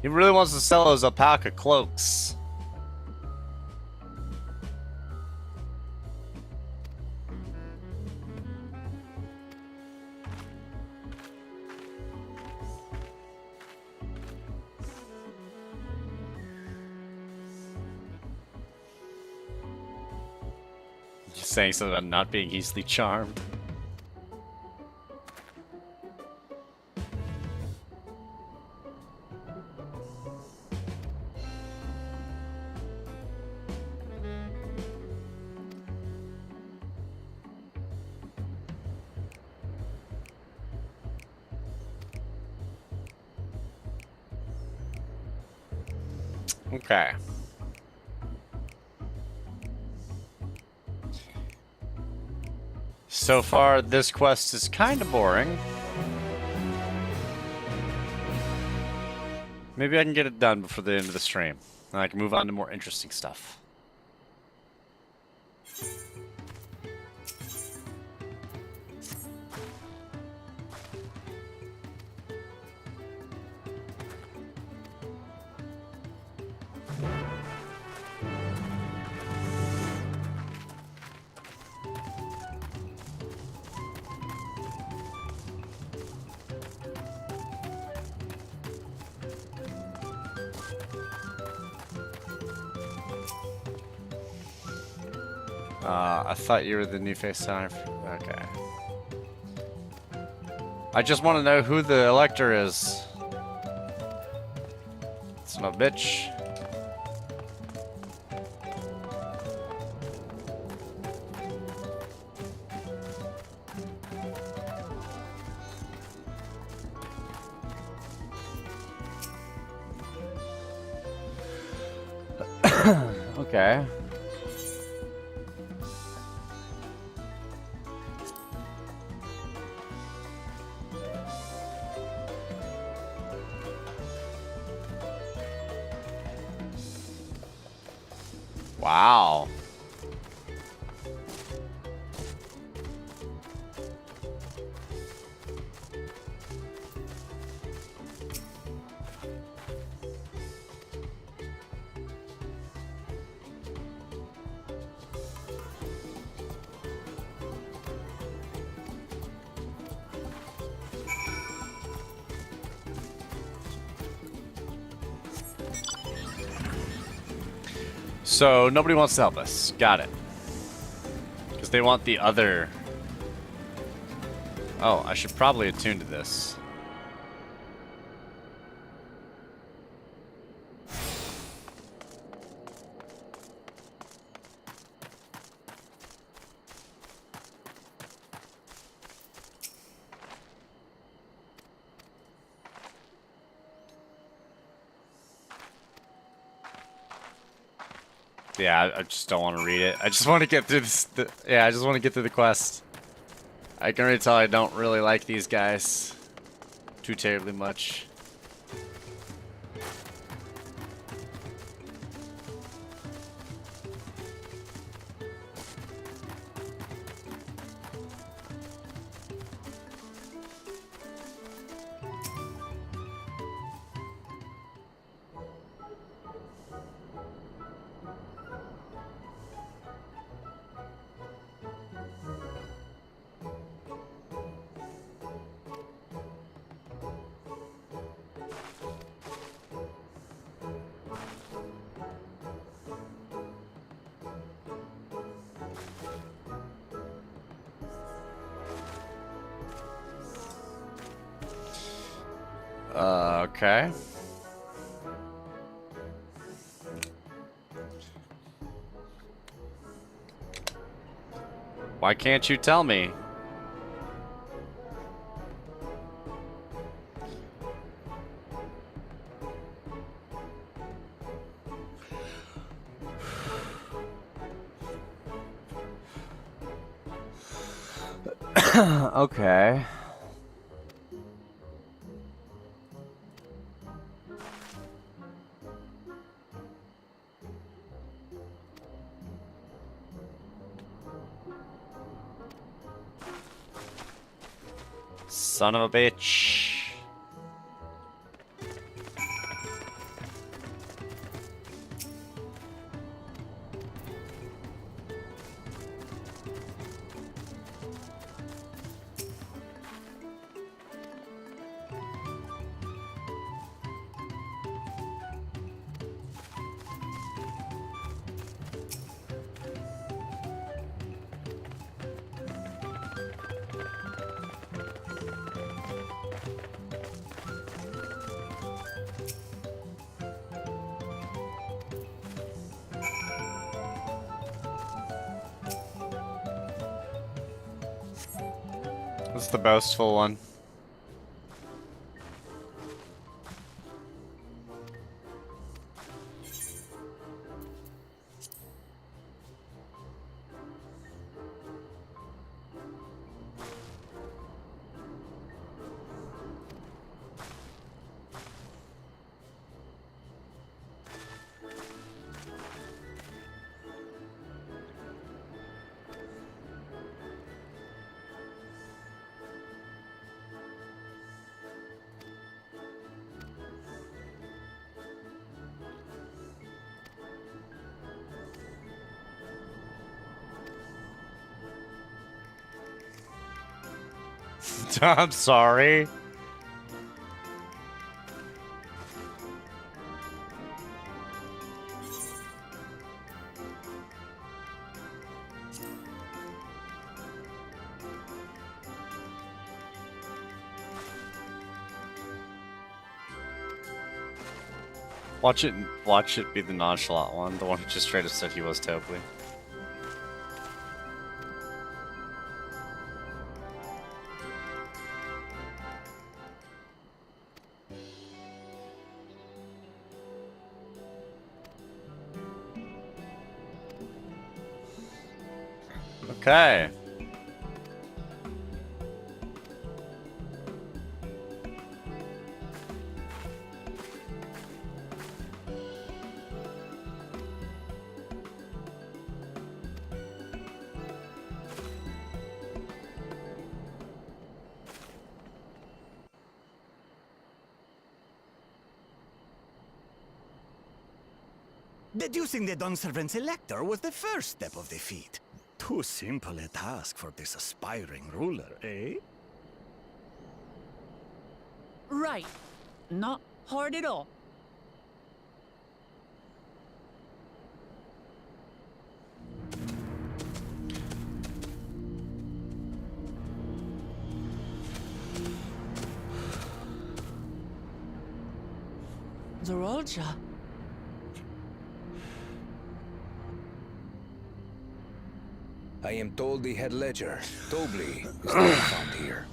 He really wants to sell those alpaca cloaks. Just saying something about not being easily charmed. Okay. So far, this quest is kind of boring. Maybe I can get it done before the end of the stream, and I can move on to more interesting stuff. I thought you were the new face sign. Okay. I just want to know who the elector is. It's no bitch. Okay. Wow. So nobody wants to help us. Got it. Because they want the other... Oh, I should probably attune to this. Yeah, I just don't want to read it. I just want to get through this. Yeah, I just want to get through the quest. I can already tell I don't really like these guys too terribly much. Okay. Why can't you tell me? Okay. Son of a bitch. What's the boastful one? I'm sorry. Watch it be the nonchalant one, the one who just straight up said he was Topley. Okay. Deducing the Dunservant's elector was the first step of the feat. Too simple a task for this aspiring ruler, eh? Right. Not hard at all. Aldorolja. I am told the head ledger, Tobli, is not found here.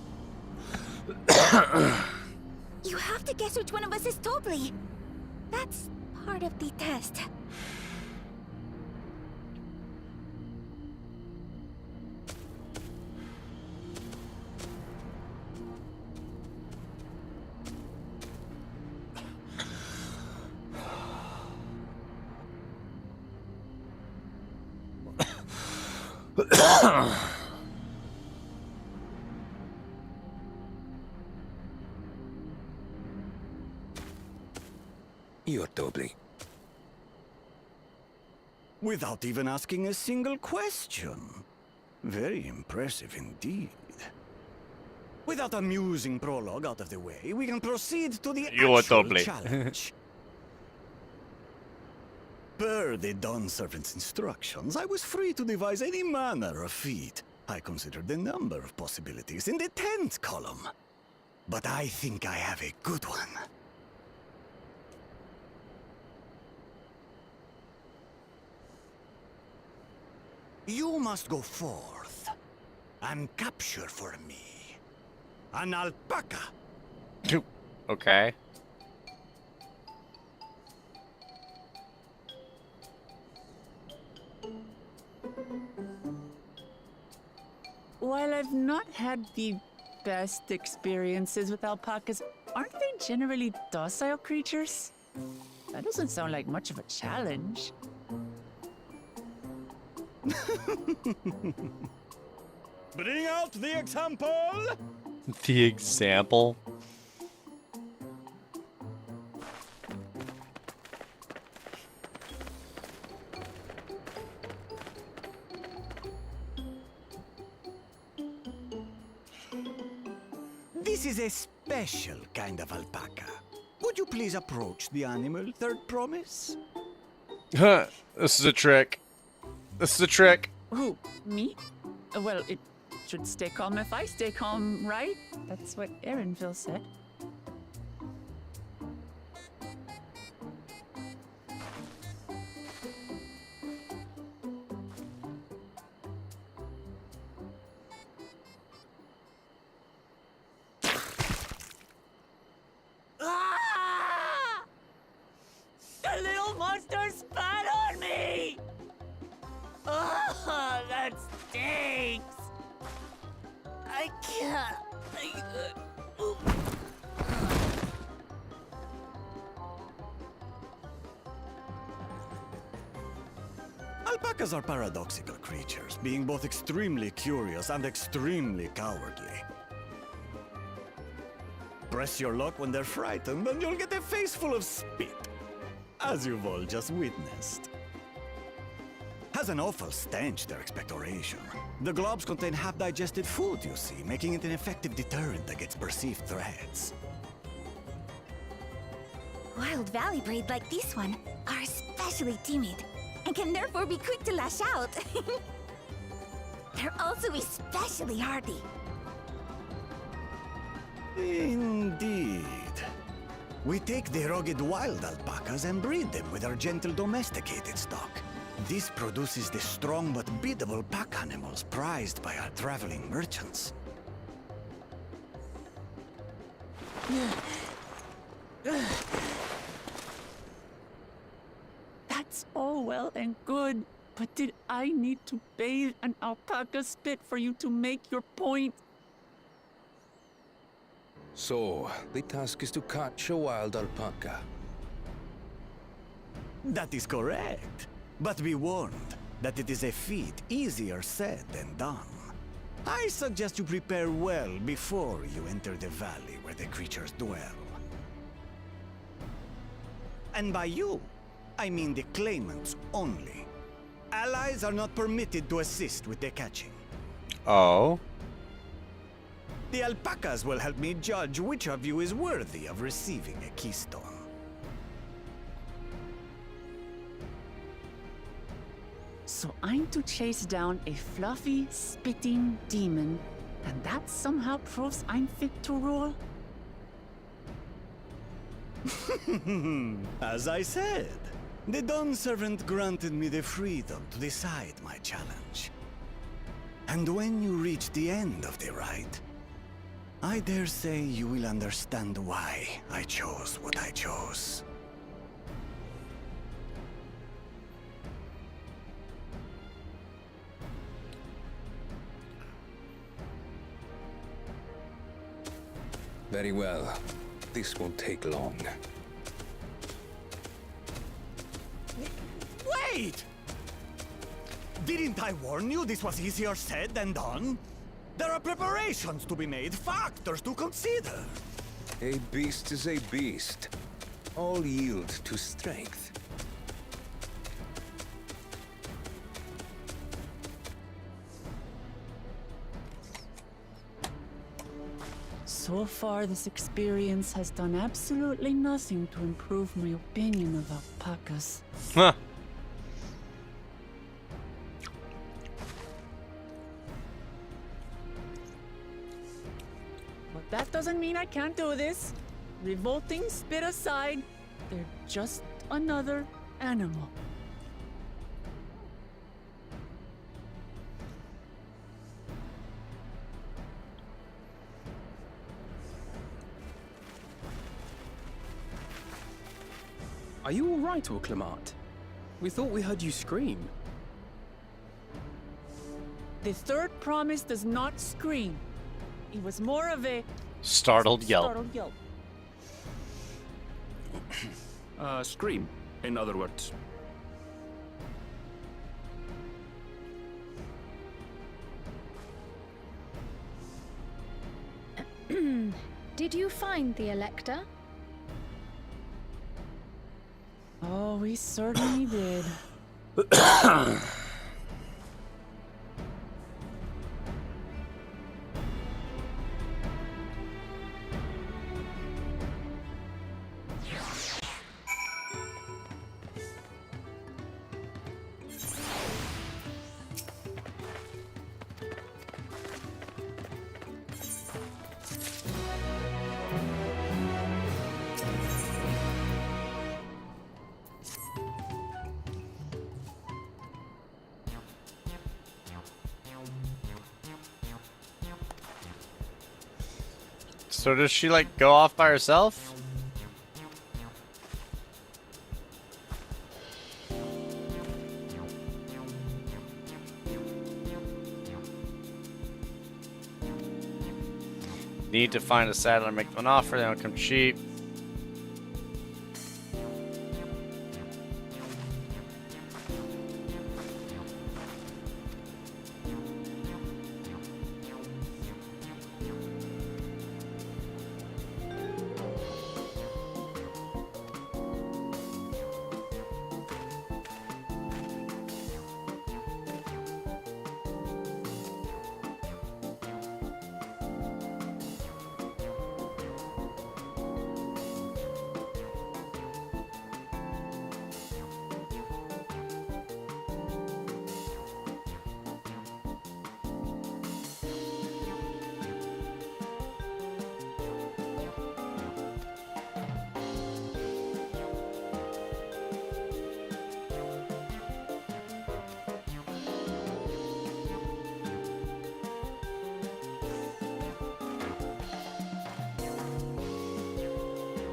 You have to guess which one of us is Tobli. That's part of the test. You're Tobli. Without even asking a single question. Very impressive indeed. With that amusing prologue out of the way, we can proceed to the actual challenge. Per the Dawn Servant's instructions, I was free to devise any manner of feat. I considered the number of possibilities in the 10th column. But I think I have a good one. You must go forth and capture for me an alpaca. Okay. While I've not had the best experiences with alpacas, aren't they generally docile creatures? That doesn't sound like much of a challenge. Bring out the example! The example? This is a special kind of alpaca. Would you please approach the animal, Third Promise? This is a trick. This is a trick. Who? Me? Well, it should stay calm if I stay calm, right? That's what Erinville said. Ah! The little monster spat on me! Ah, that stinks! I can't. Alpacas are paradoxical creatures, being both extremely curious and extremely cowardly. Press your luck when they're frightened, and you'll get a face full of spit, as you've all just witnessed. Has an awful stench, their expectoration. The globs contain half-digested food, you see, making it an effective deterrent against perceived threats. Wild valley breed like this one are especially timid and can therefore be quick to lash out. They're also especially hardy. Indeed. We take the rugged wild alpacas and breed them with our gentle domesticated stock. This produces the strong but biddable pack animals prized by our traveling merchants. That's all well and good, but did I need to bathe an alpaca spit for you to make your point? So, the task is to catch a wild alpaca. That is correct. But be warned that it is a feat easier said than done. I suggest you prepare well before you enter the valley where the creatures dwell. And by you, I mean the claimants only. Allies are not permitted to assist with the catching. Oh? The alpacas will help me judge which of you is worthy of receiving a keystone. So I'm to chase down a fluffy, spitting demon, and that somehow proves I'm fit to rule? As I said, the Dawn Servant granted me the freedom to decide my challenge. And when you reach the end of the ride, I dare say you will understand why I chose what I chose. Very well. This won't take long. Wait! Didn't I warn you this was easier said than done? There are preparations to be made, factors to consider. A beast is a beast. All yield to strength. So far, this experience has done absolutely nothing to improve my opinion of alpacas. Huh. But that doesn't mean I can't do this. Revolting spit aside, they're just another animal. Are you all right, Orclamart? We thought we heard you scream. The third promise does not scream. It was more of a startled yelp. Startled yelp. Scream, in other words. Did you find the Elector? Oh, we certainly did. So does she like go off by herself? Need to find a saddler, make them an offer, they don't come cheap.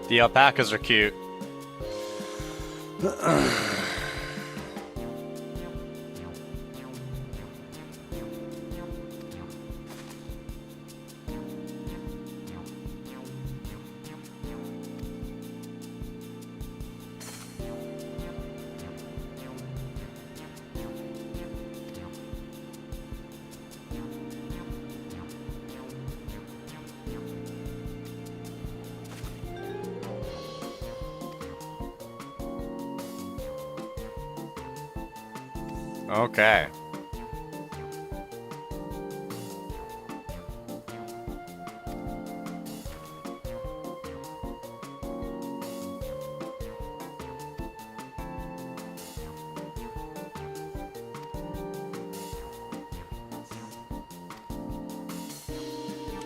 The alpacas are cute. Okay.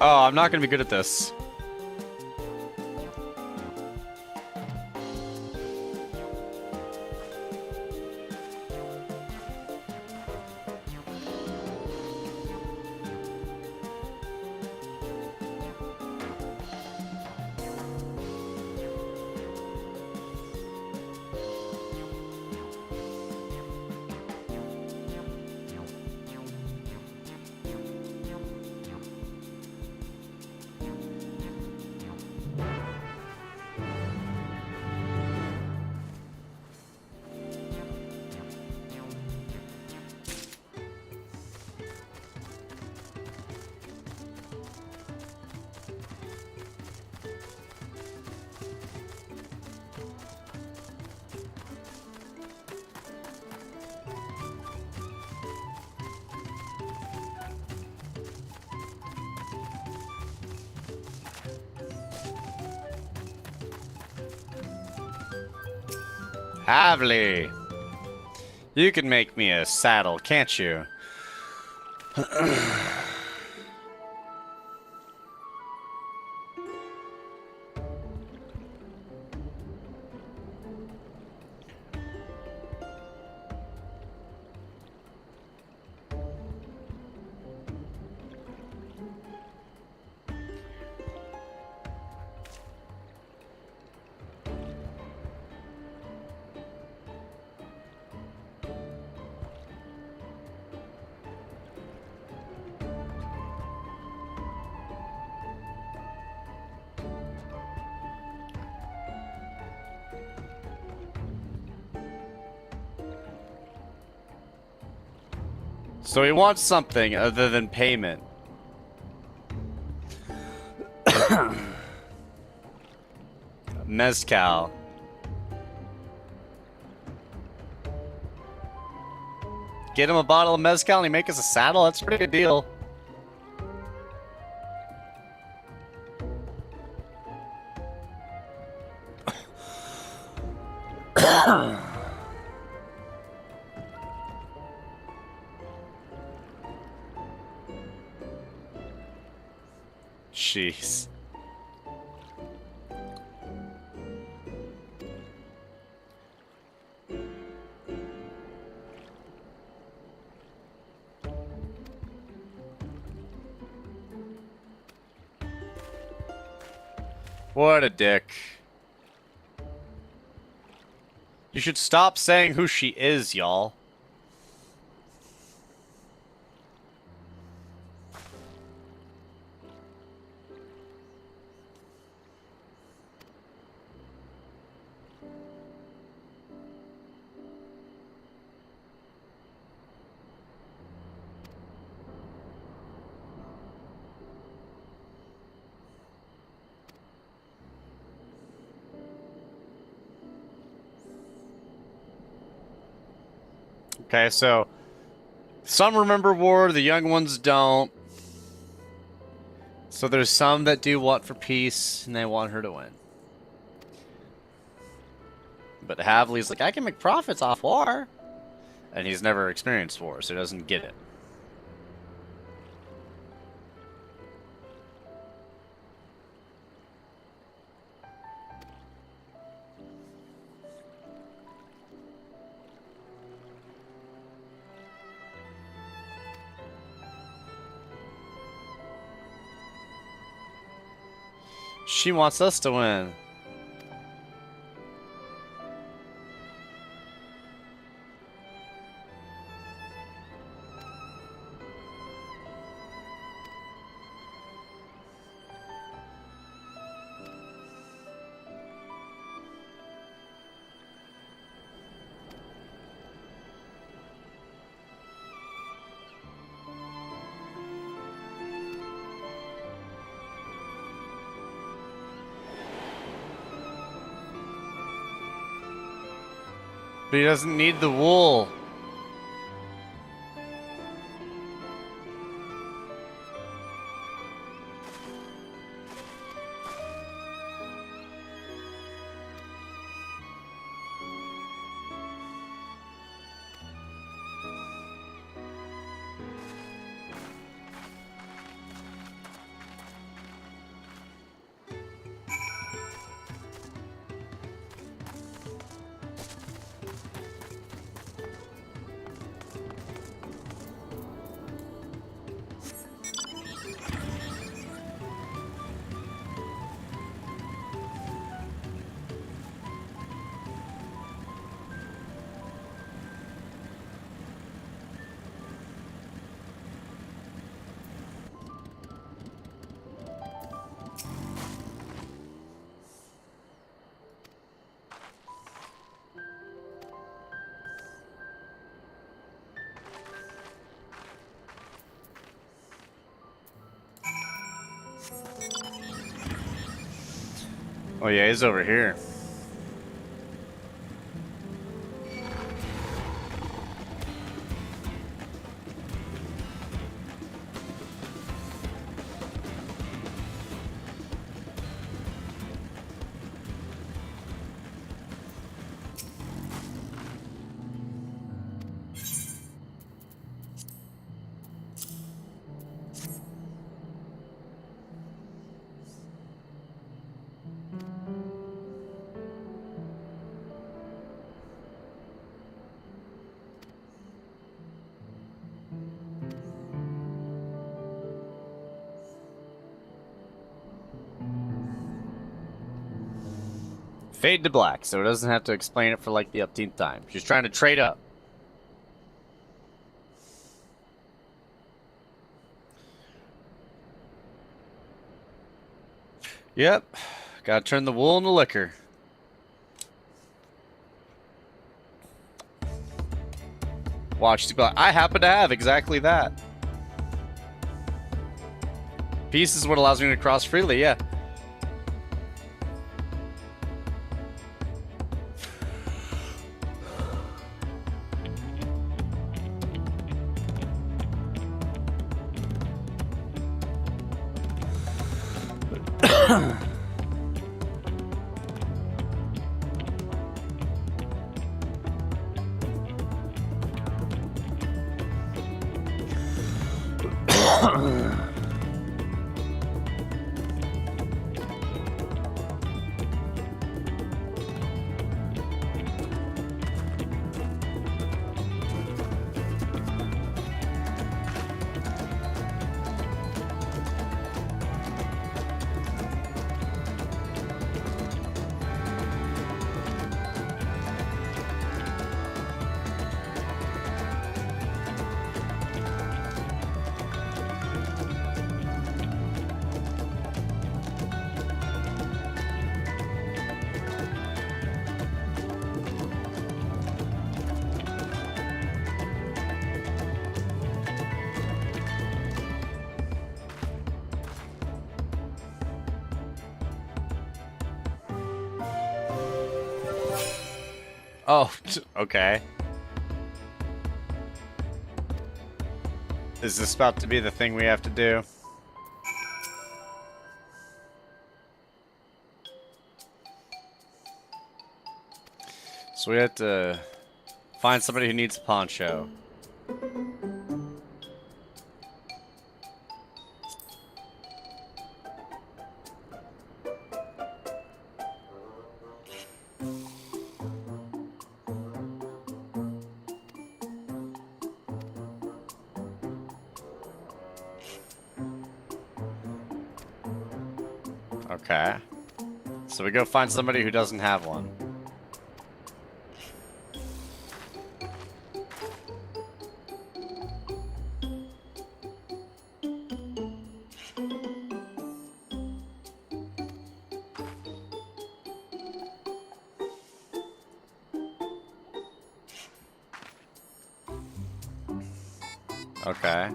Oh, I'm not gonna be good at this. Havli, you can make me a saddle, can't you? So he wants something other than payment. Mezcal. Get him a bottle of mezcal and he make us a saddle? That's a pretty good deal. Jeez. What a dick. You should stop saying who she is, y'all. Okay, so some remember war, the young ones don't. So there's some that do want for peace, and they want her to win. But Havli's like, I can make profits off war. And he's never experienced war, so he doesn't get it. She wants us to win. But he doesn't need the wool. Oh yeah, he's over here. Fade to black, so it doesn't have to explain it for like the upteenth time. She's trying to trade up. Yep. Gotta turn the wool into liquor. Watch, I happen to have exactly that. Peace is what allows me to cross freely, yeah. Oh, okay. Is this about to be the thing we have to do? So we have to find somebody who needs a poncho. Okay. So we go find somebody who doesn't have one. Okay.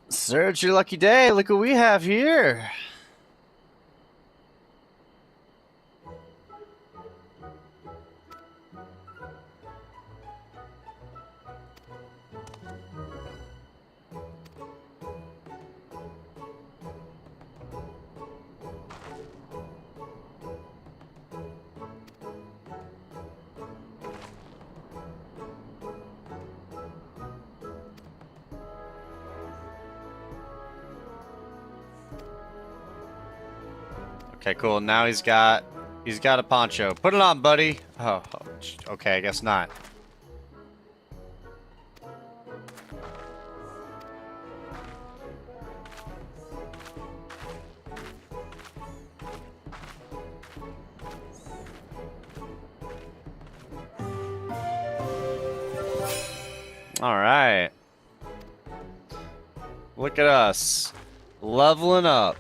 Sir, it's your lucky day. Look what we have here. Okay, cool. Now he's got a poncho. Put it on, buddy. Oh, okay, I guess not. All right. Look at us. Leveling up.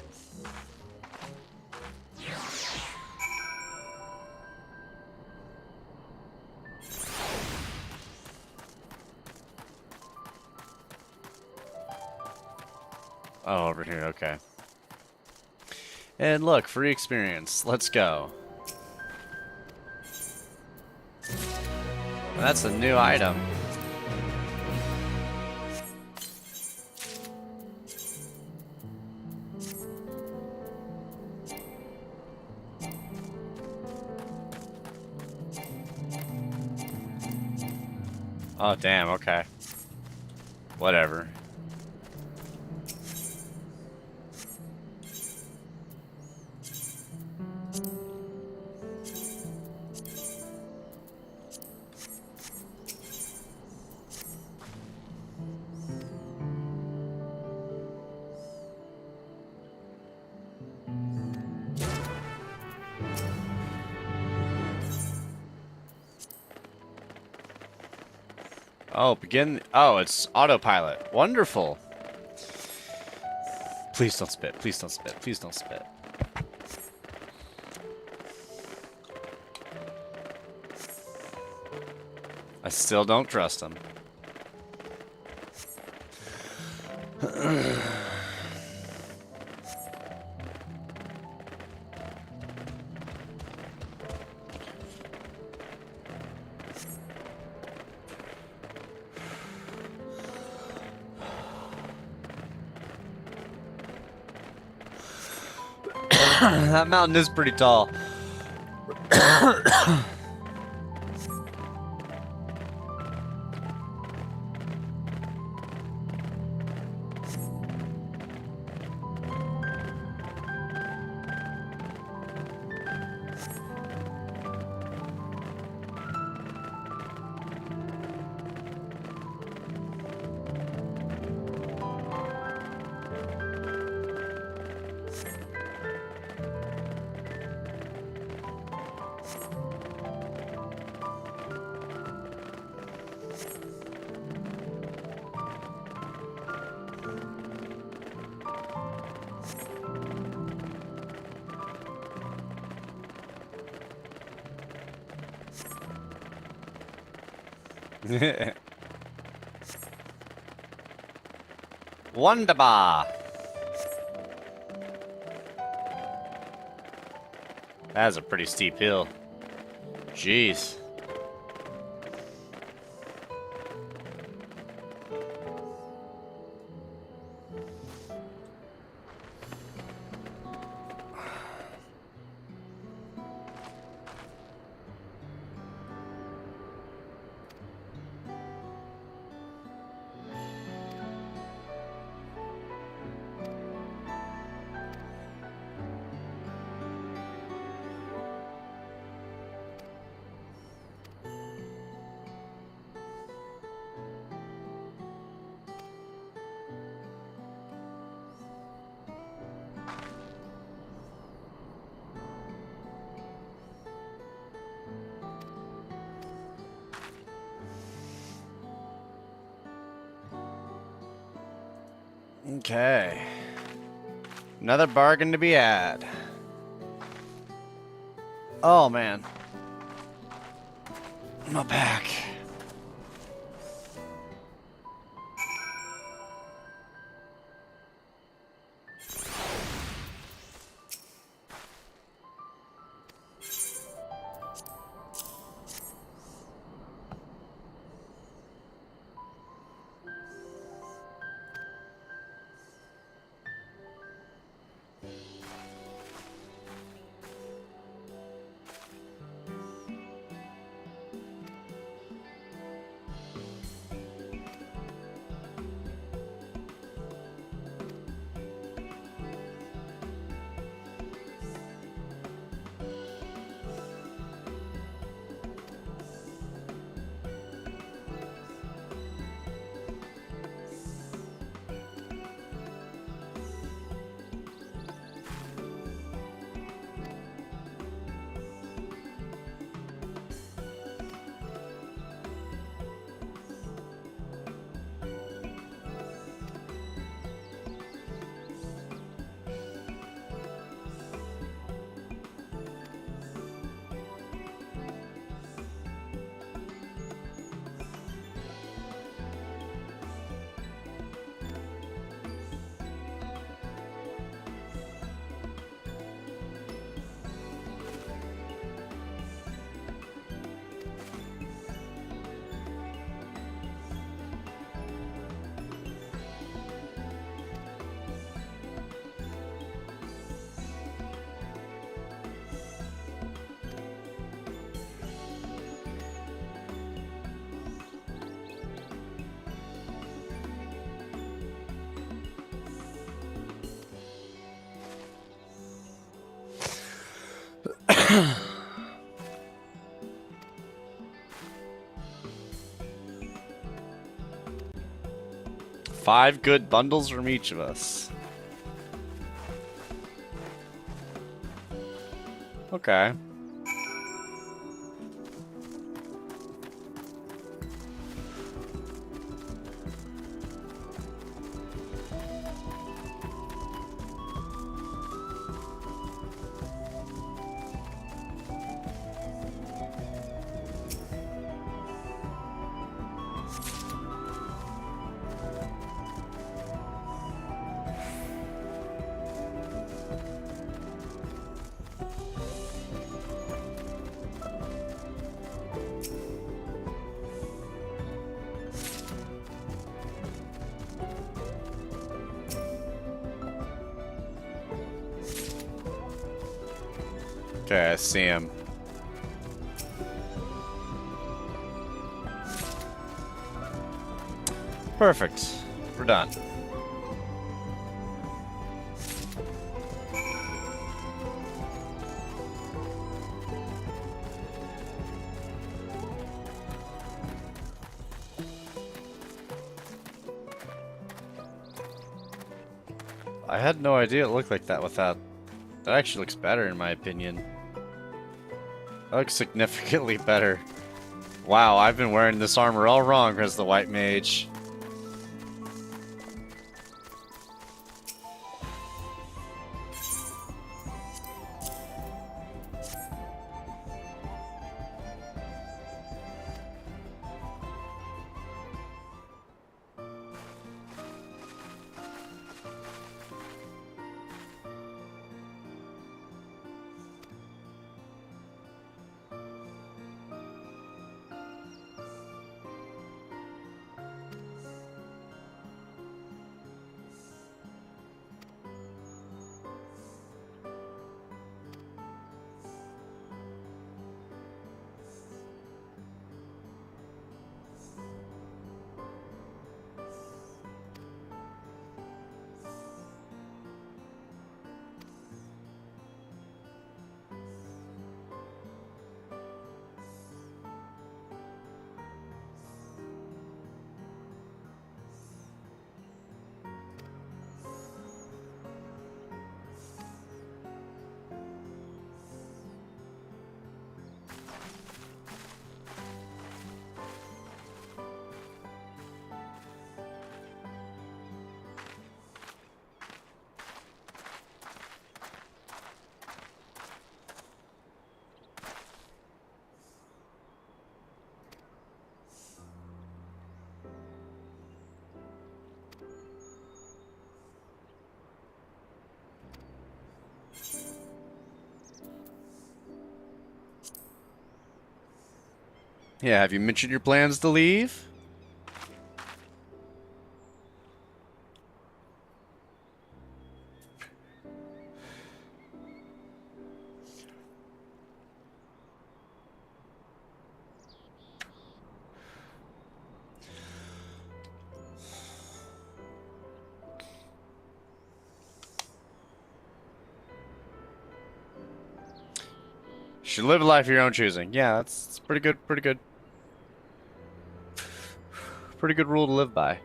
Oh, over here, okay. And look, free experience. Let's go. That's a new item. Oh, damn, okay. Whatever. Oh, begin. Oh, it's autopilot. Wonderful. Please don't spit. Please don't spit. Please don't spit. I still don't trust him. That mountain is pretty tall. Wunderbar. That's a pretty steep hill. Jeez. Okay. Another bargain to be had. Oh, man. My back. 5 good bundles from each of us. Okay. Okay, I see him. Perfect. We're done. I had no idea it looked like that without. That actually looks better in my opinion. That looks significantly better. Wow, I've been wearing this armor all wrong as the white mage. Yeah, have you mentioned your plans to leave? Should live a life of your own choosing. Yeah, that's pretty good, pretty good. Pretty good rule to live by.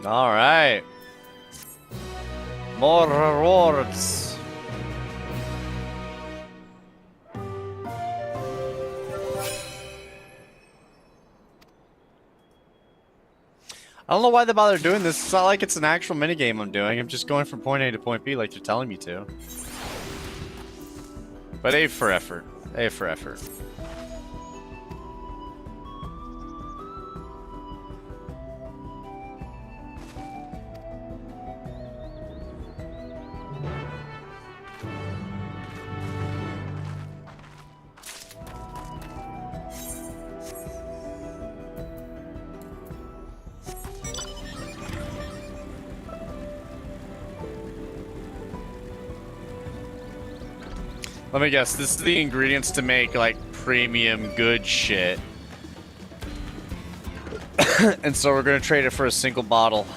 All right. More rewards. I don't know why they bother doing this. It's not like it's an actual minigame I'm doing. I'm just going from point A to point B like they're telling me to. But A for effort. A for effort. Let me guess, this is the ingredients to make, like, premium good shit. And so we're gonna trade it for a single bottle.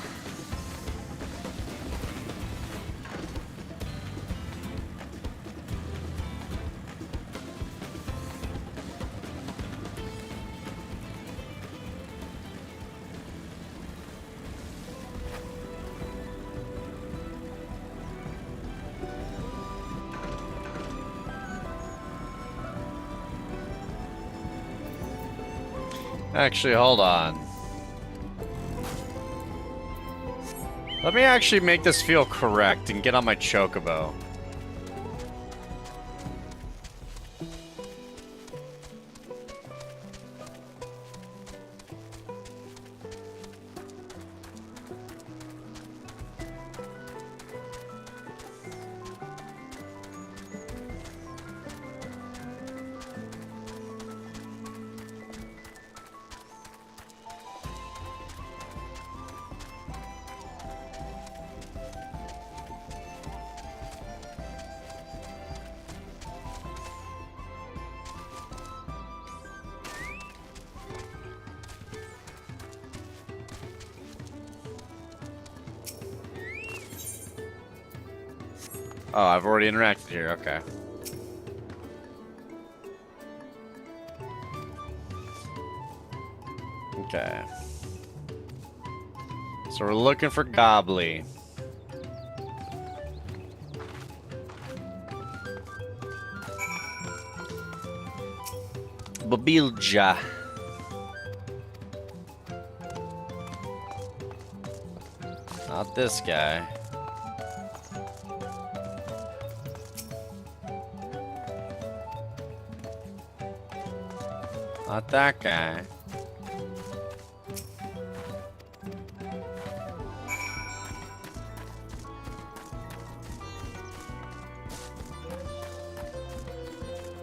Actually, hold on. Let me actually make this feel correct and get on my chocobo. Oh, I've already interacted here, okay. Okay. So we're looking for Gobbly. Babilja. Not this guy. Not that guy.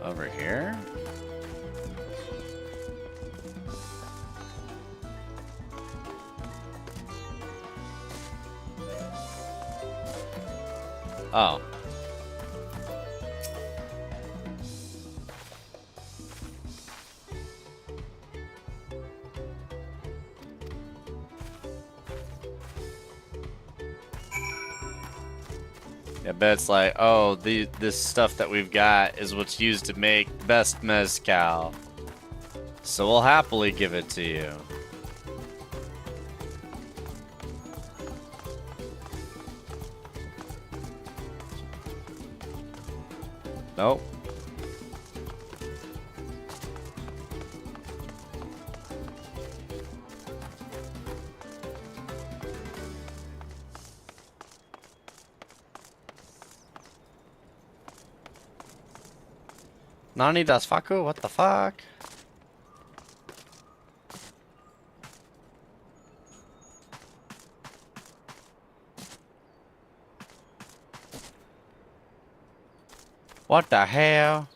Over here? Oh. I bet it's like, oh, this stuff that we've got is what's used to make the best mezcal. So we'll happily give it to you. Nope. Nani das Faku? What the fuck? What the hell?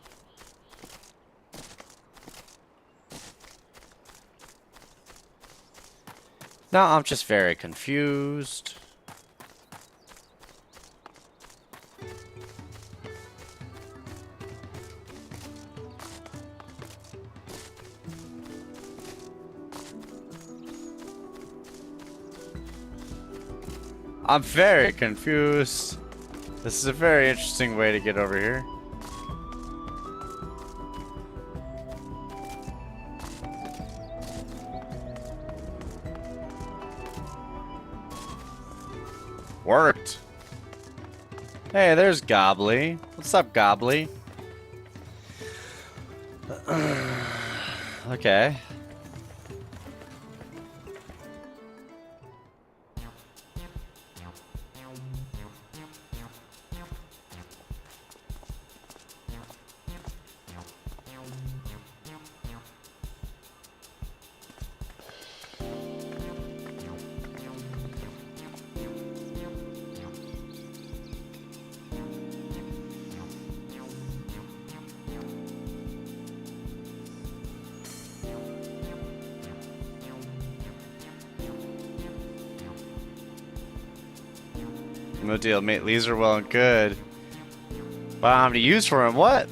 Now I'm just very confused. I'm very confused. This is a very interesting way to get over here. Worked. Hey, there's Gobbly. What's up, Gobbly? Okay. No deal, mate. These are well and good. But I don't have to use for him. What?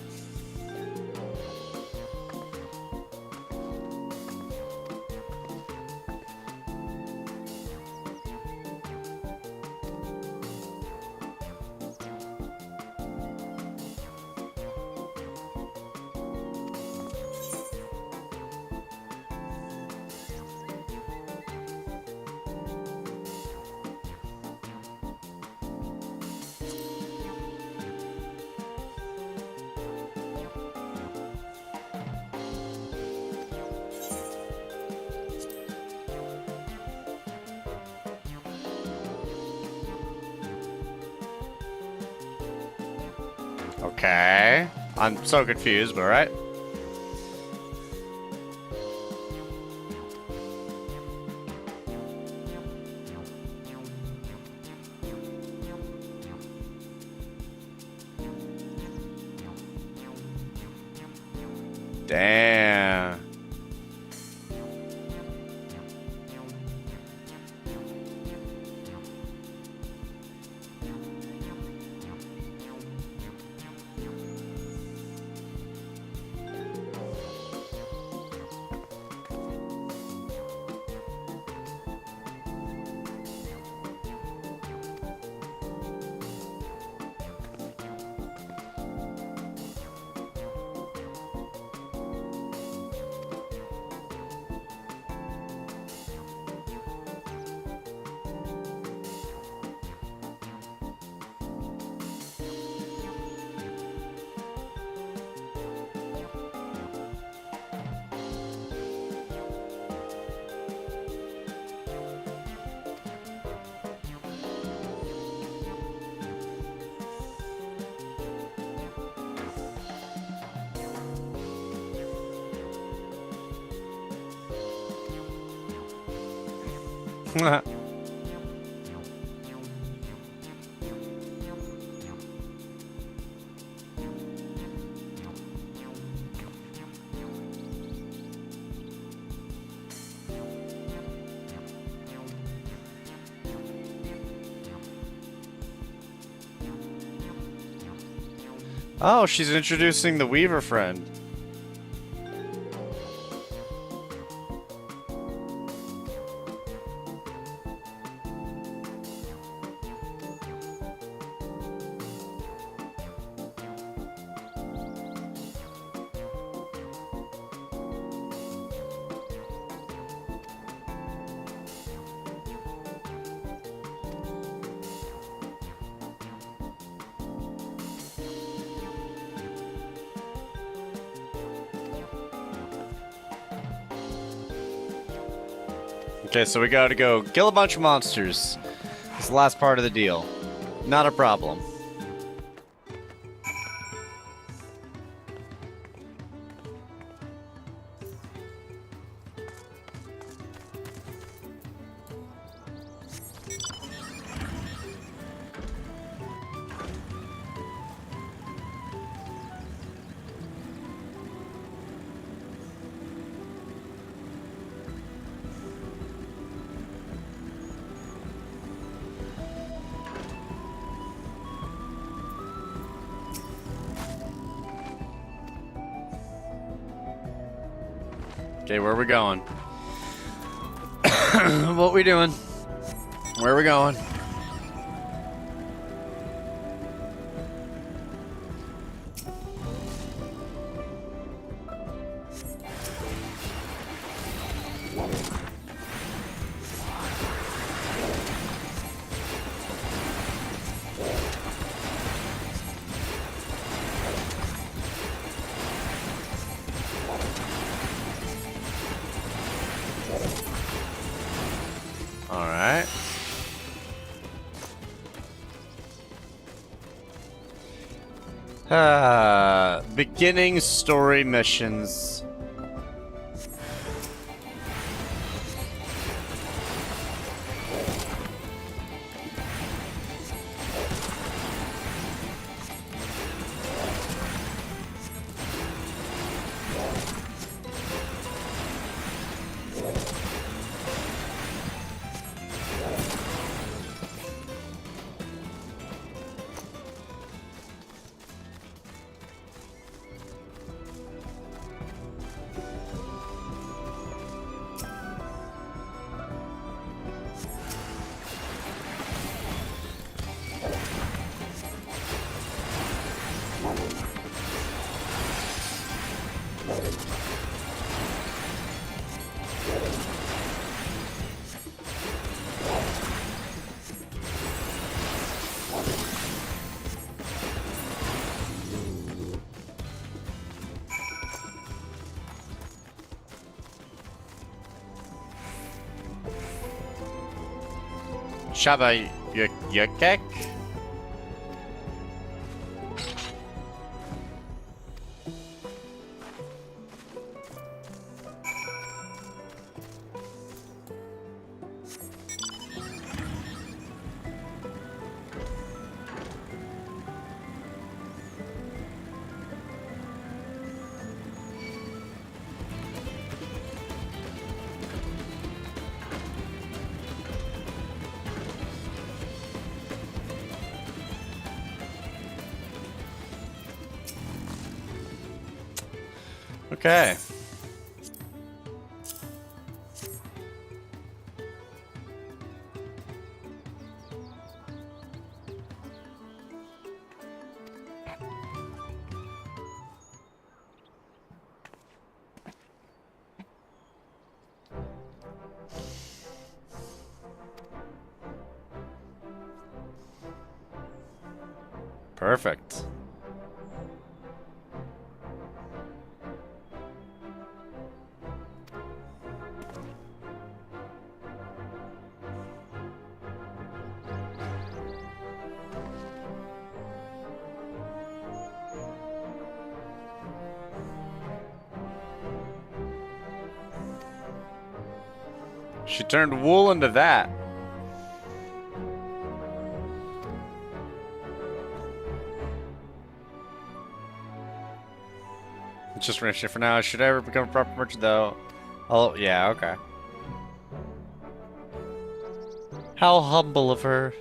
Okay. I'm so confused, but alright. Damn. Oh, she's introducing the Weaver friend. Okay, so we gotta go kill a bunch of monsters. It's the last part of the deal. Not a problem. Okay, where are we going? What we doing? Where are we going? Alright. Beginning story missions. Shaba Yukek? Okay. Perfect. She turned wool into that. It's just rich for now. Should I ever become a proper merchant, though? Oh, yeah, okay. How humble of her.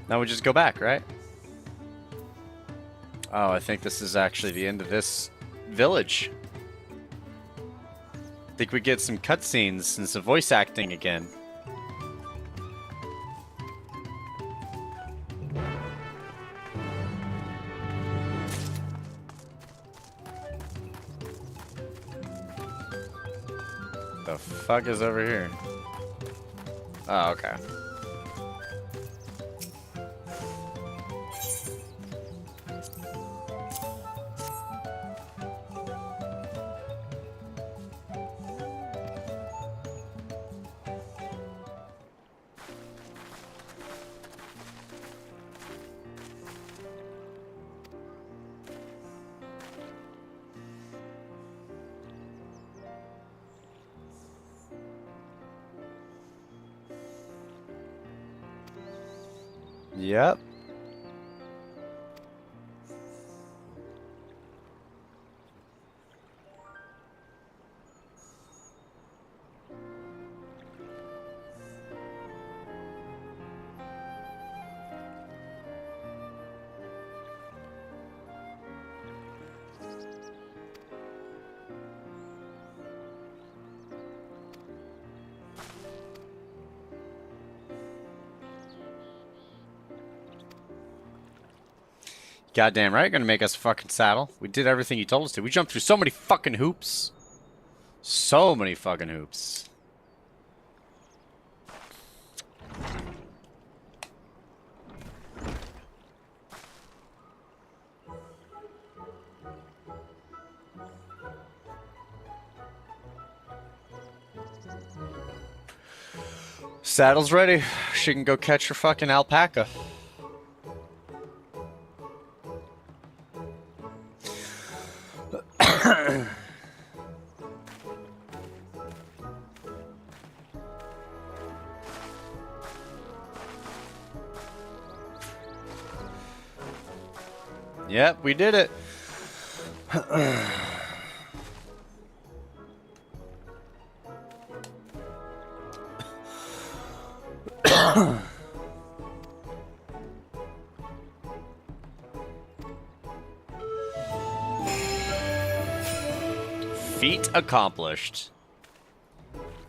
Now we just go back, right? Oh, I think this is actually the end of this village. I think we get some cutscenes and some voice acting again. The fuck is over here? Oh, okay. Yep. Goddamn right, gonna make us a fucking saddle. We did everything you told us to. We jumped through so many fucking hoops. So many fucking hoops. Saddle's ready. She can go catch her fucking alpaca. Yep, we did it. Feat accomplished.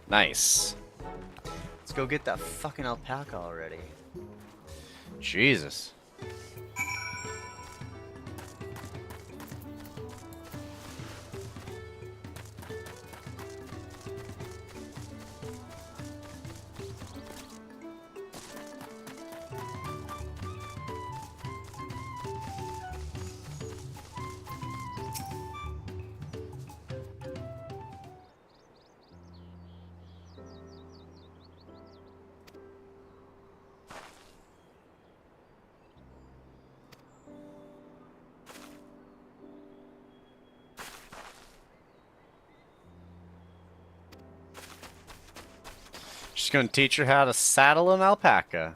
Nice. Let's go get that fucking alpaca already. Jesus. Just gonna teach her how to saddle an alpaca.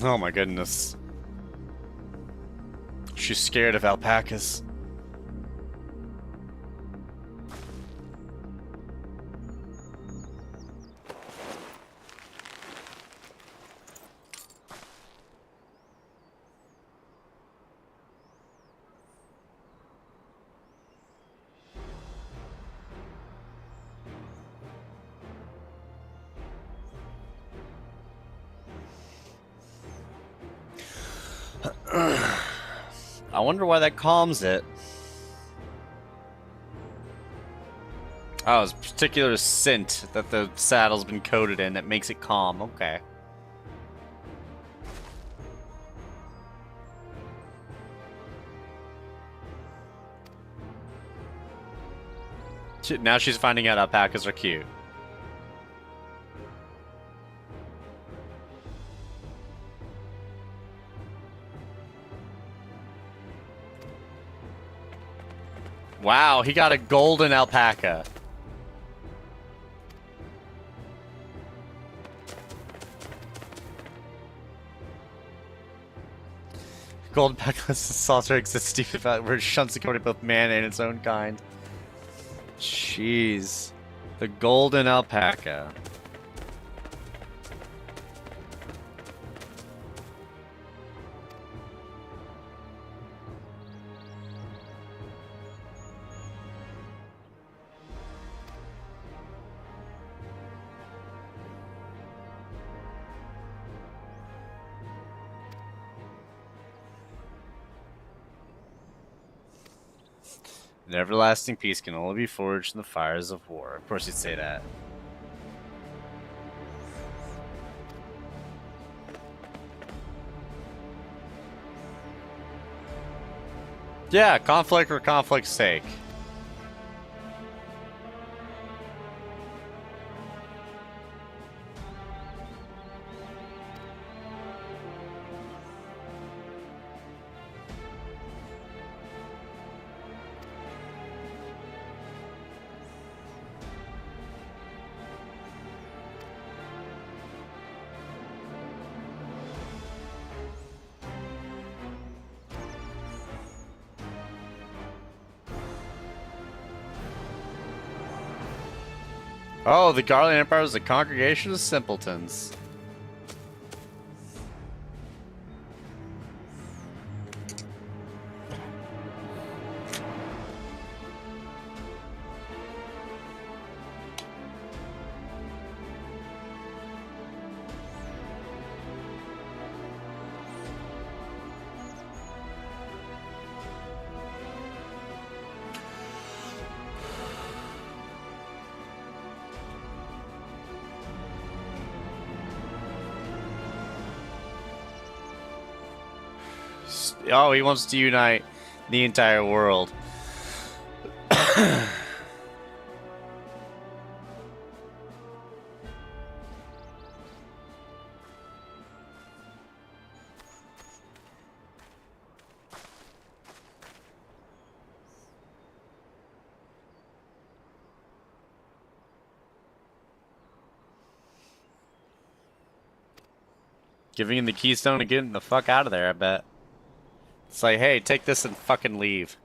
Oh my goodness. She's scared of alpacas. I wonder why that calms it. Oh, it's a particular scent that the saddle's been coated in that makes it calm. Okay. Now she's finding out alpacas are cute. Wow, he got a golden alpaca. Golden alpaca saucer exists deep about where it shunts the coat both man and its own kind. Jeez. The golden alpaca. An everlasting peace can only be forged in the fires of war. Of course you'd say that. Yeah, conflict for conflict's sake. Oh, the Garland Empire is a congregation of simpletons. Oh, he wants to unite the entire world. Giving him the keystone and getting the fuck out of there, I bet. It's like, hey, take this and fucking leave.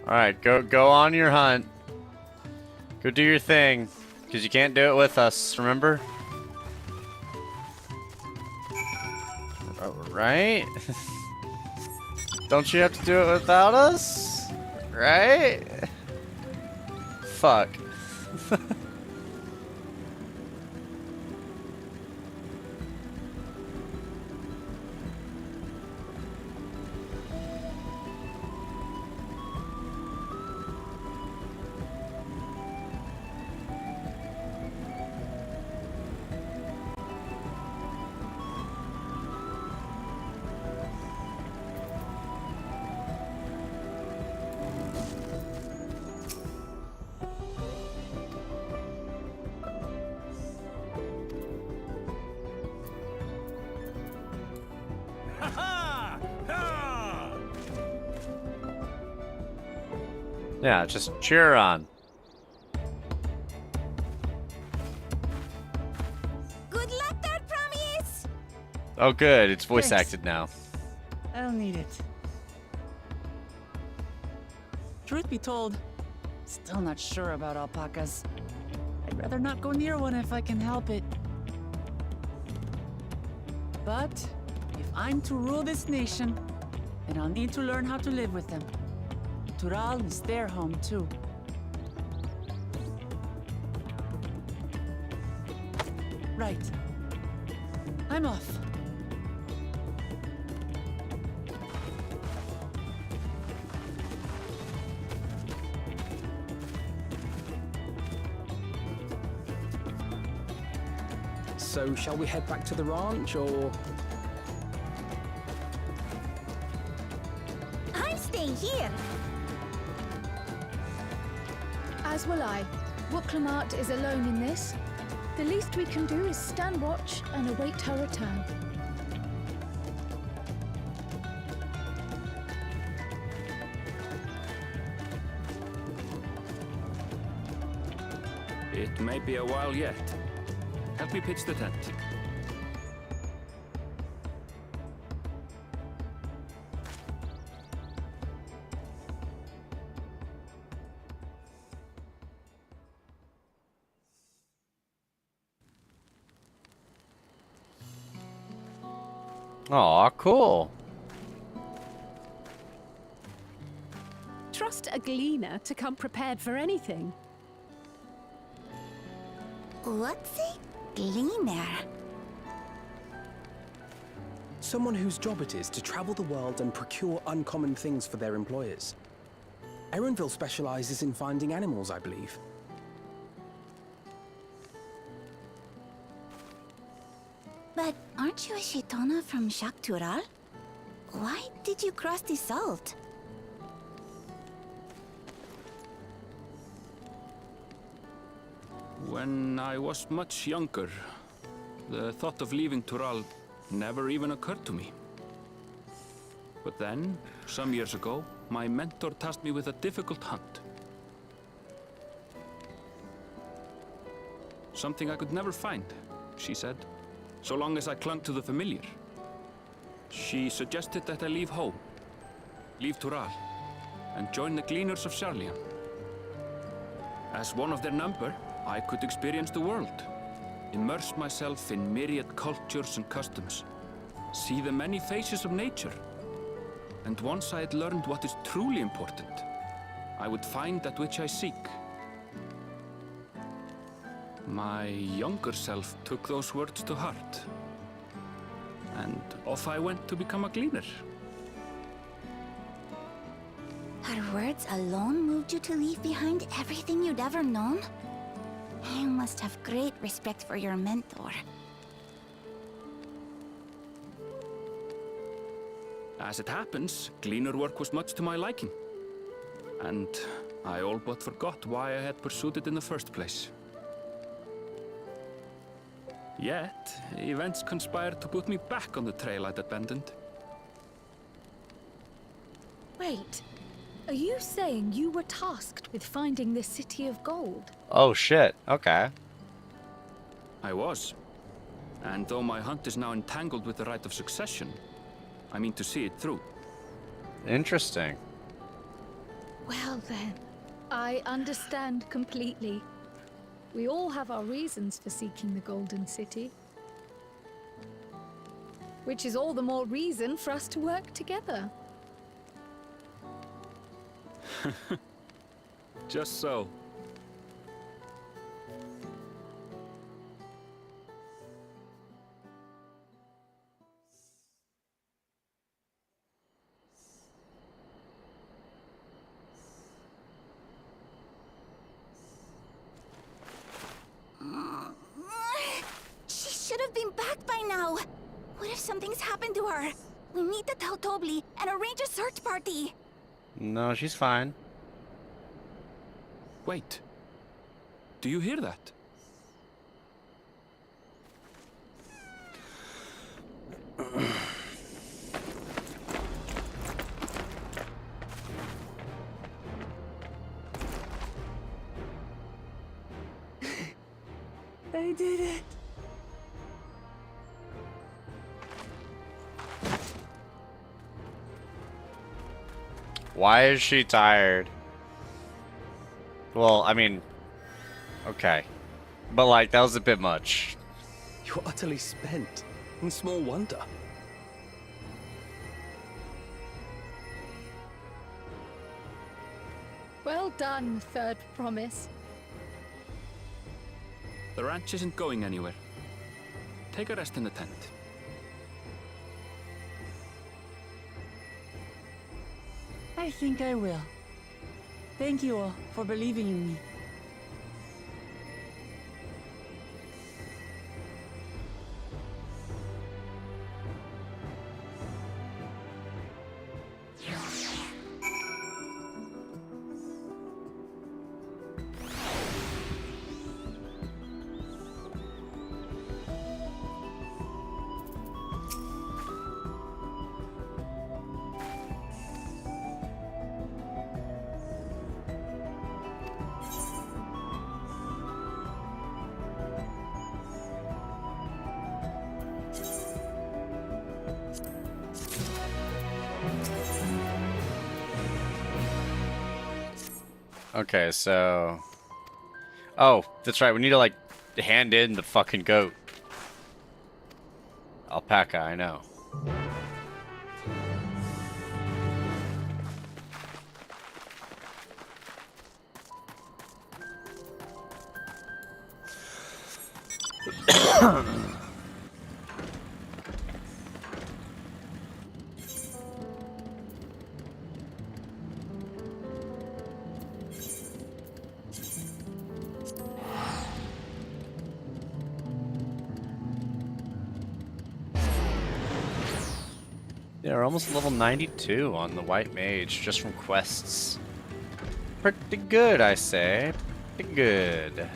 Alright, go on your hunt. Go do your thing. Because you can't do it with us, remember? Right? Don't you have to do it without us? Right? fuck? Yeah, just cheer on. Good luck, Third Promise! Oh, good. It's voice Thanks. acted now. I'll need it. Truth be told, still not sure about alpacas. I'd rather not go near one if I can help it. But if I'm to rule this nation, then I'll need to learn how to live with them. Tural is their home too. Right. I'm off. So, shall we head back to the ranch, or...? I'm staying here. As will I. Wooklamart is alone in this. The least we can do is stand watch and await her return. It may be a while yet. Help me pitch the tent. Aw, cool. Trust a gleaner to come prepared for anything. What's a gleaner? Someone whose job it is to travel the world and procure uncommon things for their employers. Erenville specializes in finding animals, I believe. But aren't you a Shitona from Shak Tural? Why did you cross the salt? When I was much younger, the thought of leaving Tural never even occurred to me. But then, some years ago, my mentor tasked me with a difficult hunt. Something I could never find, she said, so long as I clung to the familiar. She suggested that I leave home, leave Tural, and join the Gleaners of Sharlian. As one of their number, I could experience the world, immerse myself in myriad cultures and customs, see the many faces of nature. And once I had learned what is truly important, I would find that which I seek. My younger self took those words to heart, and off I went to become a gleaner. Her words alone moved you to leave behind everything you'd ever known? You must have great respect for your mentor. As it happens, gleaner work was much to my liking, and I all but forgot why I had pursued it in the first place. Yet, events conspired to put me back on the trail I'd abandoned. Wait, are you saying you were tasked with finding the City of Gold? Oh shit, okay. I was. And though my hunt is now entangled with the right of succession, I mean to see it through. Interesting. Well then, I understand completely. We all have our reasons for seeking the Golden City. Which is all the more reason for us to work together. Just so. if something's happened to her? We need to tell Tobli and arrange a search party. No, she's fine. Wait. Do you hear that? I did it. Why is she tired? Well, I mean, okay. But like, that was a bit much. You're utterly spent, and small wonder. Well done, Third Promise. The ranch isn't going anywhere. Take a rest in the tent. I think I will. Thank you all for believing in me. Okay, so... Oh, that's right, we need to, like, hand in the fucking goat. Alpaca, I know. Yeah, we're almost level 92 on the White Mage, just from quests. Pretty good, I say. Pretty good.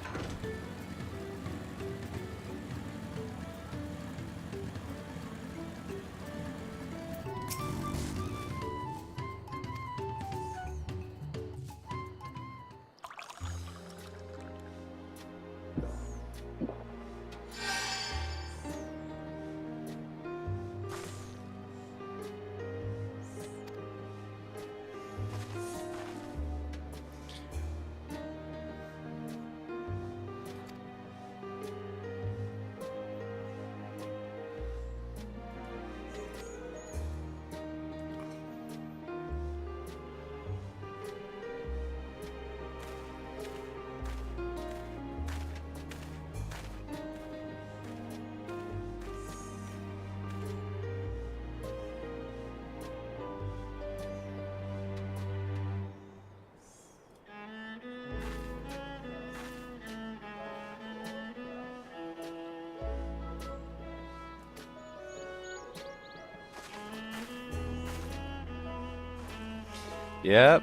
Yep.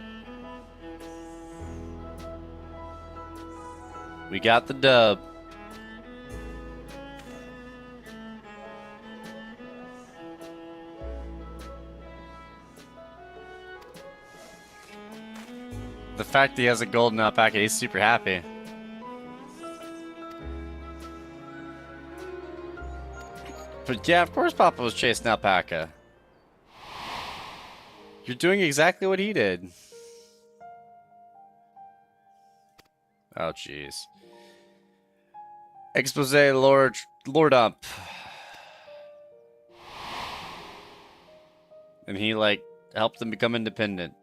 We got the dub. The fact that he has a golden alpaca, he's super happy. But yeah, of course Papa was chasing alpaca. You're doing exactly what he did. Oh, jeez. Expose Lord Ump. And he, like, helped them become independent.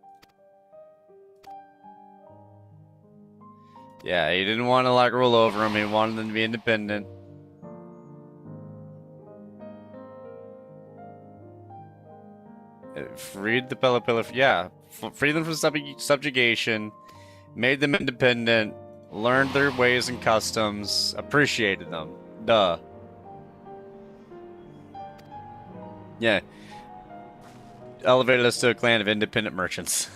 Yeah, he didn't want to, like, rule over them. He wanted them to be independent. Freed the Pelopilla. Yeah, freed them from subjugation, made them independent, learned their ways and customs, appreciated them. Duh. Yeah. Elevated us to a clan of independent merchants.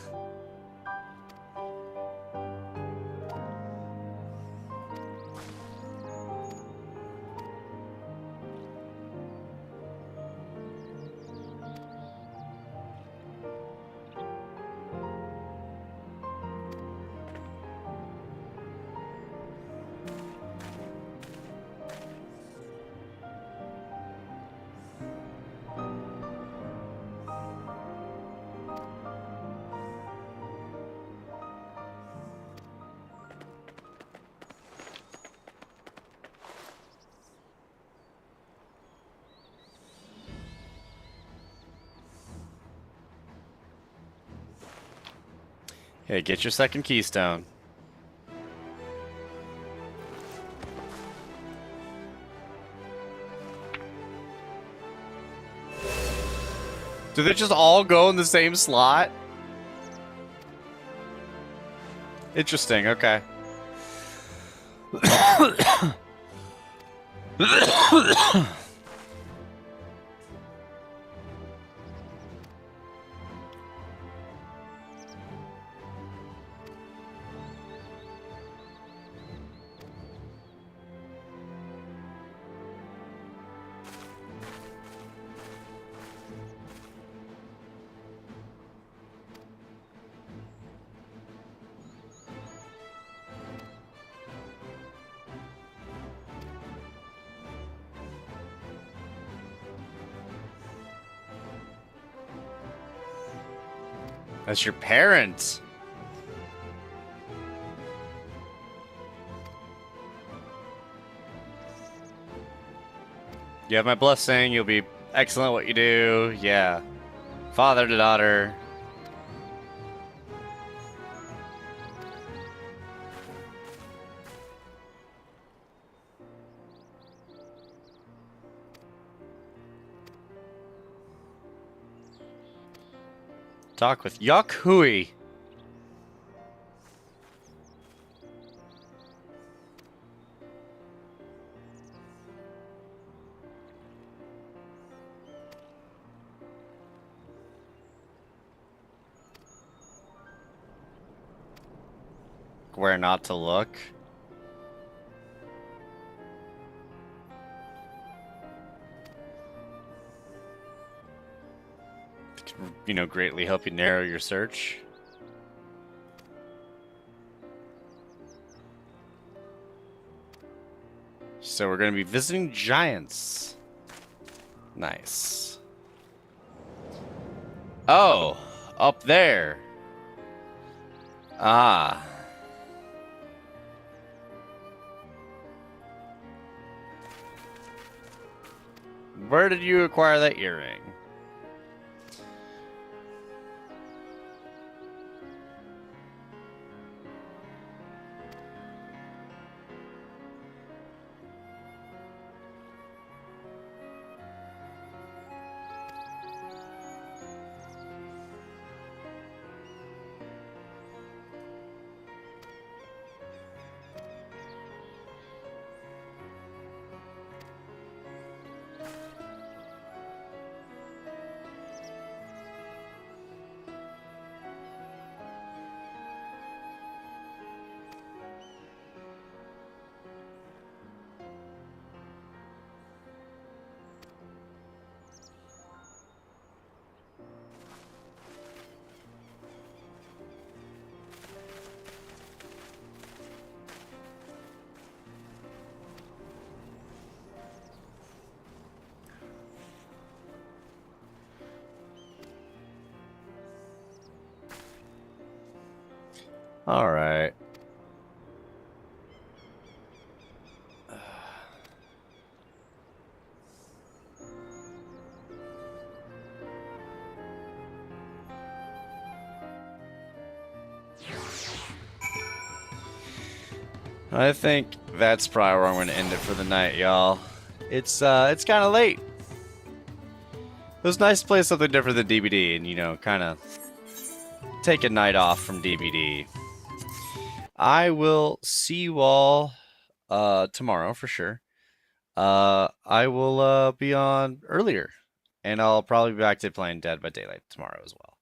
Hey, get your second keystone. Do they just all go in the same slot? Interesting, okay. That's your parents. You have my blessing. You'll be excellent at what you do. Yeah. Father to daughter. Talk with Yok Hui. Where not to look. You know, greatly help you narrow your search. So we're going to be visiting giants. Nice. Oh, up there. Ah. Where did you acquire that earring? All right. I think that's probably where I'm going to end it for the night, y'all. It's kind of late. It was nice to play something different than DBD and, you know, kind of take a night off from DBD. I will see you all tomorrow for sure. I will be on earlier And I'll probably be back to playing Dead by Daylight tomorrow as well.